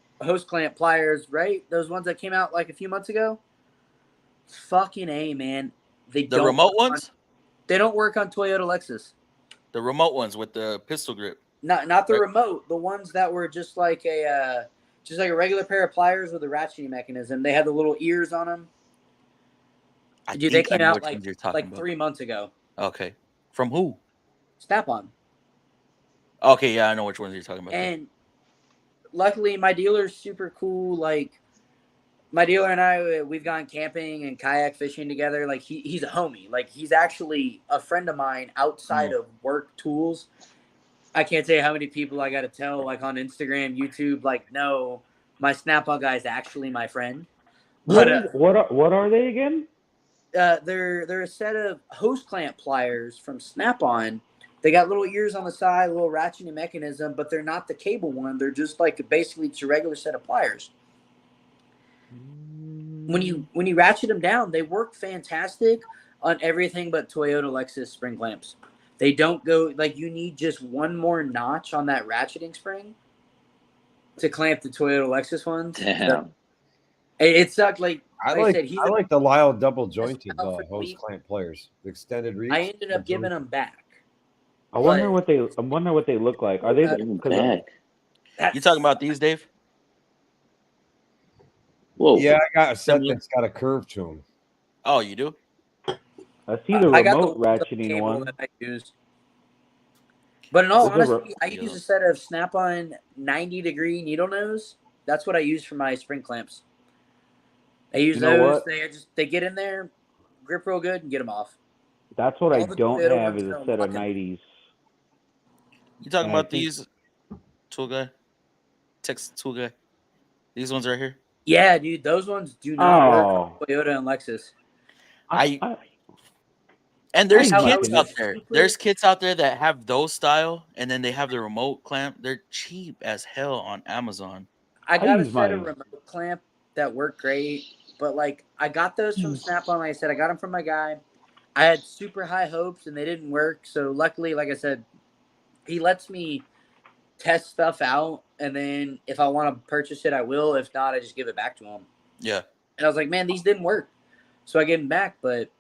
clamp pliers, right? Those ones that came out like a few months ago. Fucking A, man. The remote ones? They don't work on Toyota Lexus. The remote ones with the pistol grip. Not the remote. The ones that were just like a regular pair of pliers with a ratcheting mechanism. They had the little ears on them. Dude, they came out like 3 months ago. Okay. From who? Snap-on. Okay, yeah, I know which ones you're talking about. And luckily, my dealer's super cool. Like, my dealer and I, we've gone camping and kayak fishing together. Like, he's a homie. Like, he's actually a friend of mine outside of work tools. I can't tell you how many people I got to tell, like, on Instagram, YouTube, like, no, my Snap-on guy is actually my friend. But, what are they again? They're a set of hose clamp pliers from Snap-on. They got little ears on the side, a little ratcheting mechanism, but they're not the cable one. They're just like basically just a regular set of pliers. When you ratchet them down, they work fantastic on everything but Toyota Lexus spring clamps. They don't go like you need just one more notch on that ratcheting spring to clamp the Toyota Lexus ones. Damn. So, it sucked. Like I like the Lyle double jointed hose clamp pliers, the extended reach. I ended up giving them back. I wonder what they look like. Are they? You talking about these, Dave? Whoa. Yeah, I got a set Similar. that's got a curve to them. Oh, you do? I see the I got remote the ratcheting cable one. that I use. But in all Is there honesty, I use a set of Snap-on 90-degree needle nose. That's what I use for my spring clamps. I use You know those. what? They get in there, grip real good, and get them off. That's what I All the don't Toyota have ones is a don't set of fucking- 90s. You talking And I about think these tool guy? Text tool guy. These ones right here. Yeah, dude, those ones do not work oh, on Toyota and Lexus. And there's I use kits my out there. There's kits out there that have those style, and then they have the remote clamp. They're cheap as hell on Amazon. I got a use set of my- remote clamp that work great, but like I got those from Snap-on. Like I said, I got them from my guy. I had super high hopes and they didn't work. So luckily, like I said, he lets me test stuff out, and then if I want to purchase it, I will. If not, I just give it back to him. Yeah. And I was like, man, these didn't work, so I gave them back. But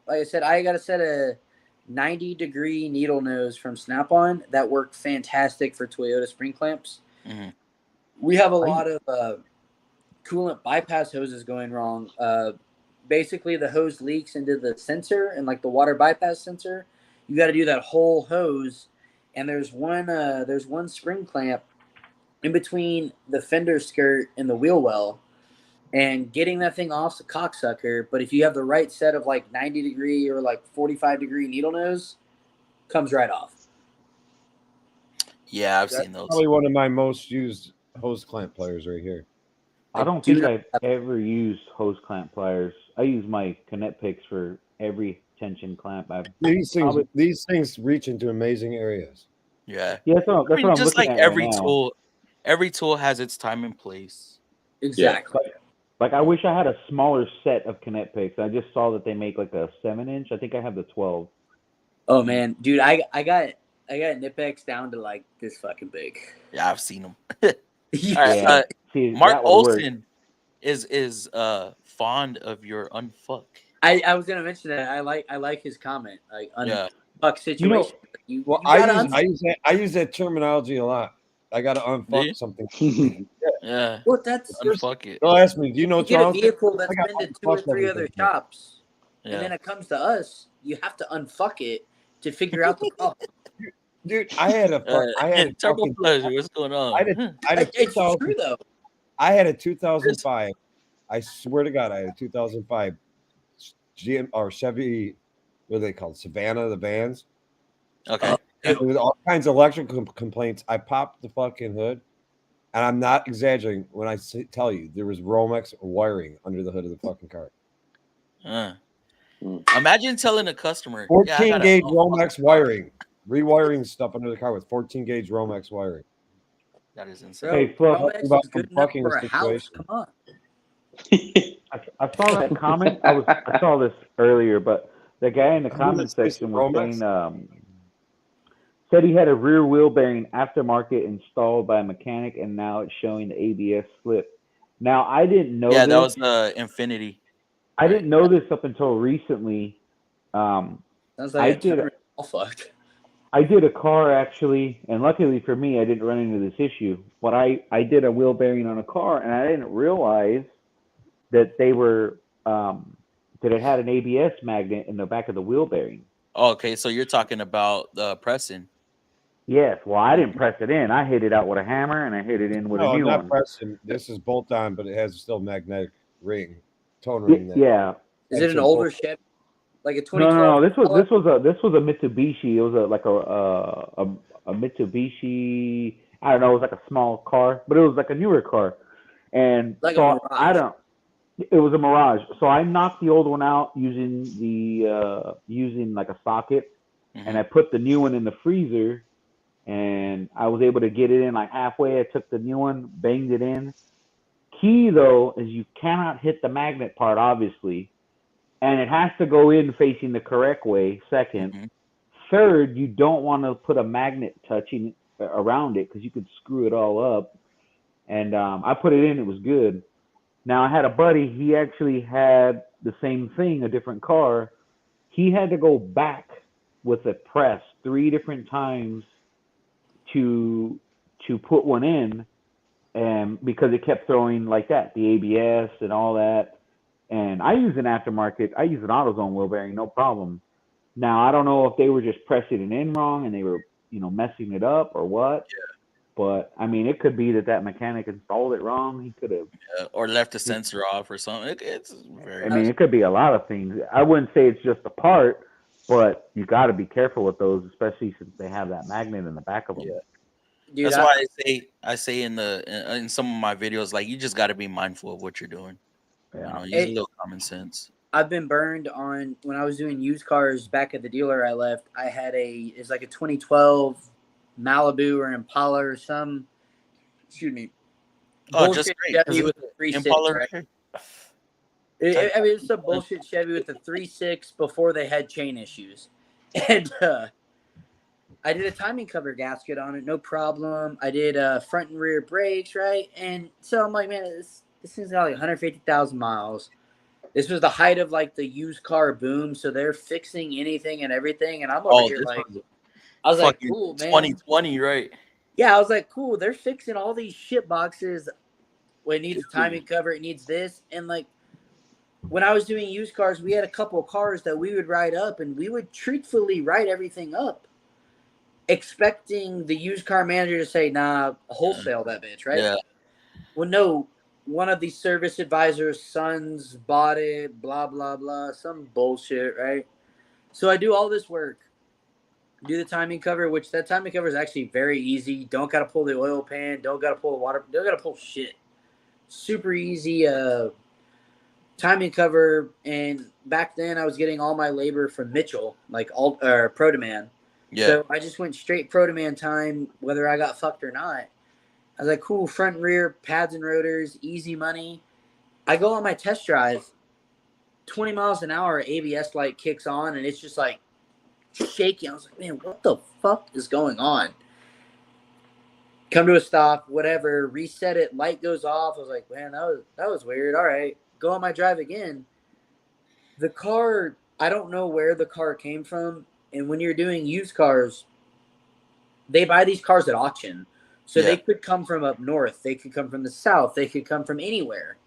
like I said, I got a set of 90-degree needle nose from Snap-on that worked fantastic for Toyota spring clamps. Mm-hmm. We have a lot of coolant bypass hoses going wrong. Basically, the hose leaks into the sensor and like the water bypass sensor. You got to do that whole hose, and there's one spring clamp in between the fender skirt and the wheel well, and getting that thing off's a cocksucker. But if you have the right set of like 90-degree or like 45-degree needle nose, comes right off. Yeah, I've seen those. Probably one of my most used hose clamp pliers right here. I don't think I've ever used hose clamp pliers. I use my Connect picks for every tension clamp. These things reach into amazing areas. Yeah. Yeah, that's what I'm just looking like at every right now. tool, every tool has its time and place. Exactly. Like I wish I had a smaller set of Connect picks. I just saw that they make like a 7-inch. I think I have the 12. Oh man, dude, I got Nipex down to like this fucking big. Yeah, I've seen them. Yeah. See, Mark Olson is fond of your unfuck. I was gonna mention that. I like his comment. Like unfuck situation. I use that terminology a lot. I gotta unfuck something. Yeah. Well, that's unfuck it. They'll ask me, do you know you get a vehicle that's been to 2 or 3 other shops, and then it comes to us. You have to unfuck it to figure out the problem. Dude, I had a turbo pleasure. What's going on? It's true though. I had a 2005. I swear to God, I had a 2005 GM or Chevy. What are they called? Savannah, the vans. Okay. With all kinds of electrical complaints, I popped the fucking hood, and I'm not exaggerating when I tell you there was Romex wiring under the hood of the fucking car. Imagine telling a customer 14 gauge Romex wiring, rewiring stuff under the car with 14 gauge Romex wiring. That is insane. Hey, Fluff, Romex is good enough for a house. Come on. I saw that comment. I saw this earlier, but the guy in the comment section was saying said he had a rear wheel bearing aftermarket installed by a mechanic, and now it's showing the ABS slip. Now I didn't know. Yeah, that was the Infinity. I didn't know this up until recently. Sounds like I did a car actually, and luckily for me, I didn't run into this issue. But I did a wheel bearing on a car, and I didn't realize that they were that it had an ABS magnet in the back of the wheel bearing. Oh, okay, so you're talking about the pressing. Yes. Well, I didn't press it in. I hit it out with a hammer, and I hit it in with a new one. Pressing. This is bolt on, but it has still magnetic ring, tone ring. Yeah. Is it an older Chevy? Like a 2012? No. This was a Mitsubishi. It was a Mitsubishi. I don't know. It was like a small car, but it was like a newer car. And like so a Mirage. It was a Mirage. So I knocked the old one out using using like a socket, and I put the new one in the freezer, and I was able to get it in like halfway. I took the new one, banged it in. Key though is you cannot hit the magnet part, obviously. And it has to go in facing the correct way, second. Third, you don't want to put a magnet touching around it because you could screw it all up. And I put it in, it was good. Now, I had a buddy, he actually had the same thing, a different car. He had to go back with a press 3 different times to put one in. and because it kept throwing like that, the ABS and all that. And I use an aftermarket. I use an AutoZone wheel bearing, no problem. Now I don't know if they were just pressing it in wrong and they were, messing it up or what. But I mean, it could be that mechanic installed it wrong. He could have, or left the sensor off or something. It's very. I mean, it could be a lot of things. I wouldn't say it's just a part, but you got to be careful with those, especially since they have that magnet in the back of them. Yeah. Dude, that's why I say in some of my videos, like, you just got to be mindful of what you're doing. Yeah. Use a little common sense. I've been burned on when I was doing used cars back at the dealer I left. I had it's like a 2012 Malibu or Impala or some, excuse me. Oh, just great. Chevy with a 3.6, right? I mean, it's some bullshit Chevy with a 3.6 before they had chain issues. And I did a timing cover gasket on it, no problem. I did front and rear brakes, right? And so I'm like, man, this thing's got like 150,000 miles. This was the height of like the used car boom, so they're fixing anything and everything. And I'm over here like, I was like, cool, man. 2020, right? Yeah, I was like, cool. They're fixing all these shit boxes. Well, it needs a timing cover. It needs this. And like, when I was doing used cars, we had a couple of cars that we would write up, and we would truthfully write everything up, expecting the used car manager to say, nah, wholesale that bitch, right? Yeah. Well, no. One of these service advisors' sons bought it, blah, blah, blah, some bullshit, right? So I do all this work, do the timing cover, which that timing cover is actually very easy. Don't got to pull the oil pan, don't got to pull the water, don't got to pull shit. Super easy timing cover. And back then I was getting all my labor from Mitchell, like Pro Demand. Yeah. So I just went straight Pro Demand time, whether I got fucked or not. I was like, cool, front and rear, pads and rotors, easy money. I go on my test drive, 20 miles an hour, ABS light kicks on, and it's just like shaking. I was like, man, what the fuck is going on? Come to a stop, whatever, reset it, light goes off. I was like, man, that was weird. All right, go on my drive again. The car, I don't know where the car came from. And when you're doing used cars, they buy these cars at auction. So they could come from up north. They could come from the south. They could come from anywhere.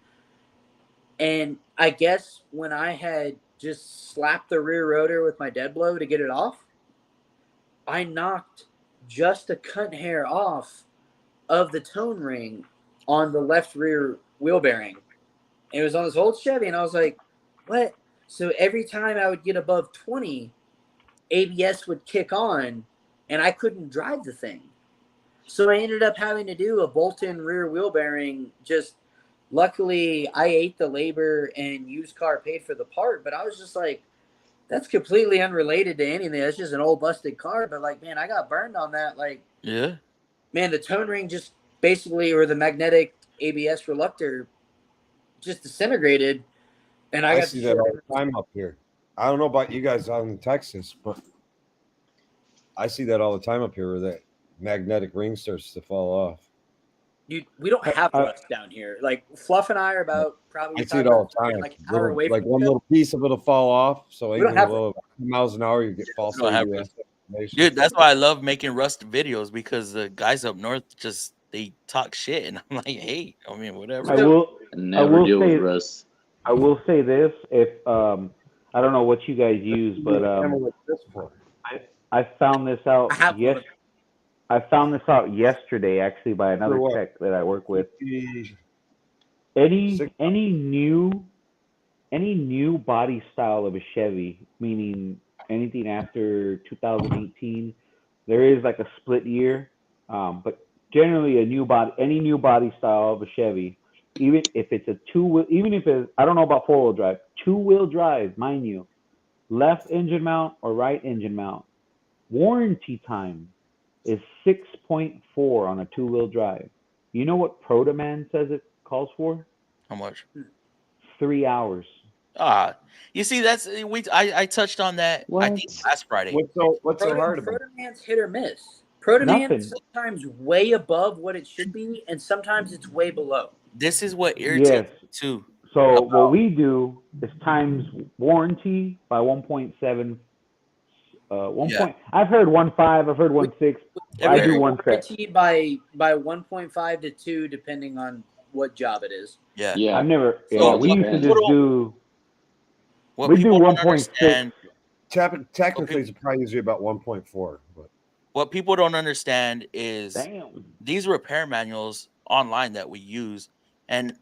And I guess when I had just slapped the rear rotor with my dead blow to get it off, I knocked just a cut hair off of the tone ring on the left rear wheel bearing. And it was on this old Chevy, and I was like, what? So every time I would get above 20, ABS would kick on, and I couldn't drive the thing. So I ended up having to do a bolt-in rear wheel bearing. Just luckily, I ate the labor and used car paid for the part. But I was just like, that's completely unrelated to anything. That's just an old busted car. But like, man, I got burned on that. Like, yeah, man, the tone ring just basically, or the magnetic ABS reluctor, just disintegrated. And I got see that all the time up here. I don't know about you guys out in Texas, but I see that all the time up here where that magnetic ring starts to fall off. Dude, we don't have rust down here. Like Fluff and I are about probably. I see it all the time. Like an hour away like one little piece of it'll fall off. So even a little 2 miles an hour, you get false. Dude, that's why I love making rust videos, because the guys up north just they talk shit, and I'm like, hey, I mean, whatever. I will deal with rust. I will say this: if I don't know what you guys use, but I found this out. I found this out yesterday, actually, by another tech that I work with. Any new body style of a Chevy, meaning anything after 2018, there is like a split year. But generally, any new body style of a Chevy, even if it's a I don't know about 4-wheel drive, 2-wheel drive, mind you, left engine mount or right engine mount, warranty time is 6.4 on a 2-wheel drive. You know what Pro Demand says it calls for? How much? 3 hours. You see, I touched on that. What? I think last Friday. What's so hard about it? Pro Demand's hit or miss. Pro Demand is sometimes way above what it should be, and sometimes it's way below. This is what irritates me too. So what we do is times warranty by 1.7 Point. I've heard 1.5. I've heard 1.6. I do 1 set. By 1.5 to 2, depending on what job it is. Yeah. I've never. So Yeah, we used to just do. What we do people don't 1.6. understand. Technically, it's probably usually about 1.4. But what people don't understand is Damn. these repair manuals online that we use, and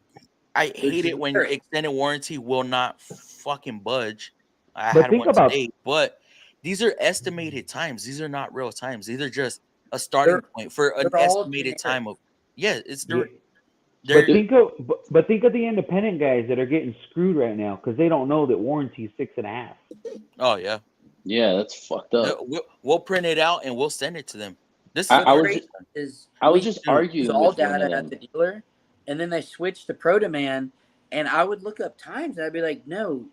I hate it when extended warranty will not fucking budge. I had one today, but these are estimated times. These are not real times. These are just a starting point for an estimated time of. Yeah, it's But think of the independent guys that are getting screwed right now because they don't know that warranty is 6.5. Oh yeah. Yeah, that's fucked up. We'll print it out and we'll send it to them. I was just arguing all with one data of them. at the dealer, and then they switched to Pro Demand, and I would look up times, and I'd be like, no,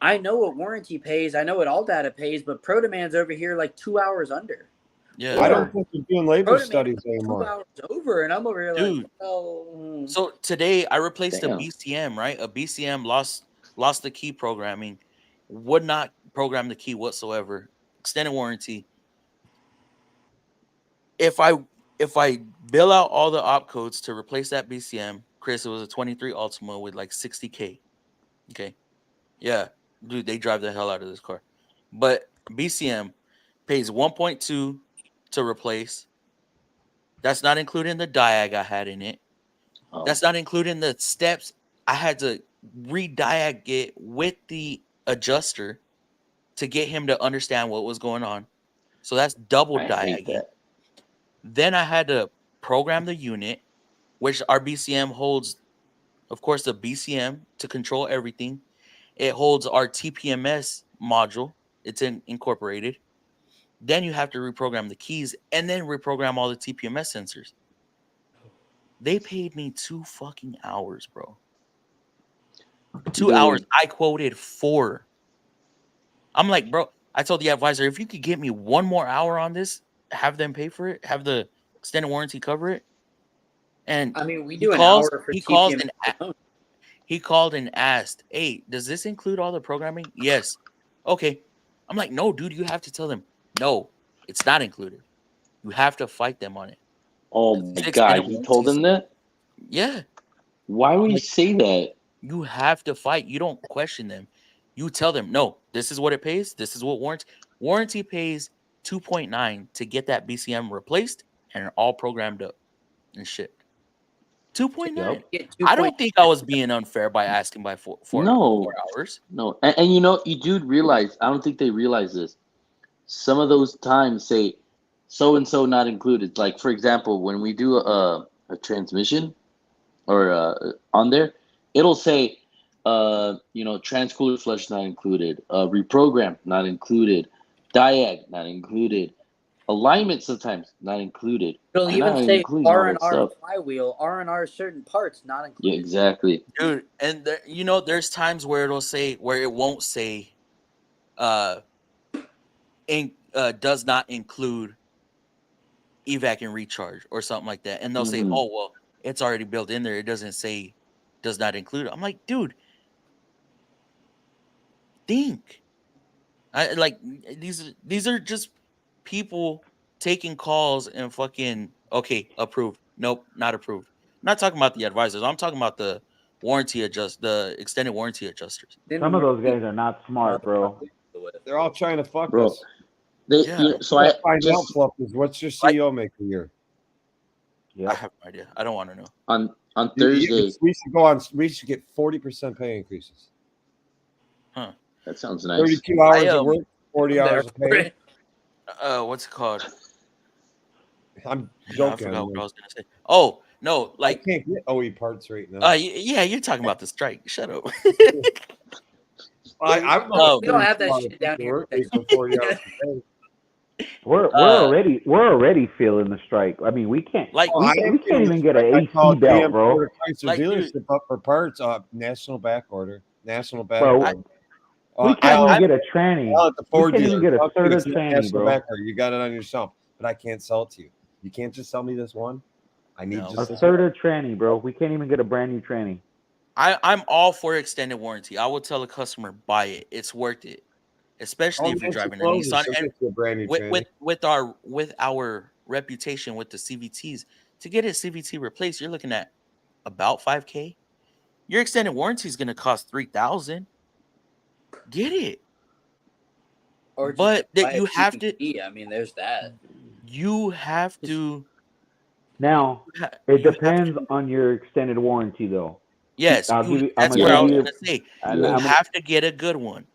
I know what warranty pays, I know what all data pays, but Pro Demand's over here like 2 hours under. Yeah, I don't think they're doing labor studies anymore. 2 hours over, and I'm over here like, oh. So today I replaced a BCM, right? A BCM lost the key programming, would not program the key whatsoever. Extended warranty. If I bill out all the opcodes to replace that BCM, Chris, it was a 23 Ultima with like 60K. Okay. Yeah. Dude, they drive the hell out of this car. But BCM pays 1.2 to replace. That's not including the diag I had in it. Oh. That's not including the steps I had to re-diag it with the adjuster to get him to understand what was going on. So that's double diagging. Then I had to program the unit, which our BCM holds, of course, the BCM to control everything. It holds our TPMS module. It's incorporated. Then you have to reprogram the keys and then reprogram all the TPMS sensors. They paid me 2 fucking hours, bro. 2 hours. I quoted 4. I'm like, bro, I told the advisor, if you could get me 1 more hour on this, have them pay for it, have the extended warranty cover it. And I mean, we do an hour for TPMS. He called and asked, hey, does this include all the programming? Yes. Okay. I'm like, no, dude, you have to tell them, no, it's not included. You have to fight them on it. Oh my God, he told them that? Yeah. Why would he say that? You have to fight. You don't question them. You tell them, no, this is what it pays. This is what warranty pays 2.9 to get that BCM replaced and all programmed up and shipped. 2.9. I don't think I was being unfair by asking by 4 hours. No. And you know, you do realize, I don't think they realize this. Some of those times say so-and-so not included. Like, for example, when we do a transmission or on there, it'll say, transcooler flush not included, reprogram not included, diag not included, alignment sometimes not included. It'll even say R&R flywheel, R&R certain parts not included. Yeah, exactly, dude. And there's times where it won't say, does not include evac and recharge or something like that, and they'll say, oh well, it's already built in there. It doesn't say does not include. I'm like, dude, think. These are just people taking calls and fucking okay, approved. Nope, not approved. I'm not talking about the advisors. I'm talking about the the extended warranty adjusters. Some of those guys are not smart, bro. They're all trying to fuck us. So I find out, Fluffers, what's your CEO make a year? Yeah, I have no idea. I don't want to know. On Thursday, we should get 40% pay increases. Huh. That sounds nice. 32 hours of work, 40 hours of pay. What's it called? I'm joking. I forgot what I was gonna say. Oh no, like I can't get OE parts right now. Yeah, you're talking about the strike. Shut up. We don't have that shit down here. We're already feeling the strike. I mean, we can't we can't even get an AC belt, bro. Dealership up for parts. National back order. We can't even get a tranny. We can't even get a third of tranny, bro. You got it on yourself, but I can't sell it to you. You can't just sell me this one. I need just a third of tranny, bro. We can't even get a brand new tranny. I'm all for extended warranty. I will tell a customer, buy it. It's worth it. especially if you're driving a Nissan. And with our reputation with the CVTs, to get a CVT replaced, you're looking at about $5,000. Your extended warranty is going to cost $3,000. Get it. Or just but that buy you a have to. CVT. I mean, there's that. You have to. Now it depends on your extended warranty, though. Yes, I'll give you. I'm that's gonna what I give was you. going to say. I'm You gonna- have to get a good one.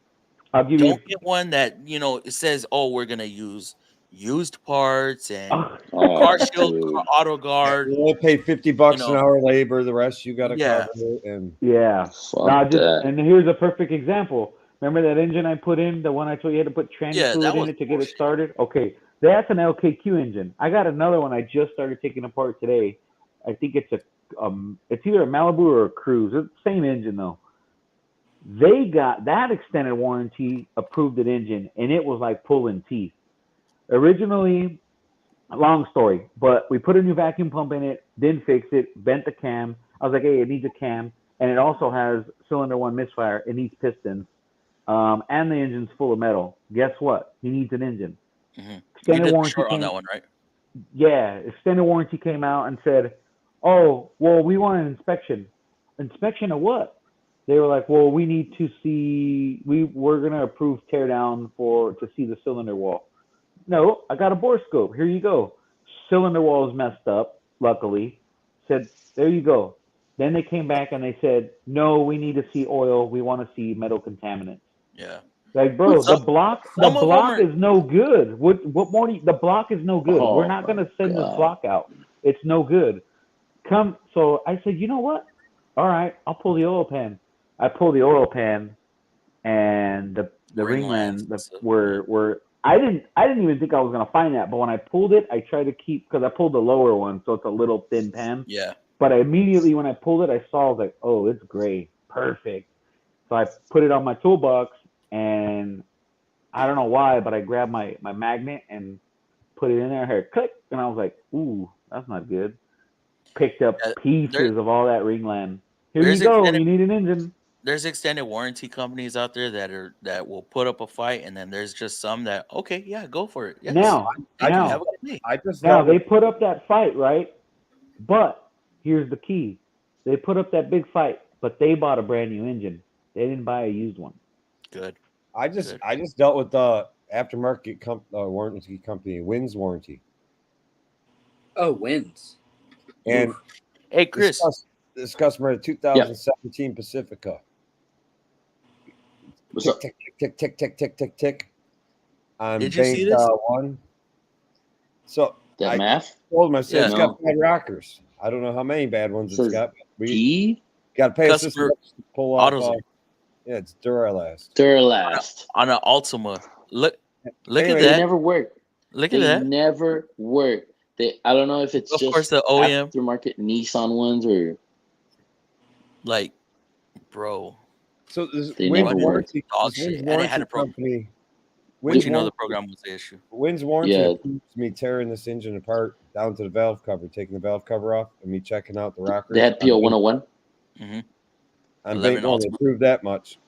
I'll give Don't you. get one that it says, "Oh, we're going to use used parts and Oh. car shield, auto guard." We'll pay $50 an hour labor. The rest you got to cover. And And here's a perfect example. Remember that engine I put in, the one I told you had to put tranny fluid in it to get it started? Okay, that's an LKQ engine. I got another one I just started taking apart today. I think it's it's either a Malibu or a Cruise. It's the same engine though. They got that extended warranty approved an engine, and it was like pulling teeth. Originally, long story, but we put a new vacuum pump in it, didn't fix it, bent the cam. I was like, hey, it needs a cam, and it also has cylinder one misfire. It needs pistons, and the engine's full of metal. Guess what? He needs an engine. Mm-hmm. Extended you did warranty short came, on that one, right? Yeah, extended warranty came out and said, oh, well, we want an inspection. Inspection of what? They were like, well, we need to see, we're going to approve teardown to see the cylinder wall. No, I got a bore scope. Here you go. Cylinder wall is messed up, luckily. Said, there you go. Then they came back and they said, no, we need to see oil. We want to see metal contaminants. Yeah. Like, bro, the block is no good. What more do you, the block is no good. We're not going to send this block out. It's no good. So I said, you know what? All right, I'll pull the oil pan. I pulled the oil pan, and the ringland were I didn't even think I was gonna find that, but when I pulled it, I tried to keep because I pulled the lower one, so it's a little thin pan. Yeah. But immediately when I pulled it, I saw, I was like, oh, it's gray, perfect. So I put it on my toolbox, and I don't know why, but I grabbed my magnet and put it in there. I heard click, and I was like, ooh, that's not good. Picked up pieces of all that ringland. Here you go. You need an engine. There's extended warranty companies out there that will put up a fight, and then there's just some that go for it. Yes. Now they put up that fight, right? But here's the key: they put up that big fight, but they bought a brand new engine. They didn't buy a used one. Good. I just dealt with the aftermarket warranty company, Wins Warranty. Oh, Wins. And hey, Chris, this customer had a 2017 Pacifica. What's tick, up? Tick, tick, tick, tick, tick, tick, tick. Did you see this? One. So that math? Told him, I said, it's got bad rockers. I don't know how many bad ones it's got. D? Got to pay us this much to pull off. It's Duralast. Duralast. On an Altima. Look anyway, at that. They never work. Look at that. They never work. I don't know if it's just course the OEM aftermarket Nissan ones or like, bro. So this Wins Warranty company. Which the program was the issue. Wins Warranty approves me tearing this engine apart down to the valve cover, taking the valve cover off, and me checking out the rockers. They had PO 101. Mm-hmm. I'm betting they approved that much.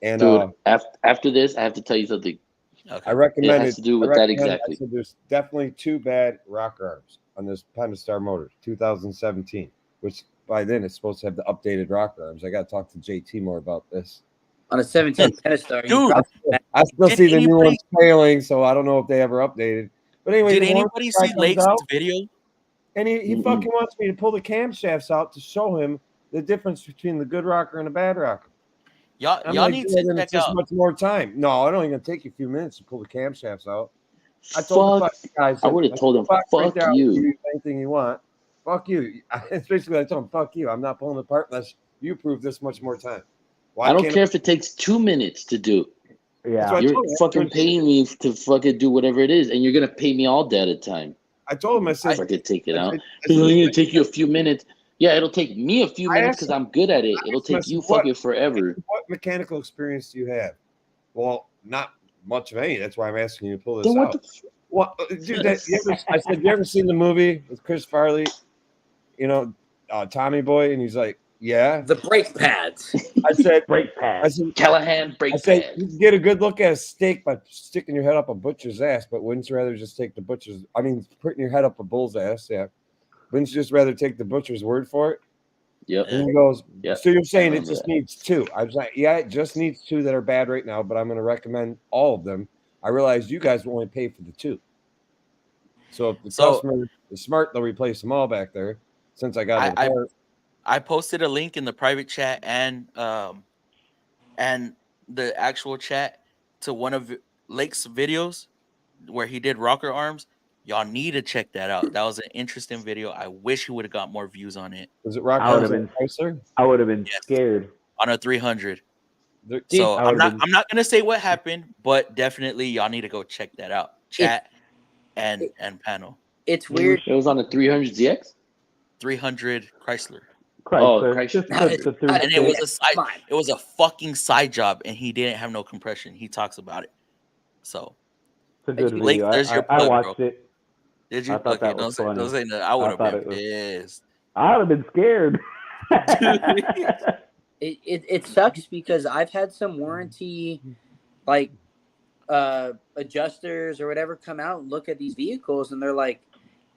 And dude, after this, I have to tell you something. Okay. I recommend it has to do with that exactly. So there's definitely 2 bad rocker arms on this Pentastar motor, 2017, which by then it's supposed to have the updated rocker arms. I got to talk to JT more about this. On a 17 Pentastar, dude, I still see the new ones failing, so I don't know if they ever updated. But anyway, did anybody see Lake's video? And he fucking wants me to pull the camshafts out to show him the difference between the good rocker and the bad rocker. Y'all need to check out. Much more time. No, it only going to take you a few minutes to pull the camshafts out. I told the guys. I would have told him, fuck you. Anything you want. Fuck you. It's basically I told him, fuck you. I'm not pulling it apart unless you prove this much more time. I don't care if it takes 2 minutes to do. Yeah. You're fucking paying me to fucking do whatever it is, and you're going to pay me all day at a time. I told him, I said, if I could take it out. It's going to take you a few minutes. Yeah, it'll take me a few minutes because I'm good at it. It'll take you fucking forever. What mechanical experience do you have? Well, not much of any. That's why I'm asking you to pull this out. Dude, I said, you ever seen the movie with Chris Farley? You know, Tommy Boy, and he's like, Yeah. The brake pads. I said brake I pads. said Callahan brake I said pad. you can get a good look at a steak by sticking your head up a butcher's ass, but wouldn't you rather just take the butcher's? I mean, putting your head up a bull's ass. Yeah. Wouldn't you just rather take the butcher's word for it? Yep. And he goes, Yep. so you're saying I it just remember needs 2? I was like, yeah, it just needs 2 that are bad right now, but I'm going to recommend all of them. I realized you guys will only pay for the 2. So if the customer is smart, they'll replace them all back there. Since I got it apart. I posted a link in the private chat and the actual chat to one of Lake's videos where he did rocker arms. Y'all need to check that out. That was an interesting video. I wish he would have got more views on it. Was it rock I would arms have on Chrysler? I would have been Yes. scared. On a 300. Dude, So I I'm would've not gonna say what happened, but definitely y'all need to go check that out. Chat and panel. It's weird. it was on a 300ZX. 300 Chrysler. Chrysler. Chrysler. Just No, the it's not And a it was big- a side. come on. It was a fucking side job, and he didn't have no compression. He talks about it. So It's a good Lake, video. there's your I plug, watched bro. it. Did you? I thought Okay, that was funny. don't say no. I would have thought been it was- pissed. I would have been scared. It sucks because I've had some warranty like adjusters or whatever come out and look at these vehicles and they're like,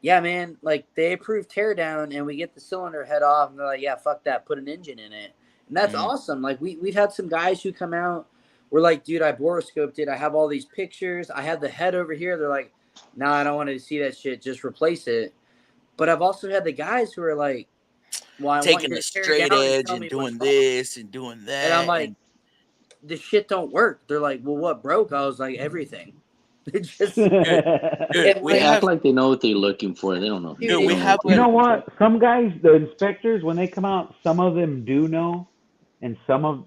yeah, man, like they approve teardown and we get the cylinder head off and they're like, yeah, fuck that, put an engine in it. And that's awesome. Like we've had some guys who come out, we're like, dude, I boroscoped it. I have all these pictures. I have the head over here. They're like, no, I don't want to see that shit. Just replace it. But I've also had the guys who are like, well, I Taking want you the to tear straight down edge tell and me doing what's wrong. this and doing that. And I'm like, the shit don't work. They're like, well, what broke? I was like, everything. It just dude, we They have act like they know what they're looking for. They don't know. Dude, They we don't have know You know what what? Some guys, the inspectors, when they come out, some of them do know, and some of,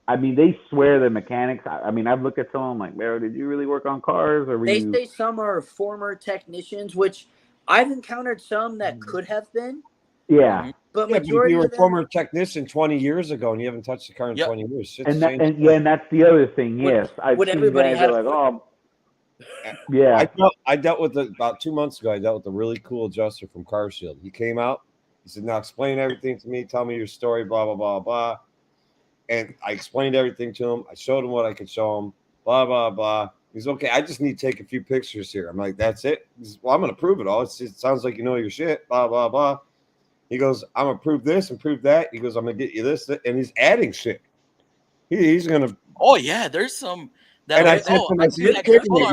I mean, they swear they're mechanics. I mean, I've looked at some of them like, bro, did you really work on cars, or were they you? say some are former technicians, which I've encountered some that could have been, Yeah, but Yeah, but if majority you were of a them former technician 20 years ago and you haven't touched the car in 20 years, shit's and that, changed. and that's the other thing. Would- Yes, I've would seen everybody guys have- that are like, oh, yeah, I dealt with about 2 months ago. I dealt with a really cool adjuster from Car Shield. He came out. He said, "Now explain everything to me. Tell me your story. Blah blah blah blah." And I explained everything to him. I showed him what I could show him. Blah blah blah. He's okay. I just need to take a few pictures here. I'm like, "That's it." He says, "Well, I'm going to prove it all. It sounds like you know your shit." Blah blah blah. He goes, "I'm going to prove this and prove that." He goes, "I'm going to get you this," and he's adding shit. He's going to. Oh yeah, there's some. That And I like, said to him, I said, "You're kidding me.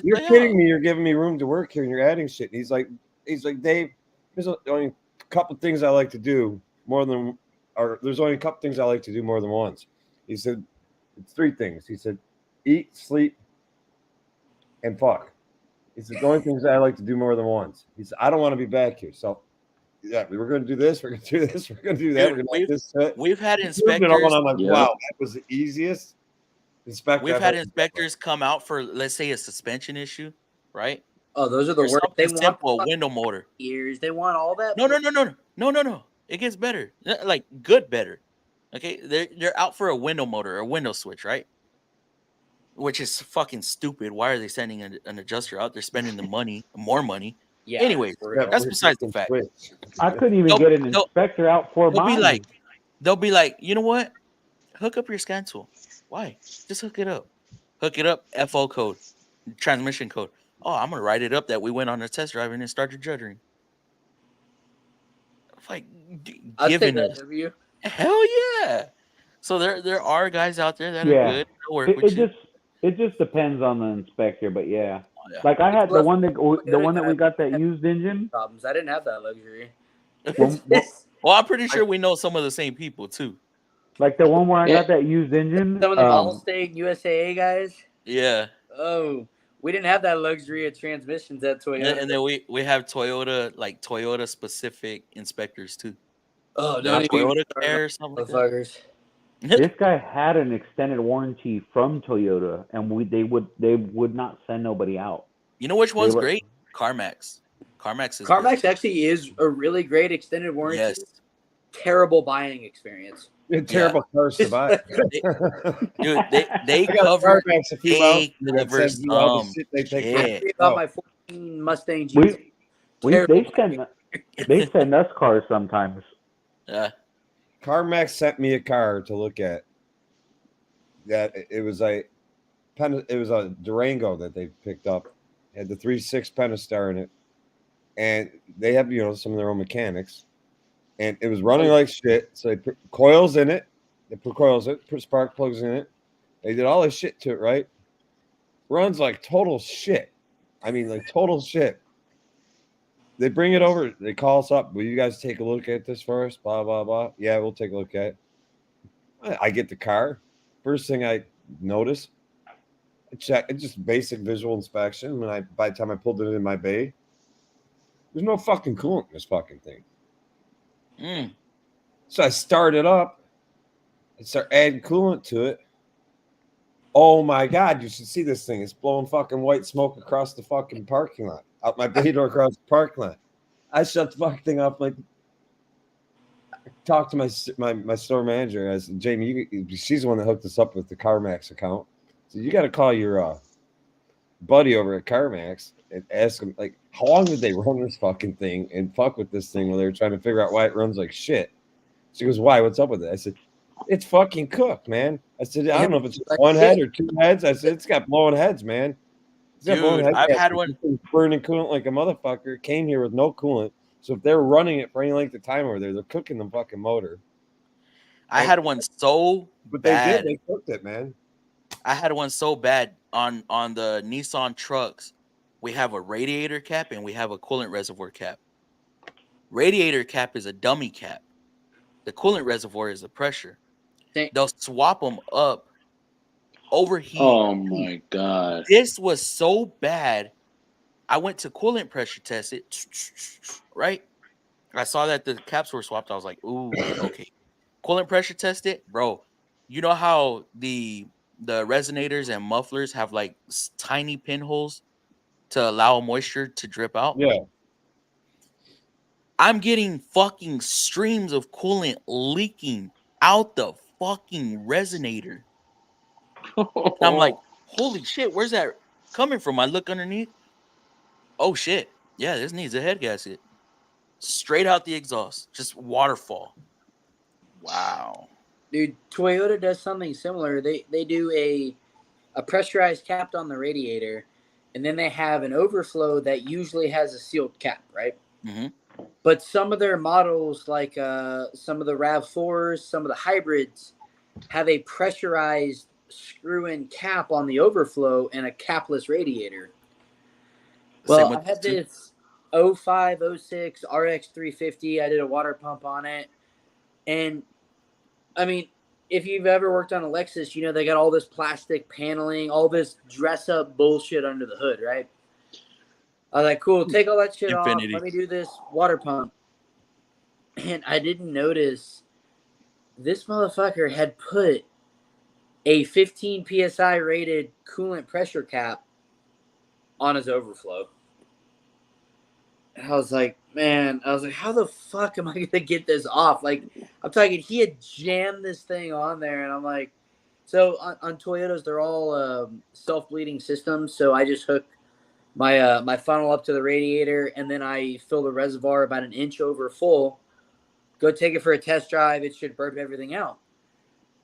You're kidding me. You're giving me room to work here, and you're adding shit." And he's like, "Dave, there's only a couple things I like to do more than, or there's only a couple things I like to do more than once." He said, "It's 3 things." He said, "Eat, sleep, and fuck." He said, "The only things I like to do more than once." He said, "I don't want to be back here, so." Yeah, we're going to do this. We're going to do this. We're going to do that. Dude, we're going to do this. We've had And inspectors. I'm like, Yeah. wow, that was the easiest inspector. We've I've had ever inspectors come out for, let's say, a suspension issue, right? Oh, those are the Or worst. They something want simple, a window motor. ears. They want all that. No. It gets better, like good better. Okay, they're out for a window motor or a window switch, right? Which is fucking stupid. Why are they sending an adjuster out? They're spending the money, more money. Yeah. Anyways, for real. that's besides the fact. I couldn't even Nope, get an nope. inspector out for mine. They'll be like, you know what? Hook up your scan tool. Why? Just hook it up. Hook it up. FO code, transmission code. Oh, I'm gonna write it up that we went on a test drive and then started juddering. Like I'll take giving that us. W. Hell yeah! So there are guys out there that are Yeah. good. They'll work with you. It just depends on the inspector, but yeah. Oh, yeah. Like I had the one that we Good. got that used engine. Problems. I didn't have that luxury. Well, I'm pretty sure we know some of the same people too. Like the one where I got that used engine. Some of the Allstate USAA guys. Yeah. Oh, we didn't have that luxury of transmissions at Toyota. And then we have Toyota specific inspectors too. Oh, Not no, Toyota Care or something like that. motherfuckers. This guy had an extended warranty from Toyota, and they would not send nobody out. You know which one's were- great? CarMax. CarMax is CarMax actually is a really great extended warranty. Yes. Terrible buying experience. Terrible cars to buy. Dude, they I got a cover CarMax a few months they ago that cover says do all the some shit they take shit. care About of. my 14 Mustang GT. They send us cars sometimes. Yeah. CarMax sent me a car to look at. That it was a Durango that they picked up. It had the 3.6 Pentastar in it, and they have some of their own mechanics, and it was running like shit. So they put coils in it. They put coils in it, put spark plugs in it. They did all this shit to it, right? Runs like total shit. I mean, like total shit. They bring it over. They call us up. Will you guys take a look at this for us? Blah, blah, blah. Yeah, we'll take a look at it. I get the car. First thing I notice, I check. It's just basic visual inspection. By the time I pulled it in my bay, there's no fucking coolant in this fucking thing. So I start it up. I start adding coolant to it. Oh my God, you should see this thing. It's blowing fucking white smoke across the fucking parking lot. Out my bay door across the parking lot. I shut the fucking thing off. Like, talk to my store manager. As Jamie, she's the one that hooked us up with the CarMax account. So you got to call your buddy over at CarMax and ask him, like, how long did they run this fucking thing and fuck with this thing while they were trying to figure out why it runs like shit. She goes, why? What's up with it? I said, it's fucking cooked, man. I said, I don't know if it's one head or two heads. I said, it's got blowing heads, man. Dude, I've had one burning coolant like a motherfucker. Came here with no coolant. So if they're running it for any length of time over there, they're cooking the fucking motor. I had one so but bad. They cooked it, man. I had one so bad on the Nissan trucks. We have a radiator cap and we have a coolant reservoir cap. Radiator cap is a dummy cap. The coolant reservoir is the pressure. They'll swap them up. Overheat. Oh my God. This was so bad. I went to coolant pressure test it. Right? I saw that the caps were swapped. I was like, ooh, okay. Coolant pressure test it, bro. You know how the resonators and mufflers have like tiny pinholes to allow moisture to drip out? Yeah. I'm getting fucking streams of coolant leaking out the fucking resonator. I'm like, holy shit, where's that coming from? I look underneath. Oh shit. Yeah, this needs a head gasket. Straight out the exhaust. Just waterfall. Wow. Dude, Toyota does something similar. They do a pressurized cap on the radiator, and then they have an overflow that usually has a sealed cap, right? Mm-hmm. But some of their models, like some of the RAV4s, some of the hybrids, have a pressurized screw-in cap on the overflow and a capless radiator. Well, I had this 05, 06 RX 350. I did a water pump on it. And, I mean, if you've ever worked on a Lexus, you know they got all this plastic paneling, all this dress-up bullshit under the hood, right? I was like, cool, take all that shit off. Let me do this water pump. And I didn't notice this motherfucker had put a 15 PSI rated coolant pressure cap on his overflow. And I was like, man, how the fuck am I going to get this off? Like, I'm talking, he had jammed this thing on there. And I'm like, so on Toyotas, they're all self-bleeding systems. So I just hook my funnel up to the radiator, and then I fill the reservoir about an inch over full. Go take it for a test drive. It should burp everything out.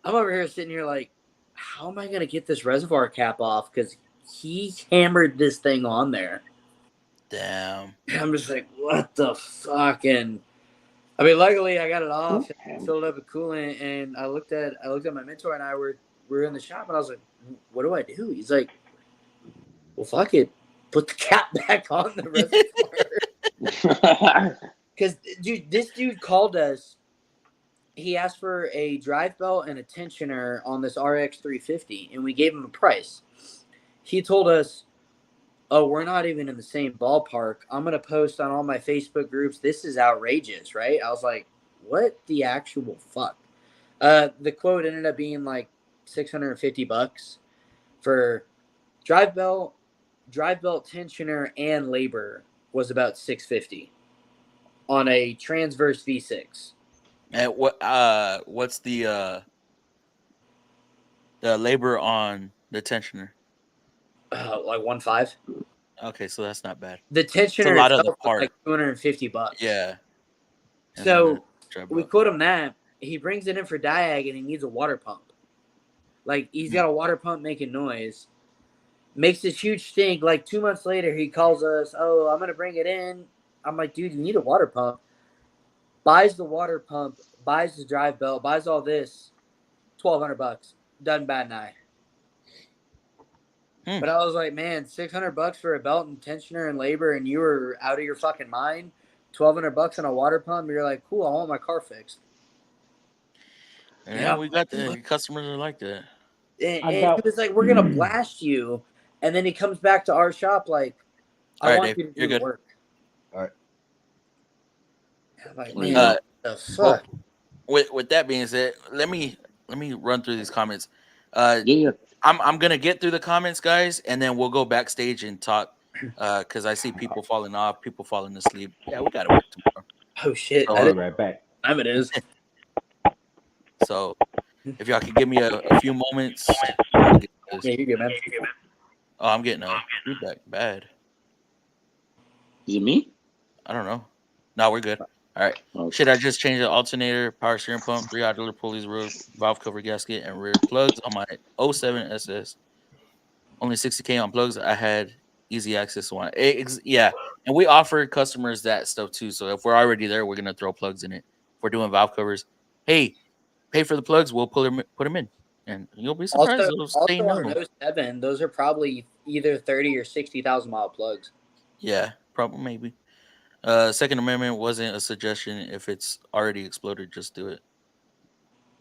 I'm over here sitting here like, how am I going to get this reservoir cap off? Because he hammered this thing on there. Damn. I'm just like, what the fuck? And I mean, luckily I got it off, and filled up with coolant, and I looked at my mentor, and I were in the shop, and I was like, what do I do? He's like, well, fuck it. Put the cap back on the reservoir. Because, dude, this dude called us. He asked for a drive belt and a tensioner on this RX 350, and we gave him a price. He told us, oh, we're not even in the same ballpark. I'm going to post on all my Facebook groups. This is outrageous, right? I was like, what the actual fuck? The quote ended up being like $650 for drive belt, tensioner, and labor was about $650 on a transverse V6. And what's the labor on the tensioner? Like 1.5. Okay, so that's not bad. The tensioner a lot of the part. Like $250. Yeah. So we quote him that, he brings it in for diag and he needs a water pump. Like, he's got a water pump making noise. Makes this huge stink. Like 2 months later, he calls us, oh, I'm going to bring it in. I'm like, dude, you need a water pump. Buys the water pump, buys the drive belt, buys all this, $1,200. Done bad an eye. But I was like, man, $600 for a belt and tensioner and labor, and you were out of your fucking mind. $1,200 on a water pump. You're like, cool, I want my car fixed. Yeah, we got the customers are like that. And he was like, we're gonna blast you, and then he comes back to our shop like, I want you to do the work. All right. I'm like, man, the fuck. With that being said, let me run through these comments. I'm gonna get through the comments, guys, and then we'll go backstage and talk. Because I see people falling off, people falling asleep. Yeah, we gotta work tomorrow. Oh shit! I'll be right back. Time it is. So, if y'all could give me a few moments. Yeah, you're good, man. Oh, I'm getting a feedback. Bad. Is it me? I don't know. No, we're good. All right. Okay. Should I just change the alternator, power steering pump, 3 idler pulleys, rear valve cover gasket, and rear plugs on my 07 SS? Only 60K on plugs. I had easy access to one. Yeah. And we offer customers that stuff too. So if we're already there, we're going to throw plugs in it. If we're doing valve covers, hey, pay for the plugs. We'll put them in. And you'll be surprised. Also on 07, those are probably either 30 or 60,000 mile plugs. Yeah, probably maybe. Second Amendment wasn't a suggestion. If it's already exploded, just do it.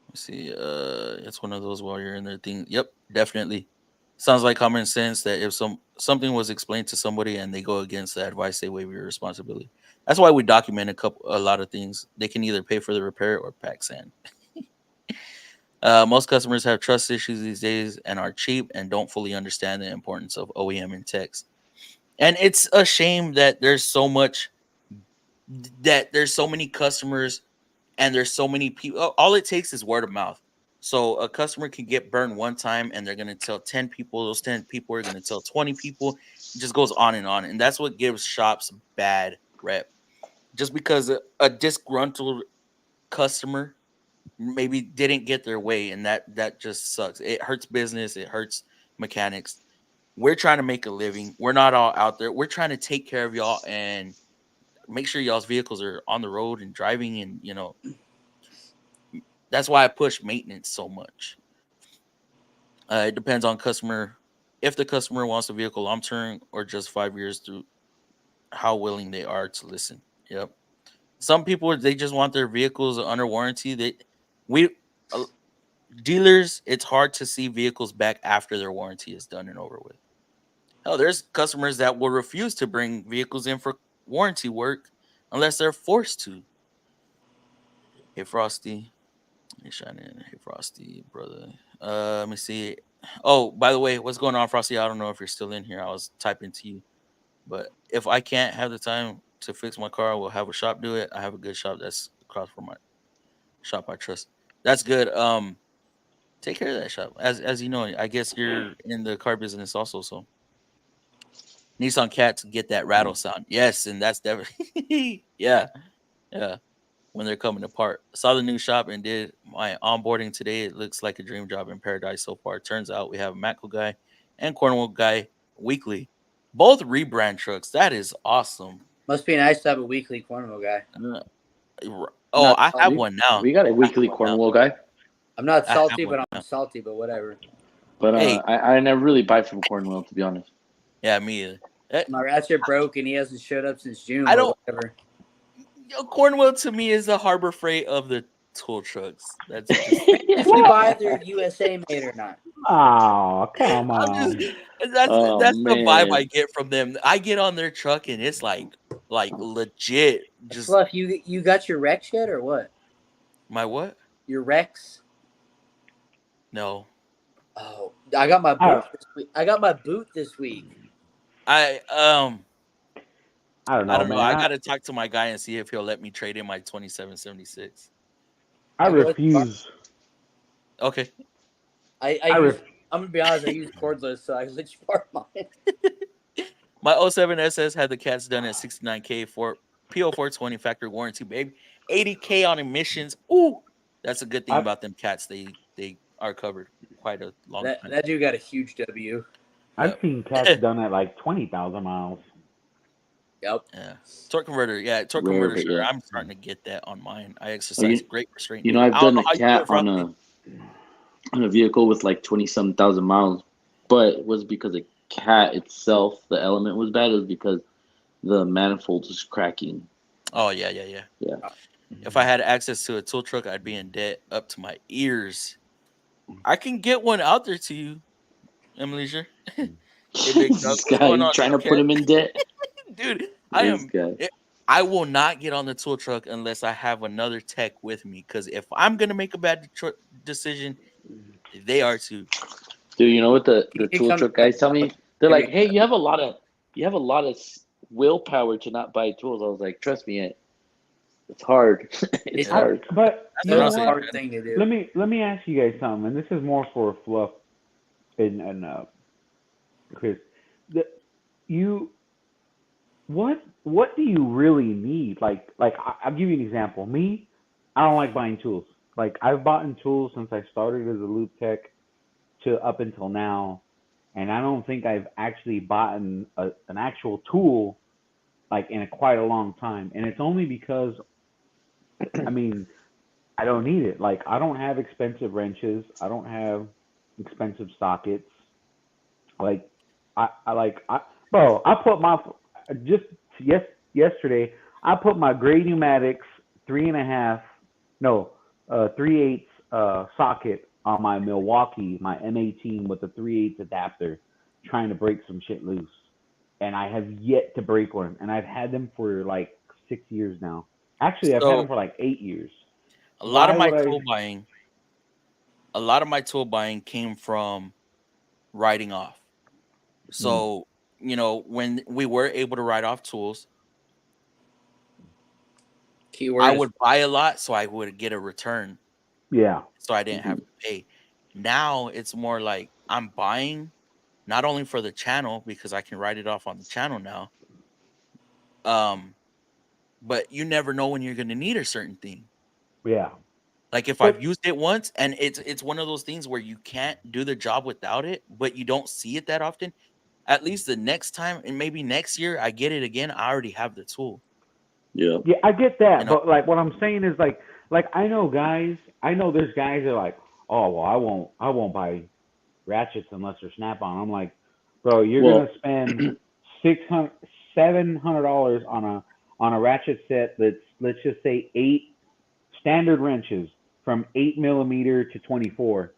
Let's see. It's one of those while you're in there thing. Yep, definitely. Sounds like common sense that if something was explained to somebody and they go against the advice, they waive your responsibility. That's why we document a lot of things. They can either pay for the repair or pack sand. Most customers have trust issues these days and are cheap and don't fully understand the importance of OEM and techs. And it's a shame that there's so many customers and there's so many people. All it takes is word of mouth. So a customer can get burned one time and they're going to tell 10 people. Those 10 people are going to tell 20 people. It just goes on and on. And that's what gives shops bad rep. Just because a disgruntled customer maybe didn't get their way, and that just sucks. It hurts business. It hurts mechanics. We're trying to make a living. We're not all out there. We're trying to take care of y'all and make sure y'all's vehicles are on the road and driving, and that's why I push maintenance so much. It depends on customer. If the customer wants the vehicle long term or just 5 years, through how willing they are to listen. Yep. Some people, they just want their vehicles under warranty. Dealers, it's hard to see vehicles back after their warranty is done and over with. Hell, there's customers that will refuse to bring vehicles in for warranty work unless they're forced to. Hey, Frosty. Hey, Shannon. Hey, Frosty, brother. Let me see. Oh, by the way, what's going on, Frosty? I don't know if you're still in here. I was typing to you. But if I can't have the time to fix my car, we'll have a shop do it. I have a good shop that's across from my shop I trust. That's good. Take care of that shop. As you know, I guess you're in the car business also, so Nissan cats get that rattle sound. Yes, and that's definitely yeah. When they're coming apart. Saw the new shop and did my onboarding today. It looks like a dream job in paradise so far. Turns out we have a Matco guy and Cornwall guy weekly. Both rebrand trucks. That is awesome. Must be nice to have a weekly Cornwall guy. I have one now. We got a weekly Cornwall guy. I'm not salty, but I'm salty, but whatever. But I never really buy from Cornwall, to be honest. Yeah, me either. My ratchet broke and he hasn't showed up since June. I don't. Whatever. Cornwall to me is the Harbor Freight of the tool trucks. That's just, if you buy they're USA made or not. Oh, come on. That's the vibe I get from them. I get on their truck and it's like legit. Just Fluff, you got your Rex yet or what? My what? Your Rex? No. Oh, I got my boot this week. I got my boot this week. I don't know, man. I gotta talk to my guy and see if he'll let me trade in my 2776. I refuse. Okay. I'm gonna be honest. I use cordless, so I let you borrow mine. My 07 SS had the cats done at 69K for PO420 factory warranty, baby. 80K on emissions. Ooh, That's a good thing about them cats. They are covered quite a long time. That dude got a huge W. I've seen cats done at like 20,000 miles. Yep. Yeah. Torque converter. Yeah. Torque Rare, converter. but Sure. yeah. I'm starting to get that on mine. I exercise great restraint. You know, I've I don't done know a how you do cat it, Frosty. on a vehicle with like 20-some thousand miles, but it was because the cat itself, the element was bad. It was because the manifold was cracking. Oh yeah. Yeah. If I had access to a tool truck, I'd be in debt up to my ears. I can get one out there to you, Emily. Sure. Hey, Big Doug, This what's guy, going you on, trying to okay? put him in debt? Dude, This guy. I will not get on the tool truck unless I have another tech with me. Because if I'm gonna make a bad decision, they are too. Dude, you know what the tool truck guys tell me? They're like, "Hey, you have a lot of willpower to not buy tools." I was like, "Trust me, it's hard. It's hard." But That's you know a what? hard thing to do. Let me ask you guys something, and this is more for Fluff and Chris. What do you really need? I'll give you an example. Me, I don't like buying tools. Like I've bought tools since I started as a loop tech to up until now, and I don't think I've actually bought an actual tool like in quite a long time. And it's only because I mean I don't need it. Like I don't have expensive wrenches. I don't have expensive sockets. Like bro, I put my just yesterday I put my Gray Pneumatics 3.5 no 3/8 socket on my Milwaukee, my M18 with a 3/8 adapter, trying to break some shit loose, and I have yet to break one, and I've had them for like 6 years now. Actually, I've had them for like 8 years. A lot of my tool buying came from writing off. So, you know, when we were able to write off tools, I would buy a lot so I would get a return. Yeah. So I didn't have to pay. Now it's more like I'm buying not only for the channel because I can write it off on the channel now. But you never know when you're going to need a certain thing. Yeah. Like if I've used it once and it's one of those things where you can't do the job without it, but you don't see it that often. At least the next time and maybe next year I get it again, I already have the tool. Yeah. Yeah, I get that, You know? but like what I'm saying is like I know there's guys that are like, oh well, I won't buy ratchets unless they're snap on. I'm like, bro, you're gonna spend $700 on a ratchet set that's, let's just say, 8 standard wrenches from 8 millimeter to 24.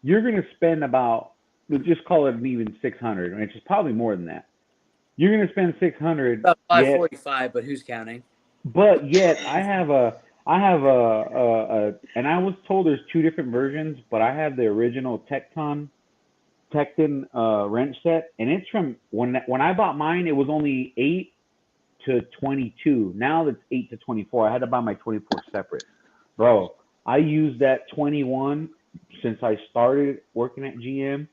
You're gonna spend about, let's just call it even 600, which is probably more than that. You're gonna spend 600. About 545, but who's counting? But yet I have a and I was told there's 2 different versions, but I have the original Tecton wrench set, and it's from when I bought mine, it was only 8 to 22. Now it's 8 to 24. I had to buy my 24 separate. Bro, I used that 21 since I started working at GM.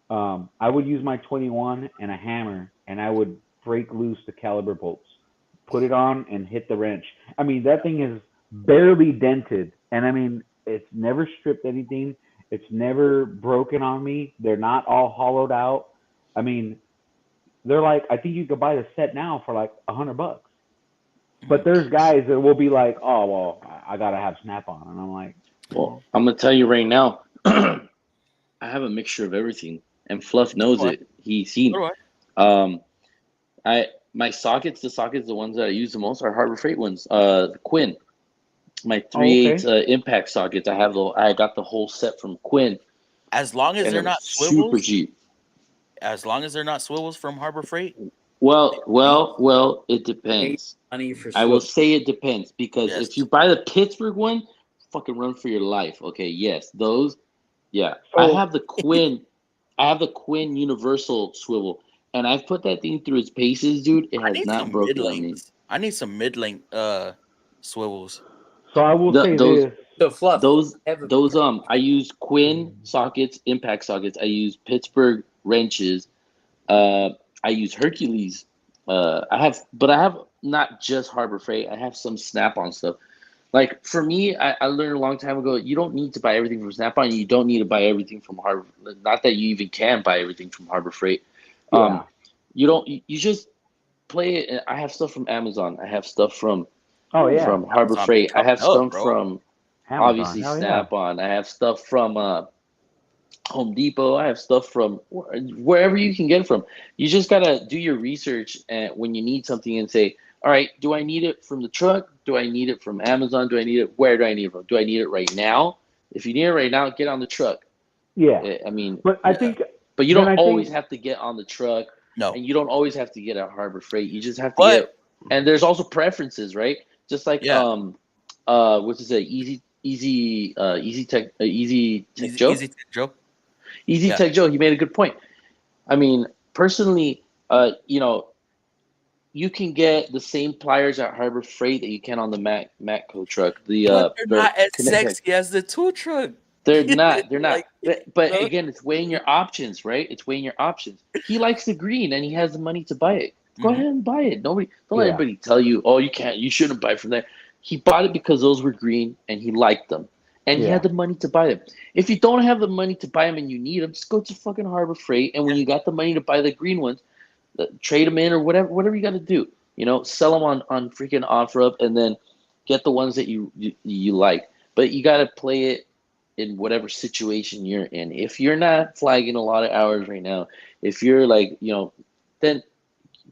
I would use my 21 and a hammer, and I would break loose the caliber bolts, put it on, and hit the wrench. I mean, that thing is barely dented, and I mean, it's never stripped anything. It's never broken on me. They're not all hollowed out. I mean, they're like, I think you could buy the set now for like $100. But there's guys that will be like, oh well, I gotta have snap on, and I'm like, well, I'm gonna tell you right now, I have a mixture of everything, and Fluff knows it. He's seen. My sockets, the ones that I use the most are Harbor Freight ones. The Quinn, my 3/8 impact sockets. I got the whole set from Quinn. As long as they're not swivels, super cheap. As long as they're not swivels from Harbor Freight. Well, it depends. I will say it depends, because if you buy the Pittsburgh one, fucking run for your life. Okay, yes, those. Yeah, I have the Quinn. I have the Quinn Universal swivel, and I've put that thing through its paces, dude. It has not broken on me. I need some mid-length swivels. So I will say those, this. So Fluff, those I use Quinn sockets, impact sockets. I use Pittsburgh wrenches. I use Hercules. I have not just Harbor Freight. I have some Snap-on stuff. Like for me, I learned a long time ago, you don't need to buy everything from Snap-on. You don't need to buy everything from Harbor. Not that you even can buy everything from Harbor Freight. Yeah. You don't. You just play it. I have stuff from Amazon. I have stuff from Oh yeah. Harbor Amazon been Freight. I have coming up, stuff bro. from Amazon. obviously Hell yeah. Snap-on. I have stuff from Home Depot. I have stuff from wherever you can get it from. You just gotta do your research and when you need something and say, all right, do I need it from the truck? Do I need it from Amazon? Do I need it? Where do I need it from? Do I need it right now? If you need it right now, get on the truck. Yeah. I mean, But I think but you then don't I always think have to get on the truck, No, and you don't always have to get a Harbor Freight. You just have to but get, and there's also preferences, right? Just like yeah, what's it say? Easy Tech Joe. easy Tech Joe. Easy Yeah, Tech Joe. He made a good point. I mean, personally, you can get the same pliers at Harbor Freight that you can on the Matco truck. but they're The not as Connect Tech. sexy as the tool truck. They're not. They're not. Like, But no. again, it's weighing your options, right? It's weighing your options. He likes the green, and he has the money to buy it. Go Mhm. ahead and buy it. Don't let yeah. anybody tell you, oh, you can't, you shouldn't buy from there. He bought it because those were green, and he liked them, and he Yeah. had the money to buy them. If you don't have the money to buy them and you need them, just go to fucking Harbor Freight, and when you got the money to buy the green ones, trade them in or whatever you got to do. Sell them on freaking OfferUp, and then get the ones that you like. But you got to play it in whatever situation you're in. If you're not flagging a lot of hours right now, if you're like, then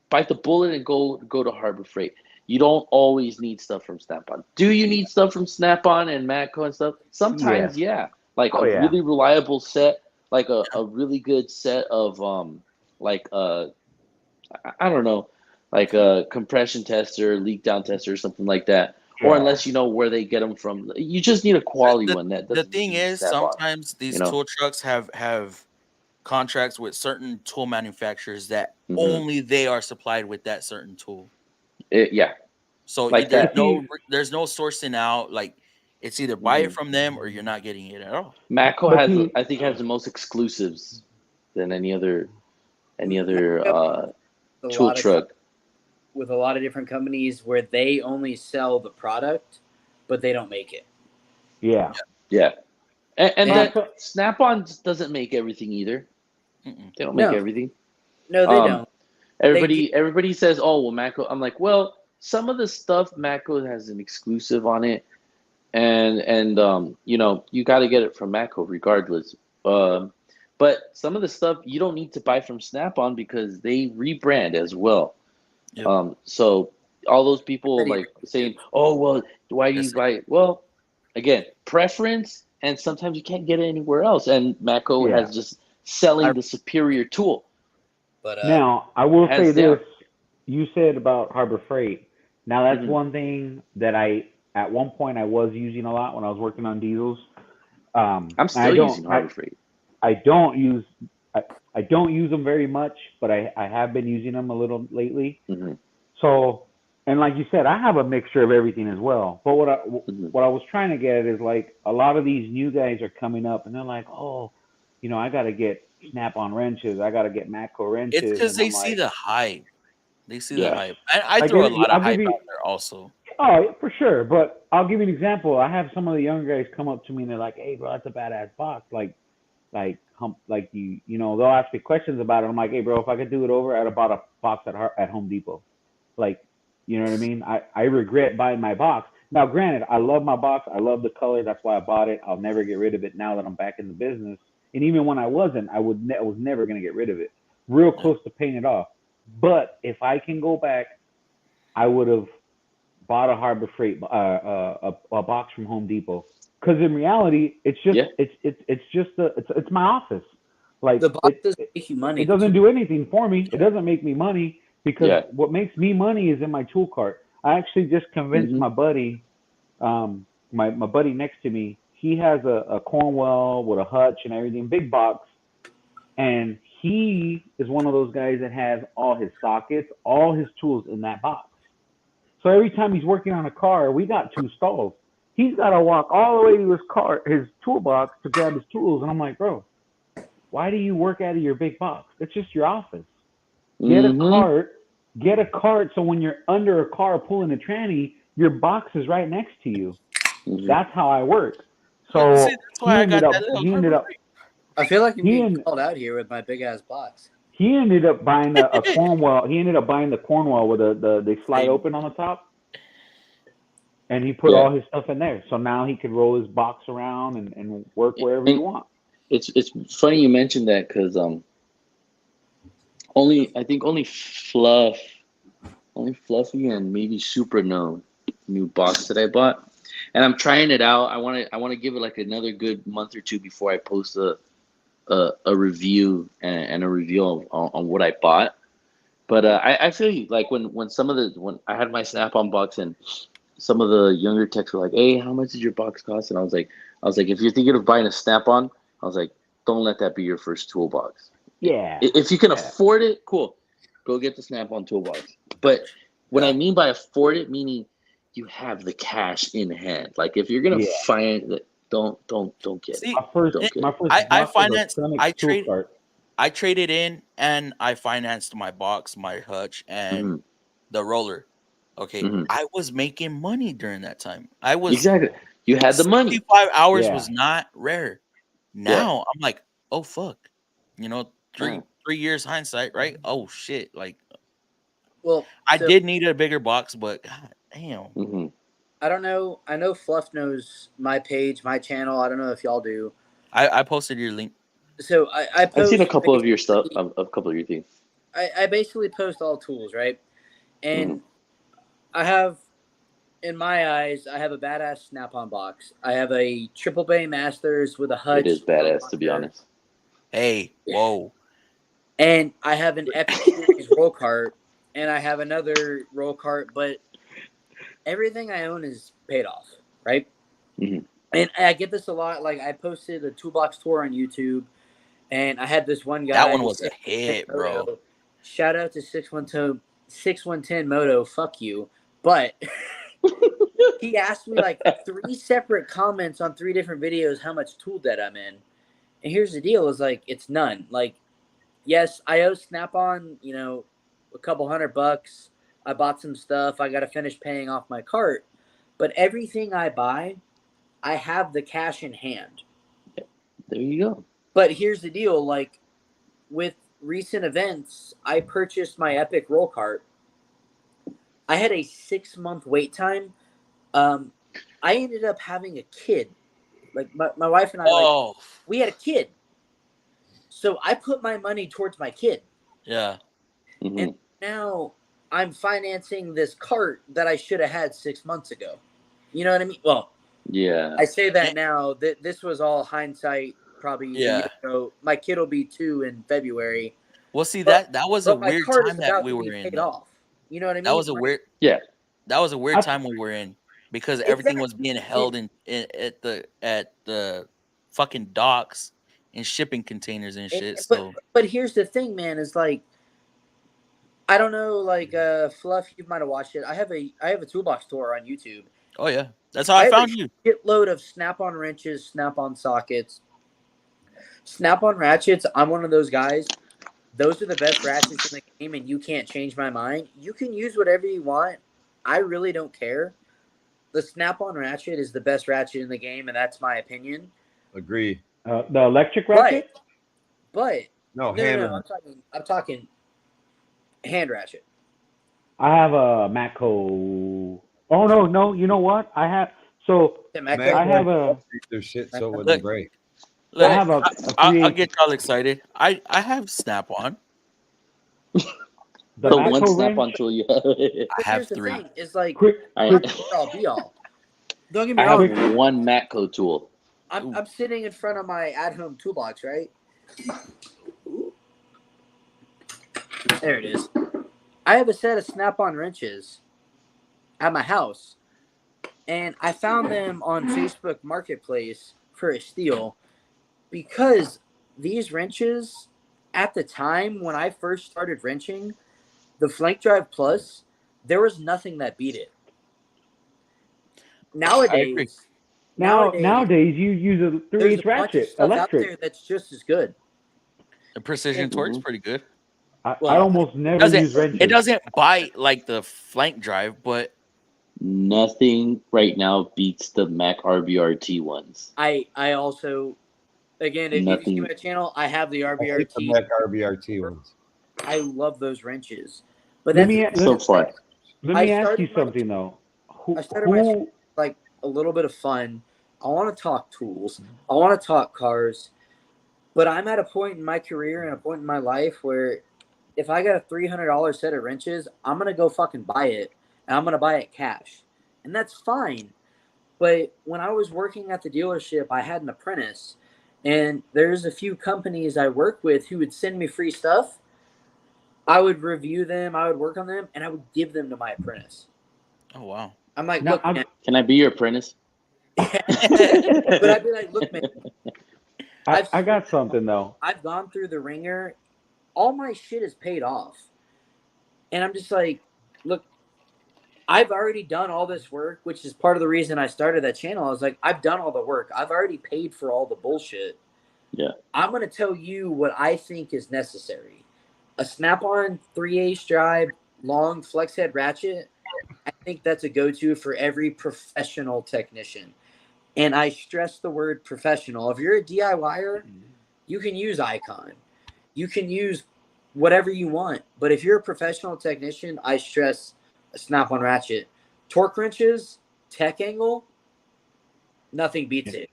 bite the bullet and go to Harbor Freight. You don't always need stuff from Snap-on. Do you need stuff from Snap-on and Matco and stuff? Yes. Sometimes, yeah. Like Oh a yeah. really reliable set, like a really good set of like I don't know, like a compression tester, leak down tester, or something like that. Or Yeah. unless you know where they get them from, you just need a quality The one that the doesn't need thing to be is, Snap on. sometimes You these know, tool trucks have contracts with certain tool manufacturers that hmm only they are supplied with that certain tool. yeah, So like there's that. But see, no sourcing out. Like it's either buy it hmm from them or you're not getting it at all. Matco but has, see, I think, has the most exclusives than any other A tool lot of truck. with a lot of different companies where they only sell the product, but they don't make it. yeah. Yeah, and And that So, Snap-on doesn't make everything either. Mm-mm. They don't make no, everything. no, they Um, don't. They do. everybody says, "Oh, well, Matco." I'm like, well, some of the stuff Matco has an exclusive on it, and you got to get it from Matco regardless. Um, but some of the stuff you don't need to buy from Snap-on because they rebrand as well. Yep. So all those people like saying, "Oh, well, why do you Yes. buy it?" Well, again, preference, and sometimes you can't get it anywhere else. And Matco yeah. has just selling I, the superior tool, but Now, I will say hands this. down. You said about Harbor Freight. Now, that's hmm one thing that at one point, I was using a lot when I was working on diesels. I'm I still don't, using Harbor Freight. I don't use, I don't use them very much, but I have been using them a little lately. hmm So, and like you said, I have a mixture of everything as well. But hmm what I was trying to get at is like a lot of these new guys are coming up and they're like, oh, I got to get Snap-on wrenches, I got to get Matco It's wrenches, because and they I'm see like, the hype. They see the Yeah. hype. I I throw get a it. lot of I'll give hype you. out there also. Oh, for sure. But I'll give you an example. I have some of the younger guys come up to me and they're like, "Hey, bro, that's a badass box. Like they'll ask me questions about it. I'm like, hey, bro, if I could do it over, I'd have bought a box at Home Depot. Like, you know what I mean? I regret buying my box. Now, granted, I love my box. I love the color. That's why I bought it. I'll never get rid of it now that I'm back in the business. And even when I wasn't, I was never gonna get rid of it. Real Yeah. close to paying it off. But if I can go back, I would have bought a Harbor Freight a box from Home Depot. Because in reality, it's just Yeah. it's my office. Like the box doesn't make you money. it doesn't do anything for me. It doesn't make me money because Yeah. what makes me money is in my tool cart. I actually just convinced hmm my buddy, my buddy next to me. He has a Cornwell with a hutch and everything, big box, and he is one of those guys that has all his sockets, all his tools in that box. So every time he's working on a car, we got two stalls. He's got to walk all the way to his toolbox to grab his tools. And I'm like, bro, why do you work out of your big box? It's just your office. Get a hmm cart. Get a cart so when you're under a car pulling a tranny, your box is right next to you. That's how I work. So See, that's why I got that little he ended up. I feel like I'm He getting en- called out here with my big ass box. he ended up buying a Cornwell. He ended up buying the Cornwell with they slide Hey. open on the top, and he put all his stuff in there. So now he could roll his box around and work wherever he wants. It's funny you mentioned that because I think only Fluffy and maybe Super know new box that I bought, and I'm trying it out. I want to give it like another good month or two before I post a review and a review on what I bought. But I feel you, like when I had my Snap-on box and some of the younger techs were like, "Hey, how much does your box cost?" And I was like, if you're thinking of buying a Snap-on, I was like, don't let that be your first toolbox. Yeah. If you can afford it, cool, go get the Snap-on toolbox. But what I mean by afford it, meaning you have the cash in hand. Like if you're gonna find that, don't get it. My first I box was a financed. Sonic tool cart. I traded in and I financed my box, my hutch, and the roller. Okay, I was making money during that time. I was exactly. You had the money. 65 hours was not rare. Now I'm like, oh fuck, three years hindsight, right? Oh shit, like, well, I did need a bigger box, but god damn. I don't know. I know Fluff knows my page, my channel. I don't know if y'all do. I posted your link. So I post. I've seen a couple of your stuff, a couple of your things. I basically post all tools, right? And I have, in my eyes, I have a badass Snap-on box. I have a Triple Bay Masters with a hutch. It is badass, to be honest. Hey, whoa. And I have an Epic Series roll cart, and I have another roll cart, but everything I own is paid off, right? And I get this a lot. Like, I posted a toolbox tour on YouTube, and I had this one guy. That one was a hit, bro. Shout out to 6110 Moto. Fuck you. But he asked me like 3 separate comments on 3 different videos how much tool debt I'm in. And here's the deal: is like it's none. Like, yes, I owe Snap-on, a couple $100. I bought some stuff. I got to finish paying off my cart. But everything I buy, I have the cash in hand. There you go. But here's the deal: like with recent events, I purchased my Epic roll cart. I had a 6-month wait time. I ended up having a kid. Like my wife and I, we had a kid. So I put my money towards my kid. Yeah. And now I'm financing this cart that I should have had 6 months ago. You know what I mean? Well, yeah. I say that now. This was all hindsight. Probably a year ago. My kid will be 2 in February. Well, see, that was a weird time that we were in. Off. You know what I mean? That was a weird That was a weird time we were in because everything was being held at the fucking docks and shipping containers and shit. But here's the thing, man, is like, I don't know, like Fluff, you might have watched it. I have a toolbox tour on YouTube. Oh yeah, that's how I found you. Shitload of Snap-on wrenches, Snap-on sockets, Snap-on ratchets. I'm one of those guys. Those are the best ratchets in the game, and you can't change my mind. You can use whatever you want. I really don't care. The Snap-on ratchet is the best ratchet in the game, and that's my opinion. Agree. The electric ratchet? But no, I'm talking hand ratchet. I have a Matco. Oh no! You know what? I have their shit so it wouldn't break. Look, I'll get y'all excited. I have Snap-on. The one Snap-on tool you have. I have 3. Thing. It's like I'll be all. Don't get me wrong. I have one Matco tool. I'm sitting in front of my at-home toolbox, right? There it is. I have a set of Snap-on wrenches at my house, and I found them on Facebook Marketplace for a steal because these wrenches, at the time when I first started wrenching, the Flank Drive Plus, there was nothing that beat it. Nowadays you use a 3/8 ratchet electric. Out there that's just as good. The precision torque's pretty good. I almost never use wrenches. It doesn't bite like the Flank Drive, but Nothing right now beats the Mac RBRT ones. I also, again, if you see Nothing. my channel, I have the I hate the RBRT. Mac RBRT ones. I love those wrenches, but Let that's me So far. let me ask you something though. I started my channel like a little bit of fun. I want to talk tools. I want to talk cars, but I'm at a point in my career and a point in my life where if I got a $300 set of wrenches, I'm gonna go fucking buy it, and I'm gonna buy it cash, and that's fine. But when I was working at the dealership, I had an apprentice, and there's a few companies I work with who would send me free stuff. I would review them, I would work on them, and I would give them to my apprentice. Oh wow. I'm like, Now, look, man. Can I be your apprentice? But I'd be like, look, man. I got something though. I've gone through the ringer. All my shit is paid off. And I'm just like, look, I've already done all this work, which is part of the reason I started that channel. I was like, I've done all the work. I've already paid for all the bullshit. Yeah. I'm going to tell you what I think is necessary. A Snap-on 3/8 drive, long flex head ratchet. I think that's a go-to for every professional technician. And I stress the word professional. If you're a DIYer, you can use Icon. You can use whatever you want. But if you're a professional technician, I stress a Snap-on ratchet. Torque wrenches, tech angle, nothing beats it.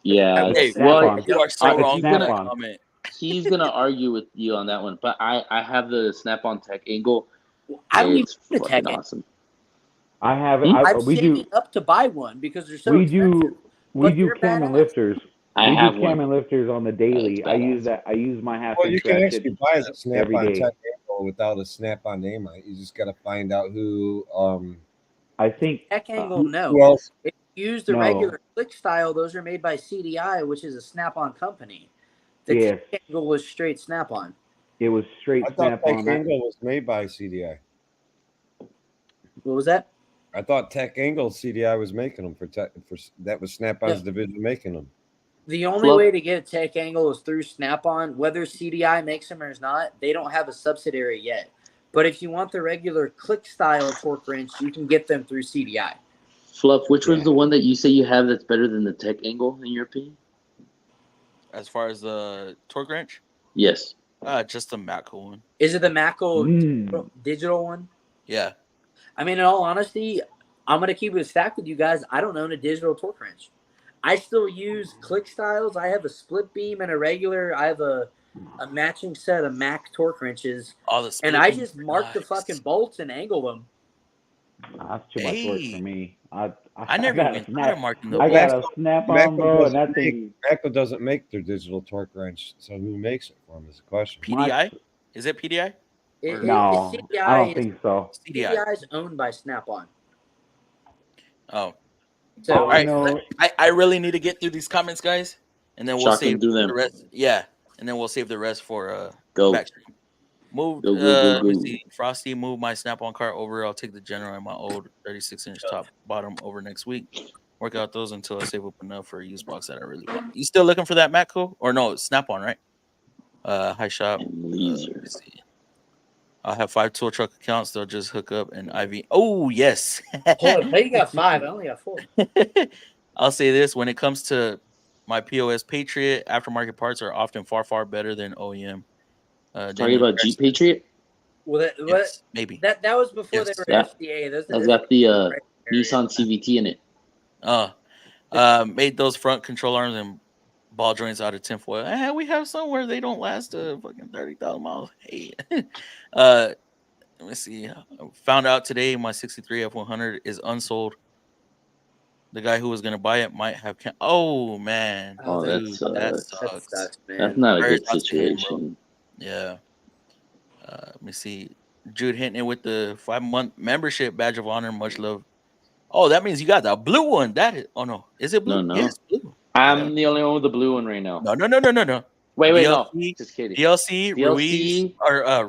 Yeah. Hey, Snap-on. you are so wrong he's for that Snap-on. comment. He's gonna argue with you on that one, but I have the Snap-on Tech Angle. I don't even It's need a tech fucking angle. awesome. I have it. I'm We saving do. up to buy one because they're so We expensive. do. We But do they're cam and badass. lifters. I We do have cam one. and lifters on the It's daily. I use badass. that. I use my half Well, you inch can ratchet actually buy the every Snap-on day. Tech Angle without a Snap-on name on it. You just got to find out who. I think. Tech angle, no. Who else? If you use the No. regular click style, those are made by CDI, which is a Snap-on company. The Yes. tech angle was straight Snap-on. It was straight I thought Snap-on. Tech Angle was made by CDI. What was that? I thought Tech Angle CDI was making them for that was Snap-on's division making them. The only way to get a tech angle is through Snap-on. Whether CDI makes them or not, they don't have a subsidiary yet. But if you want the regular click style torque wrench, you can get them through CDI. Fluff, which was the one that you say you have that's better than the Tech Angle in your opinion? As far as the torque wrench? Yes. Just the Matco one. Is it the Matco digital one? Yeah. I mean, in all honesty, I'm going to keep it stacked with you guys. I don't own a digital torque wrench. I still use click styles. I have a split beam and a regular. I have a matching set of Mac torque wrenches. And I just mark the fucking bolts and angle them. That's too much work for me. I never even thought of marking the I bolts. got a Snap-on, bro, and that thing. Matco doesn't make their digital torque wrench, so who makes it for them is the question. PDI? Is it PDI? No, CDI I don't think so. CDI is owned by Snap-on. Oh. So all right, I really need to get through these comments, guys, and then we'll save the rest. Yeah, and then we'll save the rest for backstream. Moved. Let me see. Frosty moved my Snap-on cart over. I'll take the General and my old 36-inch top bottom over next week. Work out those until I save up enough for a used box that I really want. You still looking for that Matco or no Snap-on, right? Hi shop. Let's see. I'll have 5 tool truck accounts. They'll just hook up an IV. Oh, yes. Hold on. You got 5. I only got 4. I'll say this. When it comes to my POS Patriot, aftermarket parts are often far, far better than OEM. Talking about Jeep Patriot? Well, yes, maybe. That was before they were FDA. That's got the Nissan CVT in it. Made those front control arms and ball joints out of tinfoil. We have some where they don't last fucking 30,000 miles. Hey, let me see. Found out today my 63 F100 is unsold. The guy who was gonna buy it might have. Oh man, dude, that sucks, man. That's not a good situation. Yeah. Let me see. Jude hitting it with the 5-month membership badge of honor. Much love. Oh, that means you got the blue one. That is. Oh no, is it blue? No. Yes, blue. I'm the only one with the blue one right now. No. Wait, DLC, no. Just kidding. DLC,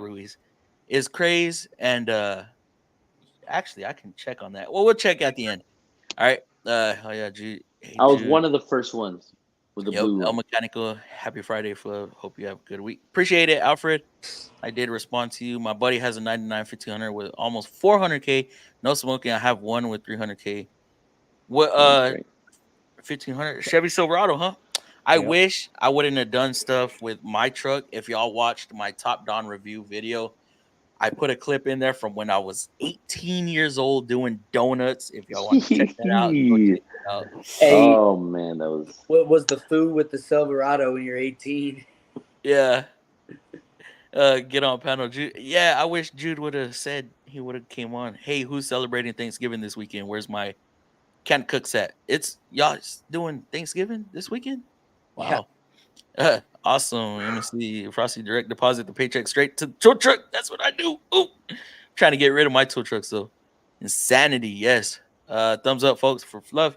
Ruiz is Craze, and actually I can check on that. Well, we'll check at the end. All right. Oh yeah, Jude. I was one of the first ones with the Yep, blue El one. Mechanical. Happy Friday, Flo. Hope you have a good week. Appreciate it, Alfred. I did respond to you. My buddy has a 99 1500 with almost 400K. No smoking. I have one with 300K. What That's great. 1500 Chevy Silverado, huh? I Yep. wish I wouldn't have done stuff with my truck. If y'all watched my Top Down review video, I put a clip in there from when I was 18 years old doing donuts. If y'all want to check that out, go check it out. Hey, Oh man, that was. what was the food with the Silverado when you're 18? Yeah. Get on panel, Jude. Yeah, I wish Jude would have said he would have came on. Hey, who's celebrating Thanksgiving this weekend? Where's my Can't Cooks at? It's y'all doing Thanksgiving this weekend? Yeah. Wow. Awesome. Let me see. Frosty direct deposit the paycheck straight to the tow truck. That's what I do. Ooh. Trying to get rid of my tow trucks though. Insanity, yes. Thumbs up, folks, for Fluff.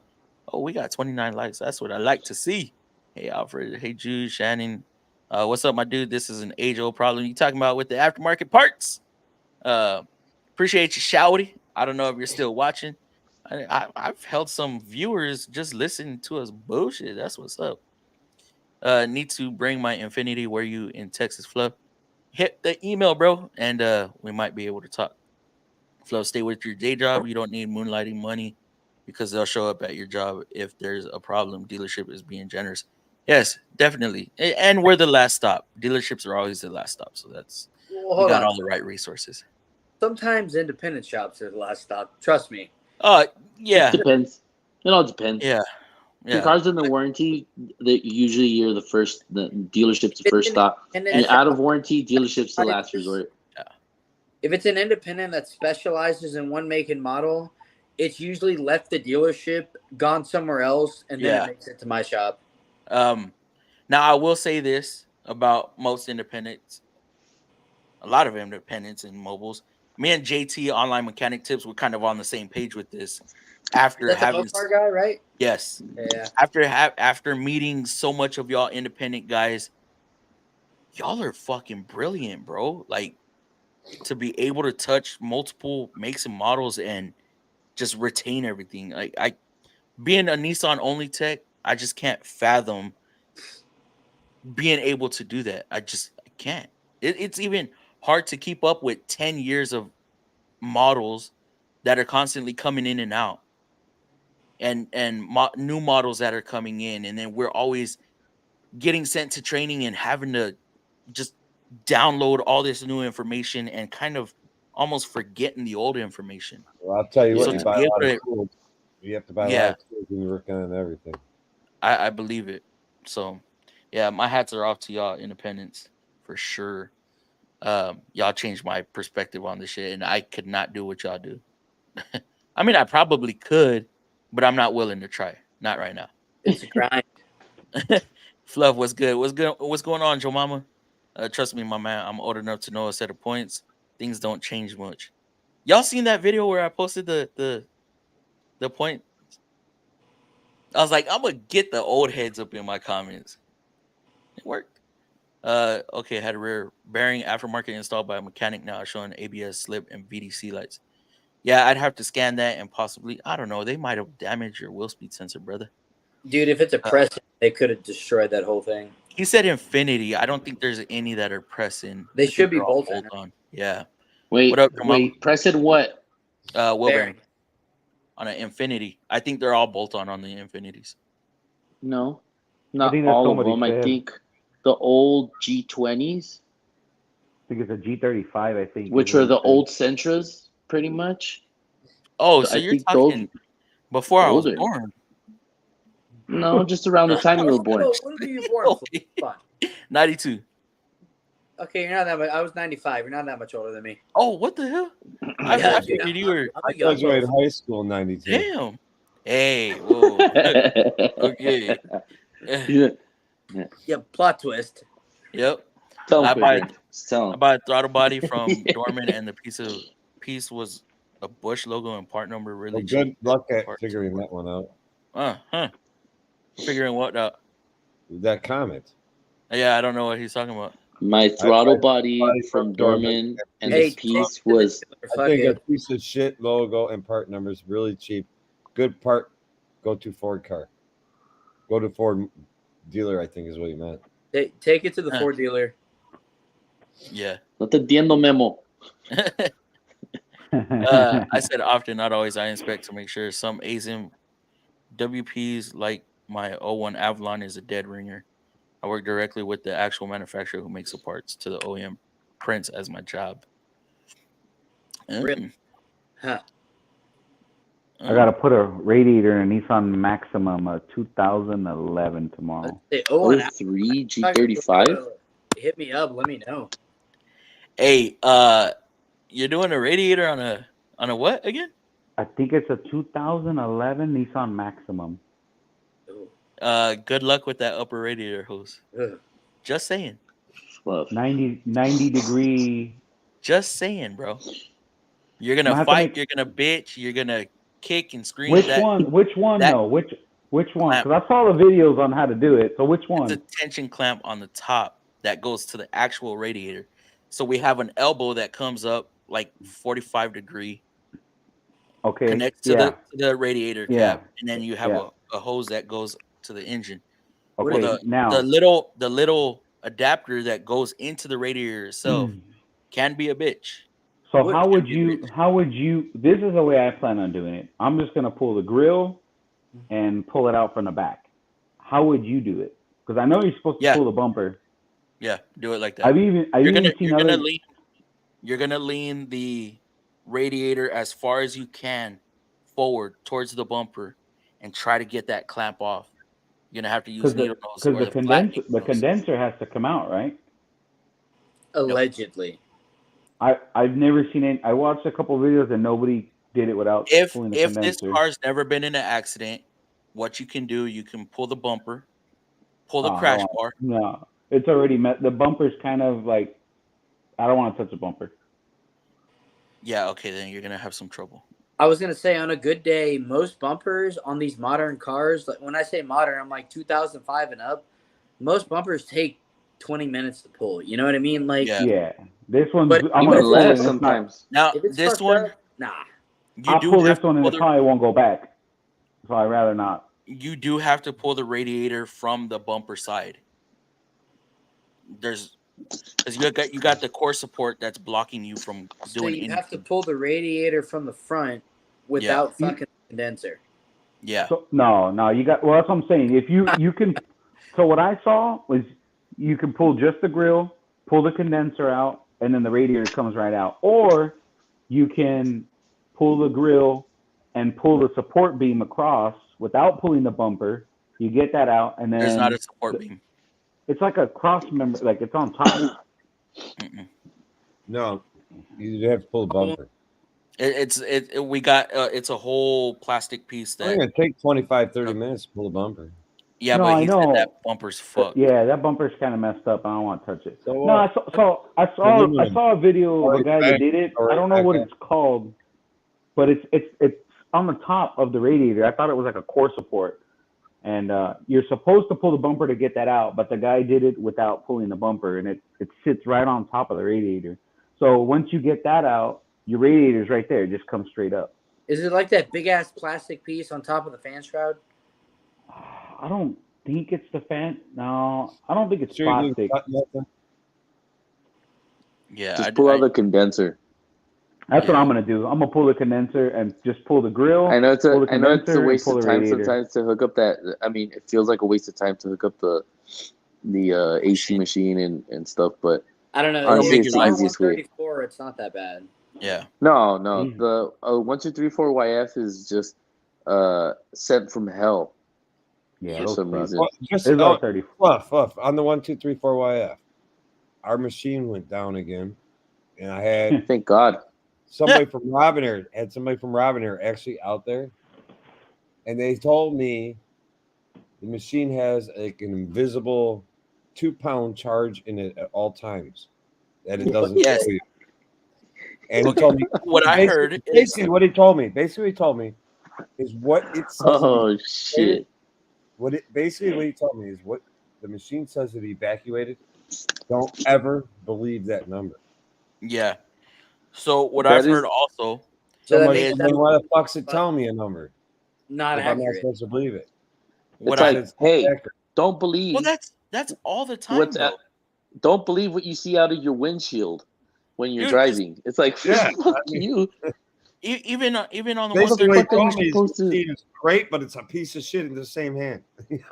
Oh, we got 29 likes. That's what I like to see. Hey, Alfred. Hey, Jude, Shannon. What's up, my dude? This is an age-old problem you talking about with the aftermarket parts. Appreciate you, Shouty. I don't know if you're still watching. I've held some viewers just listening to us bullshit. That's what's up. Need to bring my Infinity. Where you in Texas, Fluff? Hit the email, bro, and we might be able to talk. Fluff, stay with your day job. You don't need moonlighting money because they'll show up at your job if there's a problem. Dealership is being generous. Yes, definitely. And we're the last stop. Dealerships are always the last stop. So we got all the right resources. Sometimes independent shops are the last stop. Trust me. Yeah. It depends. It all depends. Yeah. The cars in the warranty, that usually you're the first. The dealership's the first stop. And out of warranty, dealership's the last resort. Yeah. If it's an independent that specializes in one make and model, it's usually left the dealership, gone somewhere else, and then it makes it to my shop. Now I will say this about most independents, a lot of independents and mobiles. Me and JT Online Mechanic Tips were kind of on the same page with this. After having our guy, right? Yes. Yeah. After meeting so much of y'all independent guys, y'all are fucking brilliant, bro. Like to be able to touch multiple makes and models and just retain everything. Like I being a Nissan only tech, I just can't fathom being able to do that. I can't. It's even hard to keep up with 10 years of models that are constantly coming in and out, and new models that are coming in, and then we're always getting sent to training and having to just download all this new information and kind of almost forgetting the old information. Well, I'll tell you what, So you to buy be a lot able of to, tools. You have to buy a lot of tools when you're working on everything. I believe it. So yeah, my hats are off to y'all independents for sure. Y'all changed my perspective on this shit, and I could not do what y'all do. I mean, I probably could, but I'm not willing to try. Not right now. It's a grind. Fluff, what's good? What's going on, Joe Mama? Trust me, my man. I'm old enough to know a set of points. Things don't change much. Y'all seen that video where I posted the point? I was like, I'm gonna get the old heads up in my comments. It worked. Okay, had a rear bearing aftermarket installed by a mechanic now showing ABS slip and VDC lights. Yeah, I'd have to scan that and possibly, I don't know, they might have damaged your wheel speed sensor, brother. Dude, if it's a press, they could have destroyed that whole thing. He said Infinity. I don't think there's any that are pressing. They should be bolt on. Yeah. Wait, what up, pressing what? Wheel bearing on an Infinity. I think they're all bolt on the Infinities. No, not all of them. I think the old G20s. I think it's a G35. I think, which are the old Sentras, pretty much. Oh, so you're talking before I was born? No, just around the time you were born. What are you born for? 92. Okay, you're not that much. I was 95. You're not that much older than me. Oh, what the hell? I figured you were. I graduated high school in 92. Damn. Hey, whoa. Okay. Yeah, plot twist. Yep. I buy a throttle body from Dorman, and the piece was a Bush logo and part number. Really good luck at figuring that one out. Figuring what out? That comment. Yeah, I don't know what he's talking about. My throttle body from Dorman, and the piece was, I think, a piece of shit logo and part numbers, really cheap. Good part. Go to Ford car. Go to Ford dealer, I think is what he meant. Take it to the Ford dealer. Yeah. No te entiendo, Memo. I said often, not always. I inspect to make sure some ASIM WPs like my 01 Avalon is a dead ringer. I work directly with the actual manufacturer who makes the parts to the OEM prints as my job. Really? Huh. I gotta put a radiator in a Nissan Maxima 2011 tomorrow. Say, 03 G35. Hit me up. Let me know. Hey, you're doing a radiator on a what again? I think it's a 2011 Nissan Maximum. Good luck with that upper radiator hose. Just saying. 90 degree. Just saying, bro. You're gonna fight. You're gonna bitch. You're gonna kick and scream. Which one? Which one? No. Which one? Because I saw the videos on how to do it. So which one? It's a tension clamp on the top that goes to the actual radiator. So we have an elbow that comes up like 45 degree. Okay. Connects to the radiator cap, and then you have a hose that goes to the engine. Okay. Well, now the little adapter that goes into the radiator itself can be a bitch. So how would you? This is the way I plan on doing it. I'm just gonna pull the grill and pull it out from the back. How would you do it? Because I know you're supposed to pull the bumper. Yeah, do it like that. I've even seen other. You're gonna lean the radiator as far as you can forward towards the bumper and try to get that clamp off. You're gonna have to use needle nose because the condenser has to come out, right? Allegedly. I've never seen it. I watched a couple of videos and nobody did it without pulling the condenser. If this car's never been in an accident, what you can do, you can pull the bumper, pull the crash bar. No, it's already met. The bumper's kind of like, I don't want to touch the bumper. Yeah, okay, then you're gonna have some trouble. I was gonna say, on a good day, most bumpers on these modern cars, like when I say modern, I'm like 2005 and up. Most bumpers take 20 minutes to pull. You know what I mean? Like, yeah. This one's but I'm even gonna less sometimes. Now this one, I'll pull this one and it probably won't go back. So I'd rather not. You do have to pull the radiator from the bumper side. Because you got the core support that's blocking you from doing anything. So you have to pull the radiator from the front without fucking the condenser. Yeah. So, no, you got. Well, that's what I'm saying. If you can. So what I saw was you can pull just the grill, pull the condenser out, and then the radiator comes right out. Or you can pull the grill and pull the support beam across without pulling the bumper. You get that out, and then there's not a support beam. It's like a cross member, like it's on top. No, you have to pull the bumper. It's a whole plastic piece that. It's going to take 25-30 minutes to pull the bumper. Yeah, no, but he said that bumper's fucked. Yeah, that bumper's kind of messed up. I don't want to touch it. So, no, I saw a video of a guy that did it. I don't know what it's called, but it's on the top of the radiator. I thought it was like a core support. And you're supposed to pull the bumper to get that out, but the guy did it without pulling the bumper, and it sits right on top of the radiator. So once you get that out, your radiator's right there. It just comes straight up. Is it like that big-ass plastic piece on top of the fan shroud? I don't think it's the fan. No, I don't think it's plastic. Yeah, just pull out the condenser. That's what I'm gonna do. I'm gonna pull the condenser and just pull the grill. I know it's a waste of time sometimes to hook up that. I mean, it feels like a waste of time to hook up the AC machine and stuff, but I don't know. Honestly, it's the easiest way. It's not that bad. Yeah. No. The 1234YF is just sent from hell. Yeah, for some reason. Well, just on the 1234YF, our machine went down again, and I had thank God. Somebody from Robinair actually out there, and they told me the machine has like an invisible 2-pound charge in it at all times that it doesn't show you. And he told me what I heard. Basically, what he told me is what it says. Oh shit! What he told me is what the machine says it evacuated. Don't ever believe that number. Yeah. So what I've heard also. Somebody is why the fuck's it telling me a number? Not accurate. I'm not supposed to believe it. It's like, hey, don't believe. Well, that's all the time, though. Don't believe what you see out of your windshield when you're Dude, driving. It's like, fuck you. Even on the Basically, 134, machine is great, but it's a piece of shit in the same hand.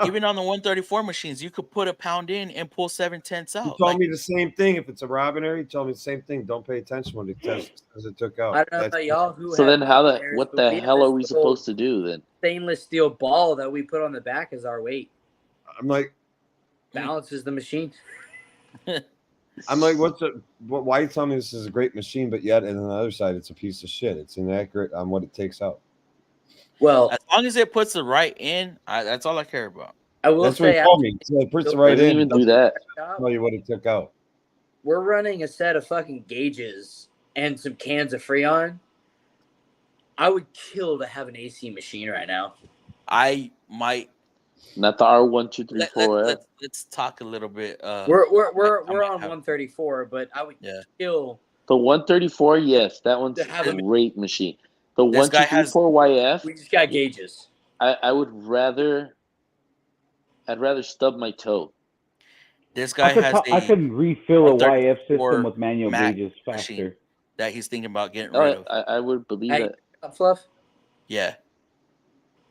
even on the 134 machines, you could put a pound in and pull 7/10 out. He told me the same thing. If it's a Robinair, he told me the same thing. Don't pay attention when it says it took out. I don't know about y'all who. So then, Robinairs, what the hell are we supposed to do then? Stainless steel ball that we put on the back is our weight. I'm like, balances the machine. I'm like, why you tell me this is a great machine, but yet on the other side, it's a piece of shit. It's inaccurate on what it takes out. Well, as long as it puts the right in, that's all I care about. I will That's say, what he told me. So it puts the right in. Even do that. Tell you what it took out. We're running a set of fucking gauges and some cans of Freon. I would kill to have an AC machine right now. I might. Not the R1234. Let's talk a little bit. We're on 134, but I would kill the 134. Yes, that one's a great machine. The 1234 YF. We just got gauges. I would rather. I'd rather stub my toe. This guy I can refill a YF system with manual gauges faster. That he's thinking about getting rid of. I would believe that. Fluff. Yeah,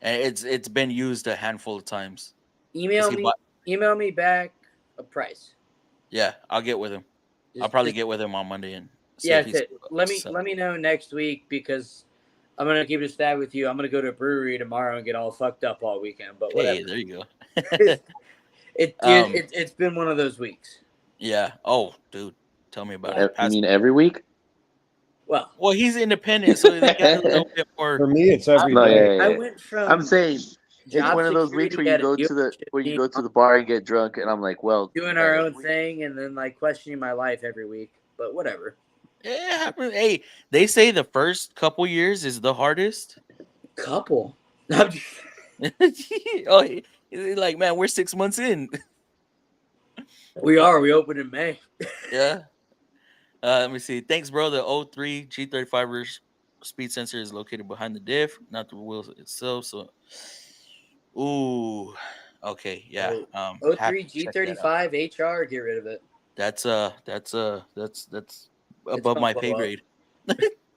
and it's been used a handful of times. Email me back a price. Yeah, I'll get with him. I'll probably get with him on Monday and let me know next week because I'm gonna keep it a stab with you. I'm gonna go to a brewery tomorrow and get all fucked up all weekend. But whatever. Hey, there you go. It's been one of those weeks. Yeah. Oh, dude, tell me about it. I mean, every week. Well, he's independent, so they got a little bit more. For me, it's every day. I went from. I'm saying it's one of those weeks where you go to the bar and get drunk, and I'm like, well, doing our own thing, and then like questioning my life every week. But whatever. Yeah. Hey, they say the first couple years is the hardest. Couple. Like, man, we're 6 months in. We are. We opened in May. Yeah. Let me see. Thanks, bro. The 03 G35 speed sensor is located behind the diff, not the wheel itself. So, okay, yeah. 03 G35 HR. Get rid of it. That's above my pay grade.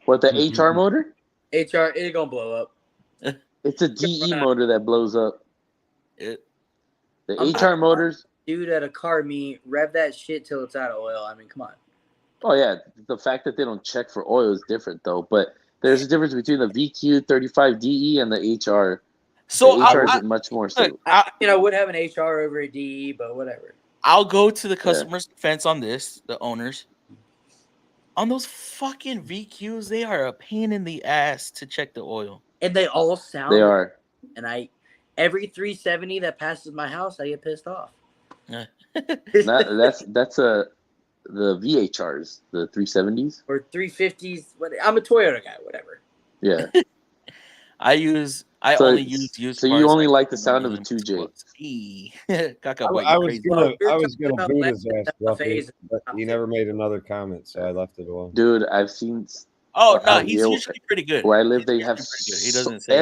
What, the HR motor? HR, it's gonna blow up. It's a DE motor that blows up. The I'm HR motors. Dude at a car meet, rev that shit till it's out of oil. I mean, come on. Oh yeah, the fact that they don't check for oil is different though. But there's a difference between the VQ35DE and the HR. So the HR is much more. I would have an HR over a DE, but whatever. I'll go to the customer's defense on this. The owners on those fucking VQs, they are a pain in the ass to check the oil, and they all sound. They are. And every 370 that passes my house, I get pissed off. That's the VHRs, the 370s or 350s. I'm a Toyota guy, whatever. Yeah. I only use used. So you only like the sound of the 2J. I was gonna boot his ass, roughly, but he never made another comment, so I left it alone. Dude, I've seen. Oh no, he's usually pretty good. Where I live, they have he doesn't say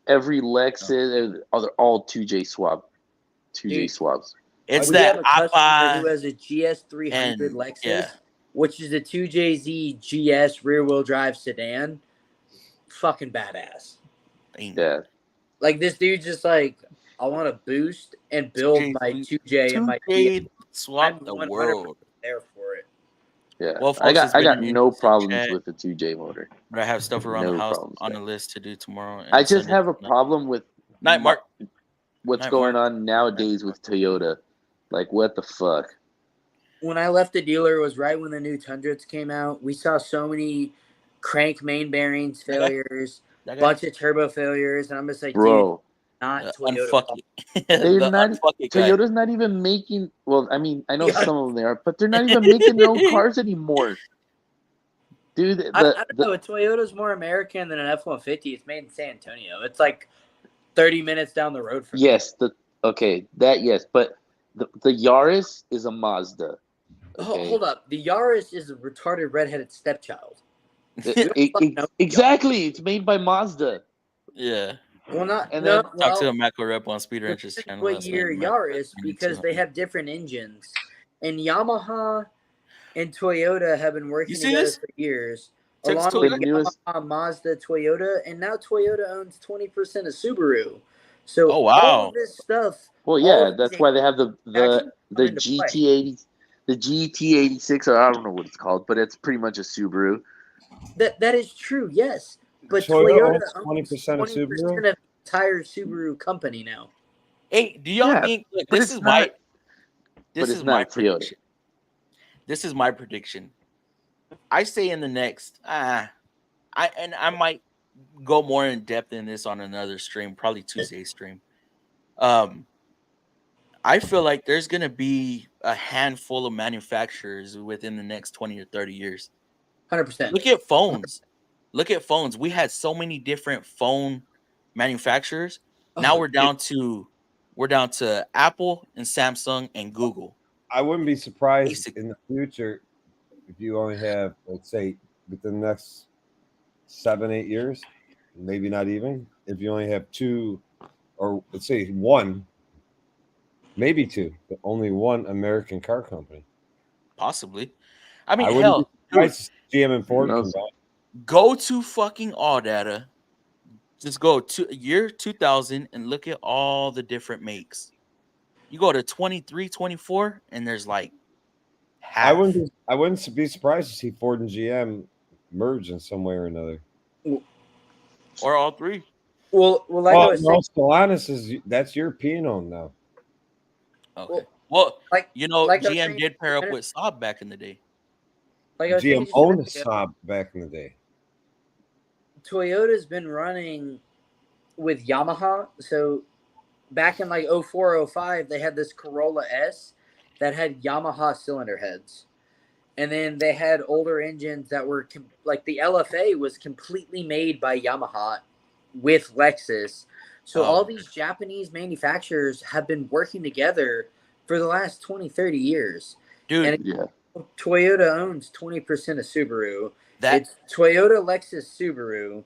every Lexus. They're all 2J swab. 2J swabs. It's that customer who has a GS300 Lexus, which is a 2JZ GS rear-wheel drive sedan. Fucking badass. Yeah. Like this dude just like, I want to boost and build my 2J and my GS. Swap the world. There for it. Yeah. Well, I got no problems with the 2J motor. But I have stuff around the house on the list to do tomorrow. I just have a problem with Night Mark. What's going on nowadays with Toyota? Like, what the fuck? When I left the dealer, it was right when the new Tundras came out. We saw so many crank main bearings failures, a bunch of turbo failures, and I'm just like, bro, dude, not Toyota. Toyota's not even making. Well, I mean, I know some of them they are, but they're not even making their own cars anymore. Dude, I don't know. Toyota's more American than an F-150. It's made in San Antonio. It's like 30 minutes down the road from yes, but the Yaris is a Mazda. Okay? Hold up. The Yaris is a retarded redheaded stepchild. Exactly. It's made by Mazda. Yeah. Well, not And no. then Talk to Well, a macro rep on Speed Rancher's channel what last night. year Macro rep Yaris because they 200. have different engines, and Yamaha and Toyota have been You working see together this? for years, Text along the with Toyota. newest, Yamaha, Mazda, Toyota, and now Toyota owns 20% of Subaru. So Oh all wow. of this stuff, well, all yeah, of that's these why they have manufacturers come the into play. GT80, the GT86, or I don't know what it's called, but it's pretty much a Subaru. That is true, yes. But Toyota Toyota owns owns 20% of 20% of Subaru. the entire Subaru company now. Hey, do y'all Yeah, think look, but this it's is not. But this it's is not my a Toyota. prediction. This is my prediction. I say in the next I might go more in depth in this on another stream, probably Tuesday's stream. I feel like there's gonna be a handful of manufacturers within the next 20 or 30 years. 100%. Look at phones. Look at phones. We had so many different phone manufacturers. Now Oh, we're down to Apple and Samsung and Google. I wouldn't be surprised Basic. in the future if you only have, let's say, within the next 7-8 years, maybe not even, if you only have two, or let's say one, maybe two, but only one American car company. Possibly. I mean, I wouldn't be hell, dude, surprised to see GM and Ford knows? combine. go to fucking All Data. Just go to year 2000 and look at all the different makes. You go to 23, 24, and there's like I half wouldn't be surprised to see Ford and GM merge in some way or another. or all three. well, like I was saying, Stellantis that's European owned now. Okay. Well, like you know, like I was GM saying, did pair up with Saab back in the day. like I was saying GM just a owned minute ago, Saab back in the day. Toyota's been running with Yamaha. So back in like 04, 05, they had this Corolla S that had Yamaha cylinder heads. And then they had older engines that were like the LFA was completely made by Yamaha with Lexus. So all these Japanese manufacturers have been working together for the last 20, 30 years. Dude, And Yeah. Toyota owns 20% of Subaru. that It's Toyota, Lexus, Subaru.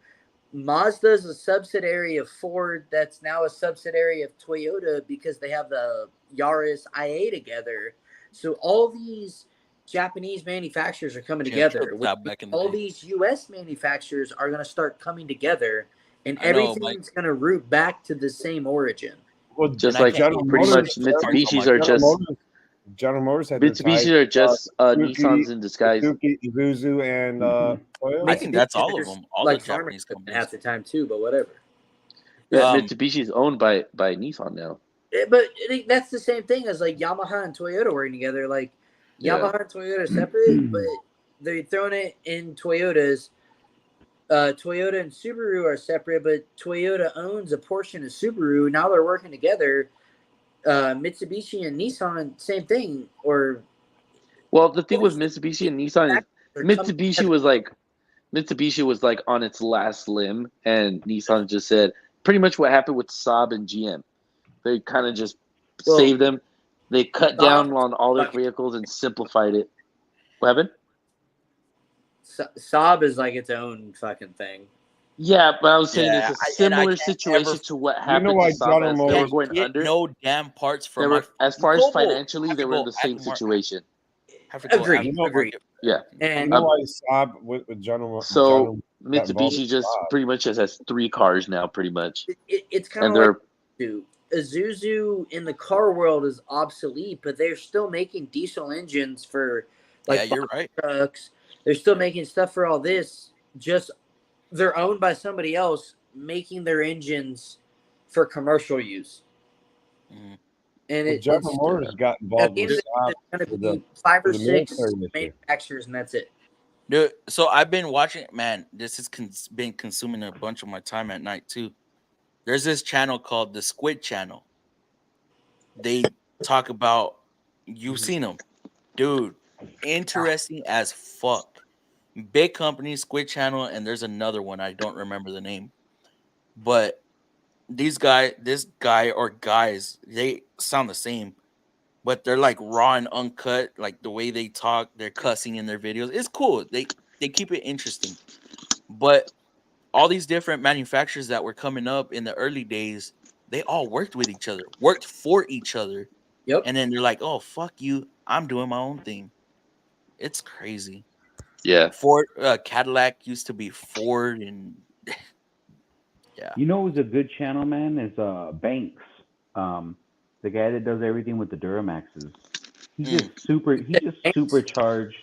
Mazda's a subsidiary of Ford that's now a subsidiary of Toyota because they have the Yaris IA together. So all these Japanese manufacturers are coming GM together. took Saab back in the All day. these US manufacturers are going to start coming together, and I know, Mike. everything's going to root back to the same origin. Well, Just And I like can't General pretty Motors, much Mitsubishis are General Motors had their ties Mitsubishis are with, just Suzuki, Nissans in disguise. Suzuki, Isuzu, and Toyota. I think that's Mitsubishi, all of there's them, all like the farmers Japanese companies. half the time too, but whatever. Yeah, Um, Mitsubishi is owned by Nissan now. But that's the same thing as like Yamaha and Toyota working together. Like Yeah. Yamaha and Toyota are separate, but they're throwing it in Toyotas. Toyota and Subaru are separate, but Toyota owns a portion of Subaru. Now they're working together. Mitsubishi and Nissan, same thing. Or Well, the thing with Mitsubishi and Nissan is they're coming Mitsubishi together. was like on its last limb, and Nissan just said pretty much what happened with Saab and GM. They kind of just saved them. They cut down on all their vehicles and simplified it. What happened? Saab is like its own fucking thing. Yeah, but I was saying Yeah, it's a similar situation to what happened to why Saab General as they were Motors going get under. no damn parts They from were, as far as financially, they were in the same situation. Agreed. Yeah. And you know why Saab with General So got involved Mitsubishi with just Saab? pretty much just has 3 cars now, pretty much. it's kind And of they're like Isuzu in the car world is obsolete, but they're still making diesel engines for like Yeah, you're right. trucks. They're still making stuff for all this. Just they're owned by somebody else making their engines for commercial use. Mhm. And General Motors got at involved the end with of the day, Saab there's for going to the be 5 or for the 6 military mission. manufacturers, and that's it. Dude, so I've been watching. Man, this has been consuming a bunch of my time at night too. There's this channel called the Squid Channel. They talk about. You've seen them, dude. Interesting as fuck. Big company, Squid Channel, and there's another one I don't remember the name, but this guy or guys, they sound the same, but they're like raw and uncut. Like the way they talk, they're cussing in their videos. It's cool. They keep it interesting, but all these different manufacturers that were coming up in the early days, they all worked with each other, worked for each other. Yep. And then they're like, oh, fuck you. I'm doing my own thing. It's crazy. Yeah. Ford, Cadillac used to be Ford, and yeah. You know who's a good channel, man? Is Banks. The guy that does everything with the Duramaxes. He just supercharged.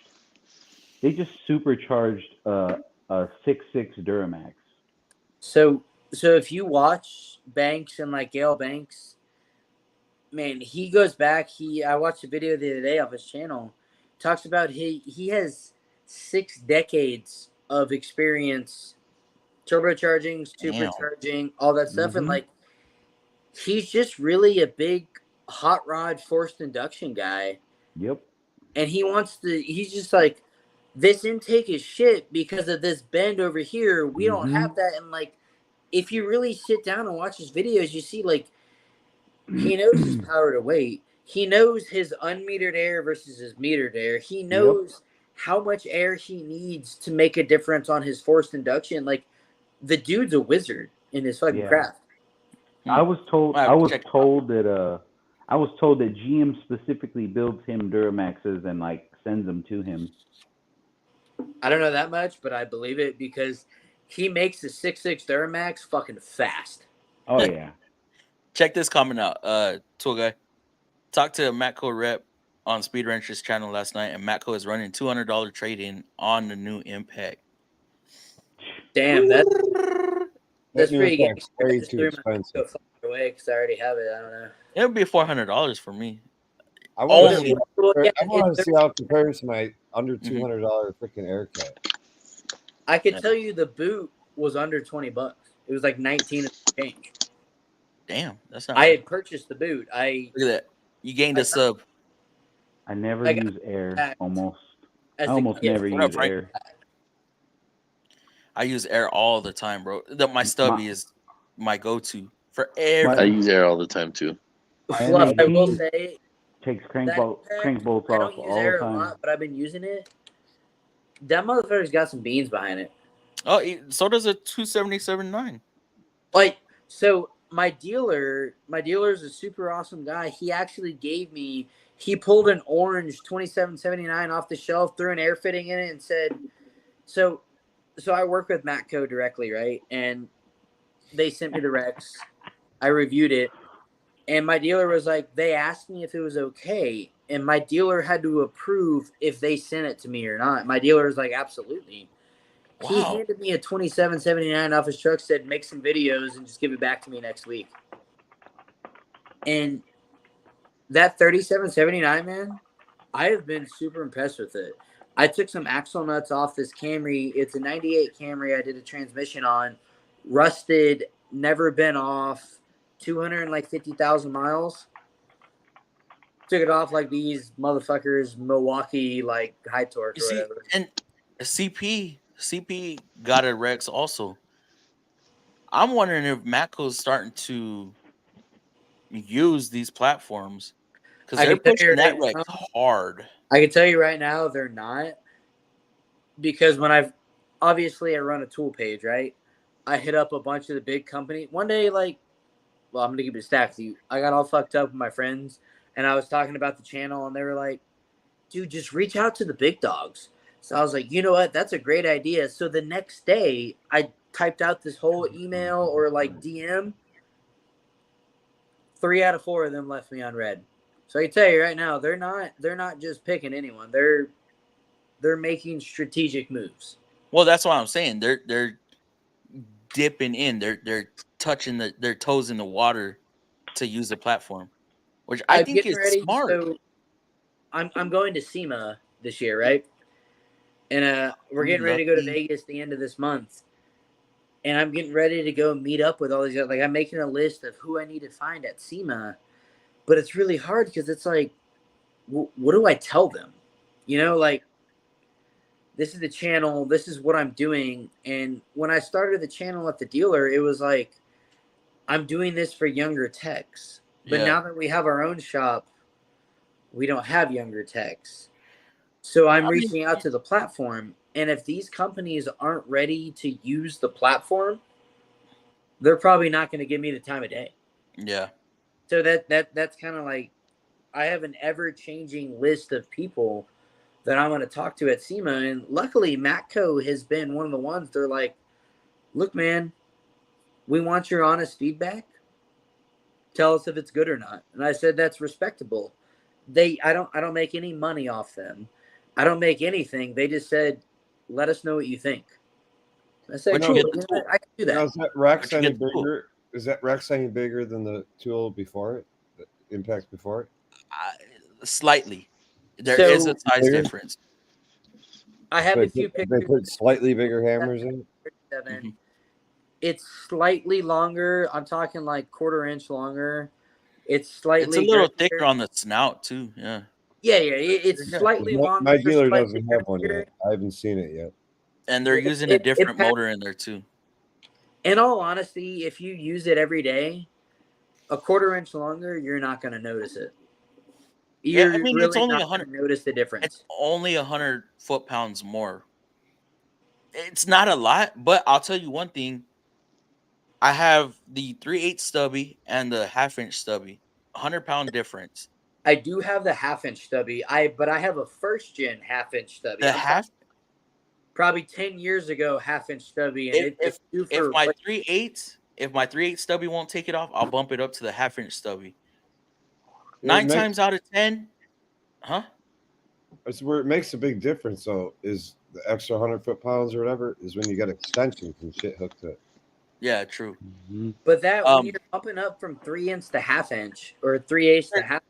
They just supercharged a 6.6 Duramax. So if you watch Banks and like Gail Banks, man, he goes back. I watched a video the other day off his channel. Talks about he has 6 decades of experience turbocharging, Damn. supercharging, all that stuff, and Mhm. like he's just really a big hot rod forced induction guy. Yep. And he's just like, this intake is shit because of this bend over here. We don't have that. And like, if you really sit down and watch his videos, you see like he knows his power to weight. He knows his unmetered air versus his metered air. He knows how much air he needs to make a difference on his forced induction. Like, the dude's a wizard in his fucking craft. I was told that GM specifically builds him Duramaxes and like sends them to him. I don't know that much, but I believe it because he makes the 6.6 Duramax fucking fast. Oh yeah. Check this comment out. Tool guy. Talked to a Matco rep on Speed Rancher's channel last night, and Matco is running $200 trade-in on the new Impact. Damn, that's pretty Impact's way too expensive. Away because I already have it. I don't know. It would be $400 for me. I want to see how it compares to my under $200 freaking air cat. I could tell you the boot was under $20. It was like 19 and change. Damn, that's not. I had purchased the boot. Look at that. You gained a sub. I never use air. Almost. I almost never use air. I use air all the time, bro. My stubby is my go-to for everything. I use air all the time too. Fluff, I will say, takes crank bolts off all the time. I don't use air a lot, but I've been using it. That motherfucker's got some beans behind it. Oh, so does a 277.9. Like, so my dealer's a super awesome guy. He actually he pulled an orange 2779 off the shelf, threw an air fitting in it, and said, so I work with Matco directly, right? And they sent me the Rex. I reviewed it. And my dealer was like, they asked me if it was okay. And my dealer had to approve if they sent it to me or not. My dealer was like, absolutely. Wow. He handed me a 2779 off his truck, said, make some videos and just give it back to me next week. And that 3779, man, I have been super impressed with it. I took some axle nuts off this Camry. It's a 98 Camry I did a transmission on. Rusted, never been off, 250,000 miles. Took it off like these motherfuckers, Milwaukee, like high torque or whatever. And CP got a Rex also. I'm wondering if Matco's starting to use these platforms because they're pushing that Rex hard. I can tell you right now they're not, because when I run a tool page, right? I hit up a bunch of the big companies. One day, I'm going to keep it stacked with you. I got all fucked up with my friends, and I was talking about the channel, and they were like, dude, just reach out to the big dogs. So I was like, you know what? That's a great idea. So the next day, I typed out this whole email or DM. 3 out of 4 of them left me unread. So I can tell you right now, they're not just picking anyone. They're making strategic moves. Well, that's what I'm saying. They're dipping in. They're touching their toes in the water to use the platform, which I think is smart. So I'm going to SEMA this year, right? And we're getting ready to go to Vegas the end of this month. And I'm getting ready to go meet up with all these guys. Like, I'm making a list of who I need to find at SEMA. But it's really hard because it's like, what do I tell them? This is the channel. This is what I'm doing. And when I started the channel at the dealer, it was like, I'm doing this for younger techs. But now that we have our own shop, we don't have younger techs. So I'm reaching out to the platform. And if these companies aren't ready to use the platform, they're probably not going to give me the time of day. Yeah. So that's kind of like, I have an ever-changing list of people that I'm going to talk to at SEMA. And luckily, Matco has been one of the ones. They're like, look, man, we want your honest feedback. Tell us if it's good or not. And I said, that's respectable. I don't make any money off them. I don't make anything. They just said, let us know what you think. I said, cool. I can do that. Now, is that Rex any bigger? Is that Rex any bigger than the tool before it? The Impact before it? Slightly. There is a size difference. I have a few pictures. They put slightly bigger hammers in it. Mm-hmm. It's slightly longer. I'm talking like 1/4 inch longer. It's slightly. It's a little thicker on the snout too. Yeah. Yeah. It's slightly longer. My dealer doesn't have one yet. I haven't seen it yet. And they're using a different motor in there too. In all honesty, if you use it every day, a 1/4 inch longer, you're not going to notice it. You're I mean, really it's only not 100. Notice the difference. It's only 100 foot-pounds more. It's not a lot, but I'll tell you one thing. I have the 3/8 stubby and the 1/2 inch stubby. 100-pound difference. I do have the 1/2 inch stubby. But I have a first gen 1/2 inch stubby. The half. Probably 10 years ago, 1/2 inch stubby. And if my 3/8 stubby won't take it off, I'll bump it up to the 1/2 inch stubby. 9 times out of 10, huh? That's where it makes a big difference, though, is the extra 100 foot-pounds or whatever, is when you got extensions and shit hooked to it. Yeah, true. Mm-hmm. But when you're bumping up from 3 inch to 1/2 inch or 3/8 to 1/2,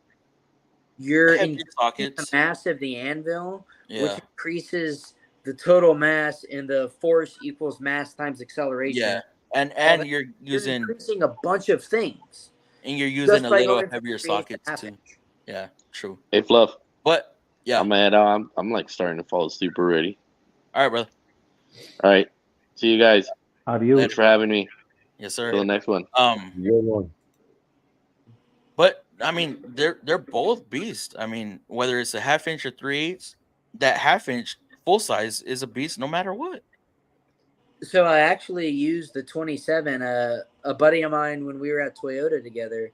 you're increasing the mass of the anvil, which increases the total mass, and the force equals mass times acceleration. Yeah, and you're increasing a bunch of things. And you're using a little heavier sockets too. Yeah, true. Hey, Fluff. But yeah, I'm head out. I'm like starting to fall asleep already. All right, brother. All right. See you guys. Adios. Thanks for having me. Yes, sir. Till the next one. Good one. But I mean, they're both beasts. I mean, whether it's a 1/2 inch or 3/8, that 1/2 inch full size is a beast no matter what. So I actually used the 27. A buddy of mine, when we were at Toyota together,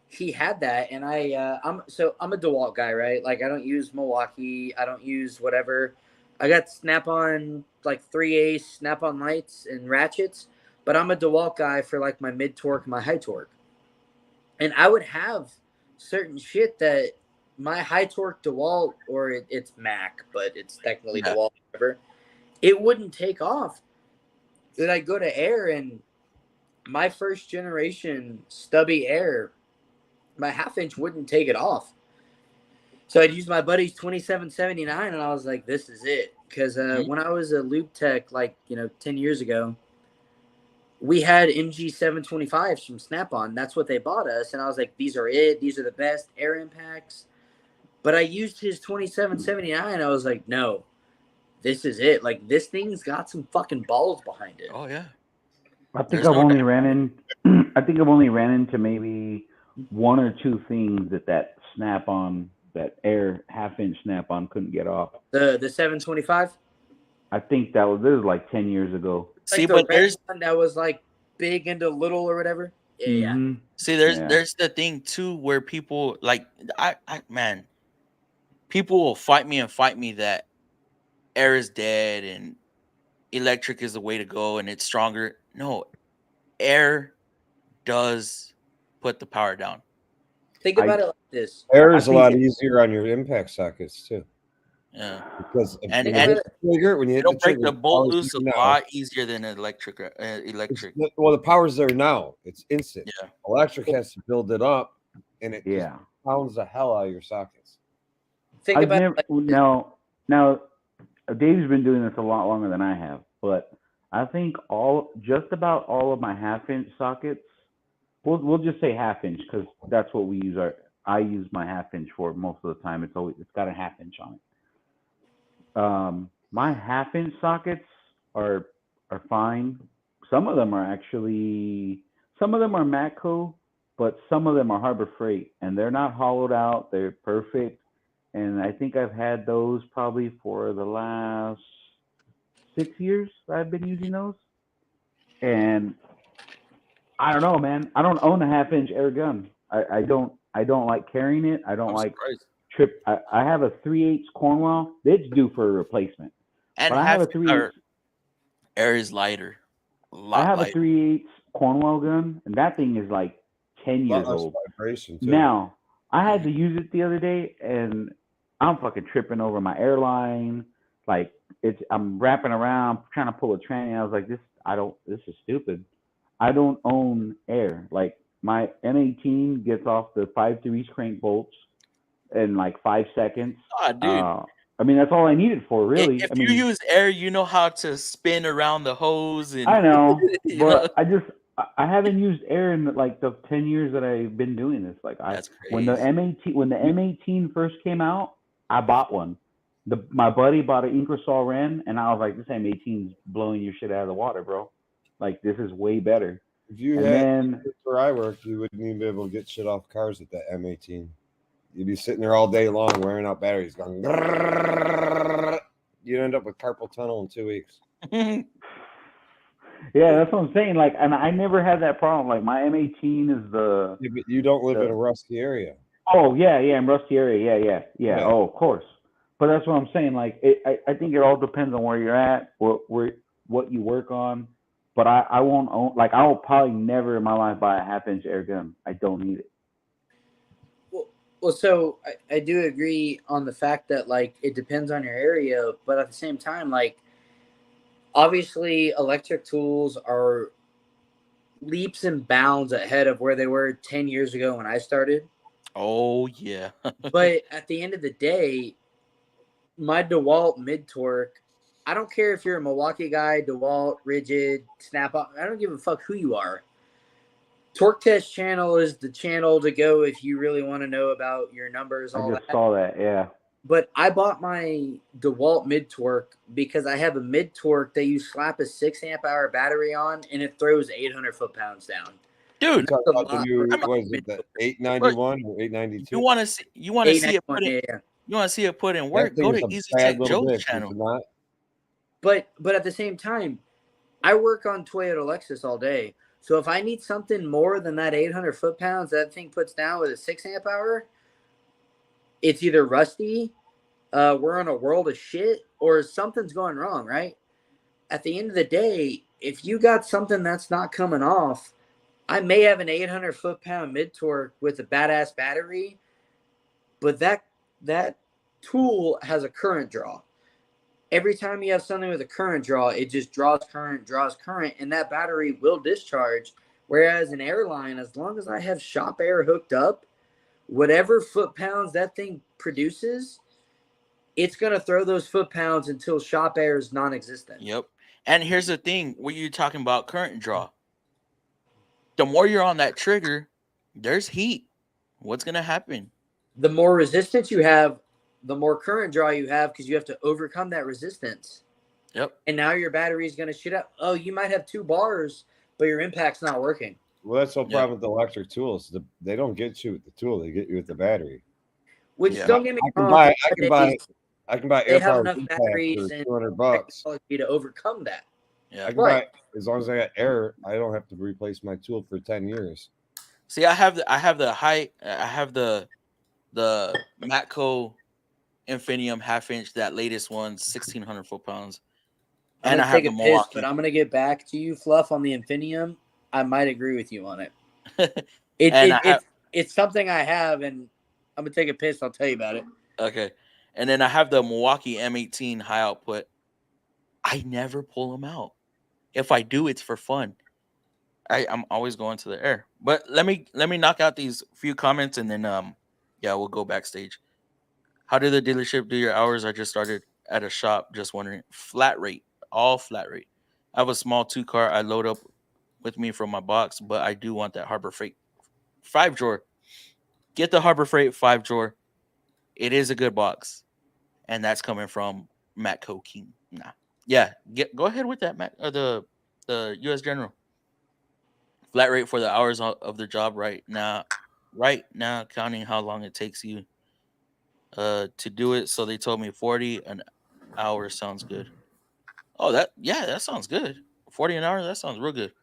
he had that, and I'm a DeWalt guy, right? Like, I don't use Milwaukee, I don't use whatever. I got Snap-on, like 3/8 Snap-on lights and ratchets, but I'm a DeWalt guy for like my mid torque, my high torque. And I would have certain shit that my high torque DeWalt, or it's Mac, but it's technically DeWalt, whatever, it wouldn't take off. Then I go to Air, and my first generation stubby Air, my 1/2 inch wouldn't take it off. So I'd use my buddy's 2779, and I was like, this is it. Because when I was a lube tech, 10 years ago, we had MG 725s from Snap-on. That's what they bought us. And I was like, these are it. These are the best air impacts. But I used his 2779. I was like, no, this is it. Like, this thing's got some fucking balls behind it. Oh, yeah. I think I've only ran into maybe one or two things that Snap-on, that Air 1/2 inch Snap-on couldn't get off. The 725? I think this was like 10 years ago. See, but there's one that was like big into little or whatever. Yeah. Mm-hmm. See, there's the thing too where people like man, people will fight me that air is dead and electric is the way to go and it's stronger. No, air does put the power down. Think about it like this. Air is a lot easier on your impact sockets too. Yeah, because and trigger, when you hit it'll the trigger, break the bolt loose a lot easier than electric. Well, the power's there now; it's instant. Yeah, electric has to build it up, and it pounds the hell out of your sockets. Think about it now. Dave's been doing this a lot longer than I have, but I think just about all of my 1/2 inch sockets. We'll just say 1/2 inch because that's what we use. I use my 1/2 inch for most of the time. It's got a 1/2 inch on it. My 1/2 inch sockets are fine. Some of them are Matco, but some of them are Harbor Freight, and they're not hollowed out. They're perfect, and I think I've had those probably for the last 6 years that I've been using those, and I don't know, man. I don't own a 1/2 inch air gun. I don't. I don't like carrying it. I don't I'm like surprised. trip. I have a 3/8 Cornwell. It's due for a replacement. And But I have half a 3/8. air is lighter, a I lot have a lighter. 3/8 Cornwell gun, and that thing is like 10 A years lot less old. vibration too. Now, I had to use it the other day, and I'm fucking tripping over my airline. Like I'm wrapping around trying to pull a tranny. I was like, this is stupid. I don't own air. Like my M18 gets off the 5 crank bolts in like 5 seconds. Oh, dude. I mean, that's all I need it for, really. If I you mean, use air, you know how to spin around the hose, and I know, you know? but I haven't used air in like the 10 years that I've been doing this. Like That's when the crazy. M18 first came out, I bought one. My buddy bought an Ingersoll Ren, and I was like, this M18's blowing your shit out of the water, bro. Like this is way better. If you And had then where I worked, you wouldn't even be able to get shit off cars with that M18. You'd be sitting there all day long wearing out batteries, going. You'd end up with carpal tunnel in 2 weeks. yeah, that's what I'm saying. Like, and I never had that problem. Like my M18 is the. Yeah, but you don't live in a rusty area. Oh yeah, in rusty area, yeah. Oh, of course. But that's what I'm saying. Like, I think it all depends on where you're at, what you work on. But I won't own. Like, I will probably never in my life buy a 1/2 inch air gun. I don't need it. Well, so I do agree on the fact that like it depends on your area, but at the same time, like obviously electric tools are leaps and bounds ahead of where they were 10 years ago when I started. Oh yeah. But at the end of the day, my DeWalt mid torque, I don't care if you're a Milwaukee guy, DeWalt, Rigid, Snap on, I don't give a fuck who you are. Torque Test channel is the channel to go if you really want to know about your numbers. I just saw that. Yeah. But I bought my DeWalt mid torque because I have a mid torque that you slap a 6 amp-hour battery on and it throws 800 foot-pounds down. Dude, the new, what is it, the 891 or 892? You want to see it put in, yeah. You want to see it put in work? Go to Easy Tech Joe's channel. But at the same time, I work on Toyota Lexus all day. So if I need something more than that 800 foot-pounds that thing puts down with a 6 amp-hour, it's either rusty, we're in a world of shit, or something's going wrong, right? At the end of the day, if you got something that's not coming off, I may have an 800 foot-pound mid-torque with a badass battery, but that tool has a current draw. Every time you have something with a current draw, it just draws current, and that battery will discharge. Whereas an airline, as long as I have shop air hooked up, whatever foot-pounds that thing produces, it's going to throw those foot-pounds until shop air is non-existent. Yep. And here's the thing, when you're talking about current draw, the more you're on that trigger, there's heat. What's going to happen? The more resistance you have, the more current draw you have, because you have to overcome that resistance. Yep. And now your battery is going to shit up. Oh, you might have 2 bars, but your impact's not working. Well, that's the problem with the electric tools. They don't get you with the tool; they get you with the battery. Which don't get me wrong. I can buy they air have power enough batteries and $200 to overcome that. Yeah, I can buy, as long as I got air, I don't have to replace my tool for 10 years. See, I have the Matco Infinium 1/2 inch, that latest one, 1,600 foot-pounds. And I have the Milwaukee. But I'm gonna get back to you, Fluff, on the Infinium. I might agree with you on it. It's something I have, and I'm gonna take a piss. I'll tell you about it. Okay. And then I have the Milwaukee M18 high output. I never pull them out. If I do, it's for fun. I'm always going to the air. But let me knock out these few comments, and then we'll go backstage. How did the dealership do your hours? I just started at a shop. Just wondering. Flat rate, all flat rate. I have a small 2-car I load up with me from my box, but I do want that Harbor Freight 5-drawer. Get the Harbor Freight 5-drawer. It is a good box, and that's coming from Matco King. Nah, yeah, go ahead with that, Matt. The U.S. General. Flat rate for the hours of the job right now, counting how long it takes you to do it. So they told me 40 an hour sounds good. Oh, that sounds good. 40 an hour, that sounds real good.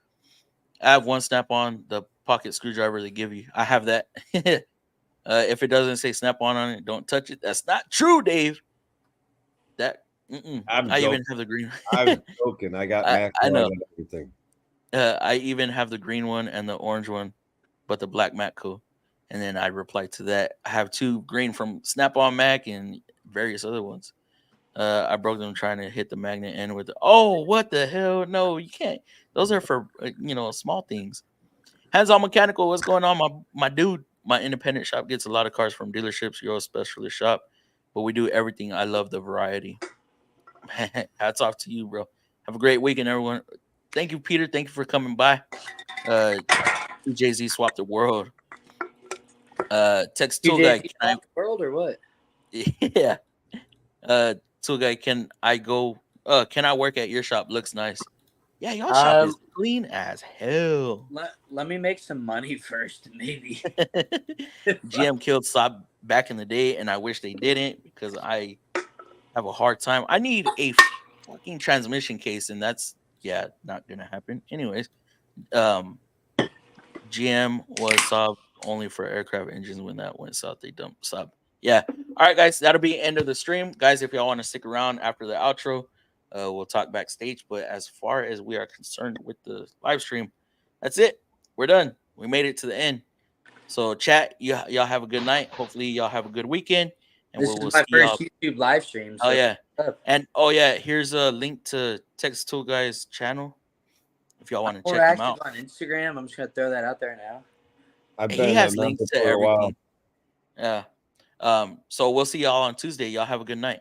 I have one snap on the pocket screwdriver they give you. I have that. If it doesn't say snap on it, don't touch it. That's not true, Dave. That I even have the green. I'm joking. I got Mac I know. and everything. I even have the green one and the orange one, but the black Matco. And then I reply to that. I have 2 green from Snap on Mac and various other ones. I broke them trying to hit the magnet end with oh, what the hell? No, you can't. Those are for small things. Hands on mechanical, what's going on? My dude, my independent shop gets a lot of cars from dealerships, your specialist shop, but we do everything. I love the variety. Hats off to you, bro. Have a great weekend, everyone. Thank you, Peter. Thank you for coming by. Jay-Z swapped the world. Text tool guy. The world or what? Yeah. Tool guy, can I go? Can I work at your shop? Looks nice. Yeah, your shop is clean as hell. Let me make some money first, maybe. GM killed Saab back in the day, and I wish they didn't because I have a hard time. I need a fucking transmission case, and that's not gonna happen. Anyways, GM was Saab only for aircraft engines. When that went south, they dumped Saab. Yeah. All right, guys, that'll be end of the stream. Guys, if y'all want to stick around after the outro, we'll talk backstage. But as far as we are concerned with the live stream, that's it. We're done. We made it to the end. So, chat, y'all have a good night. Hopefully, y'all have a good weekend. And this is my first YouTube live stream. So here's a link to Text Tool Guy's channel if y'all want to check him out on Instagram. I'm just gonna throw that out there now. He has links to everything. Yeah. So we'll see y'all on Tuesday. Y'all have a good night.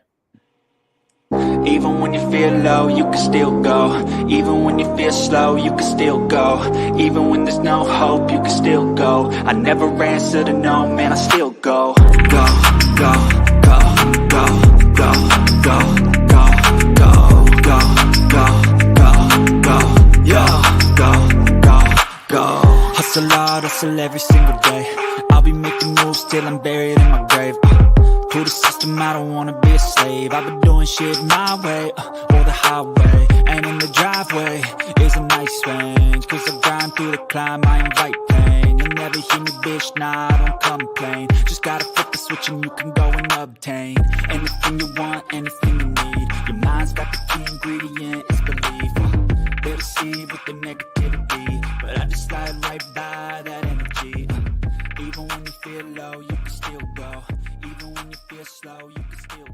Even when you feel low, you can still go. Even when you feel slow, you can still go. Even when there's no hope, you can still go. I never answer to no, man, I still go. Go, go, go, go, go, go, go, go, go, go, go, go, go. Hustle hard, hustle every single day. I'll be making moves till I'm buried in my grave. To the system, I don't wanna be a slave. I've been doing shit my way, or the highway. And in the driveway is a nice range. Cause I grind through the climb, I invite pain. You'll never hear me, bitch, nah, I don't complain. Just gotta flip the switch and you can go and obtain anything you want, anything you need. Your mind's got the key ingredient, it's belief. They'll deceive with the negativity, but I just slide right by that energy. Even when you feel low, you can still go. Even when you feel slow, you can still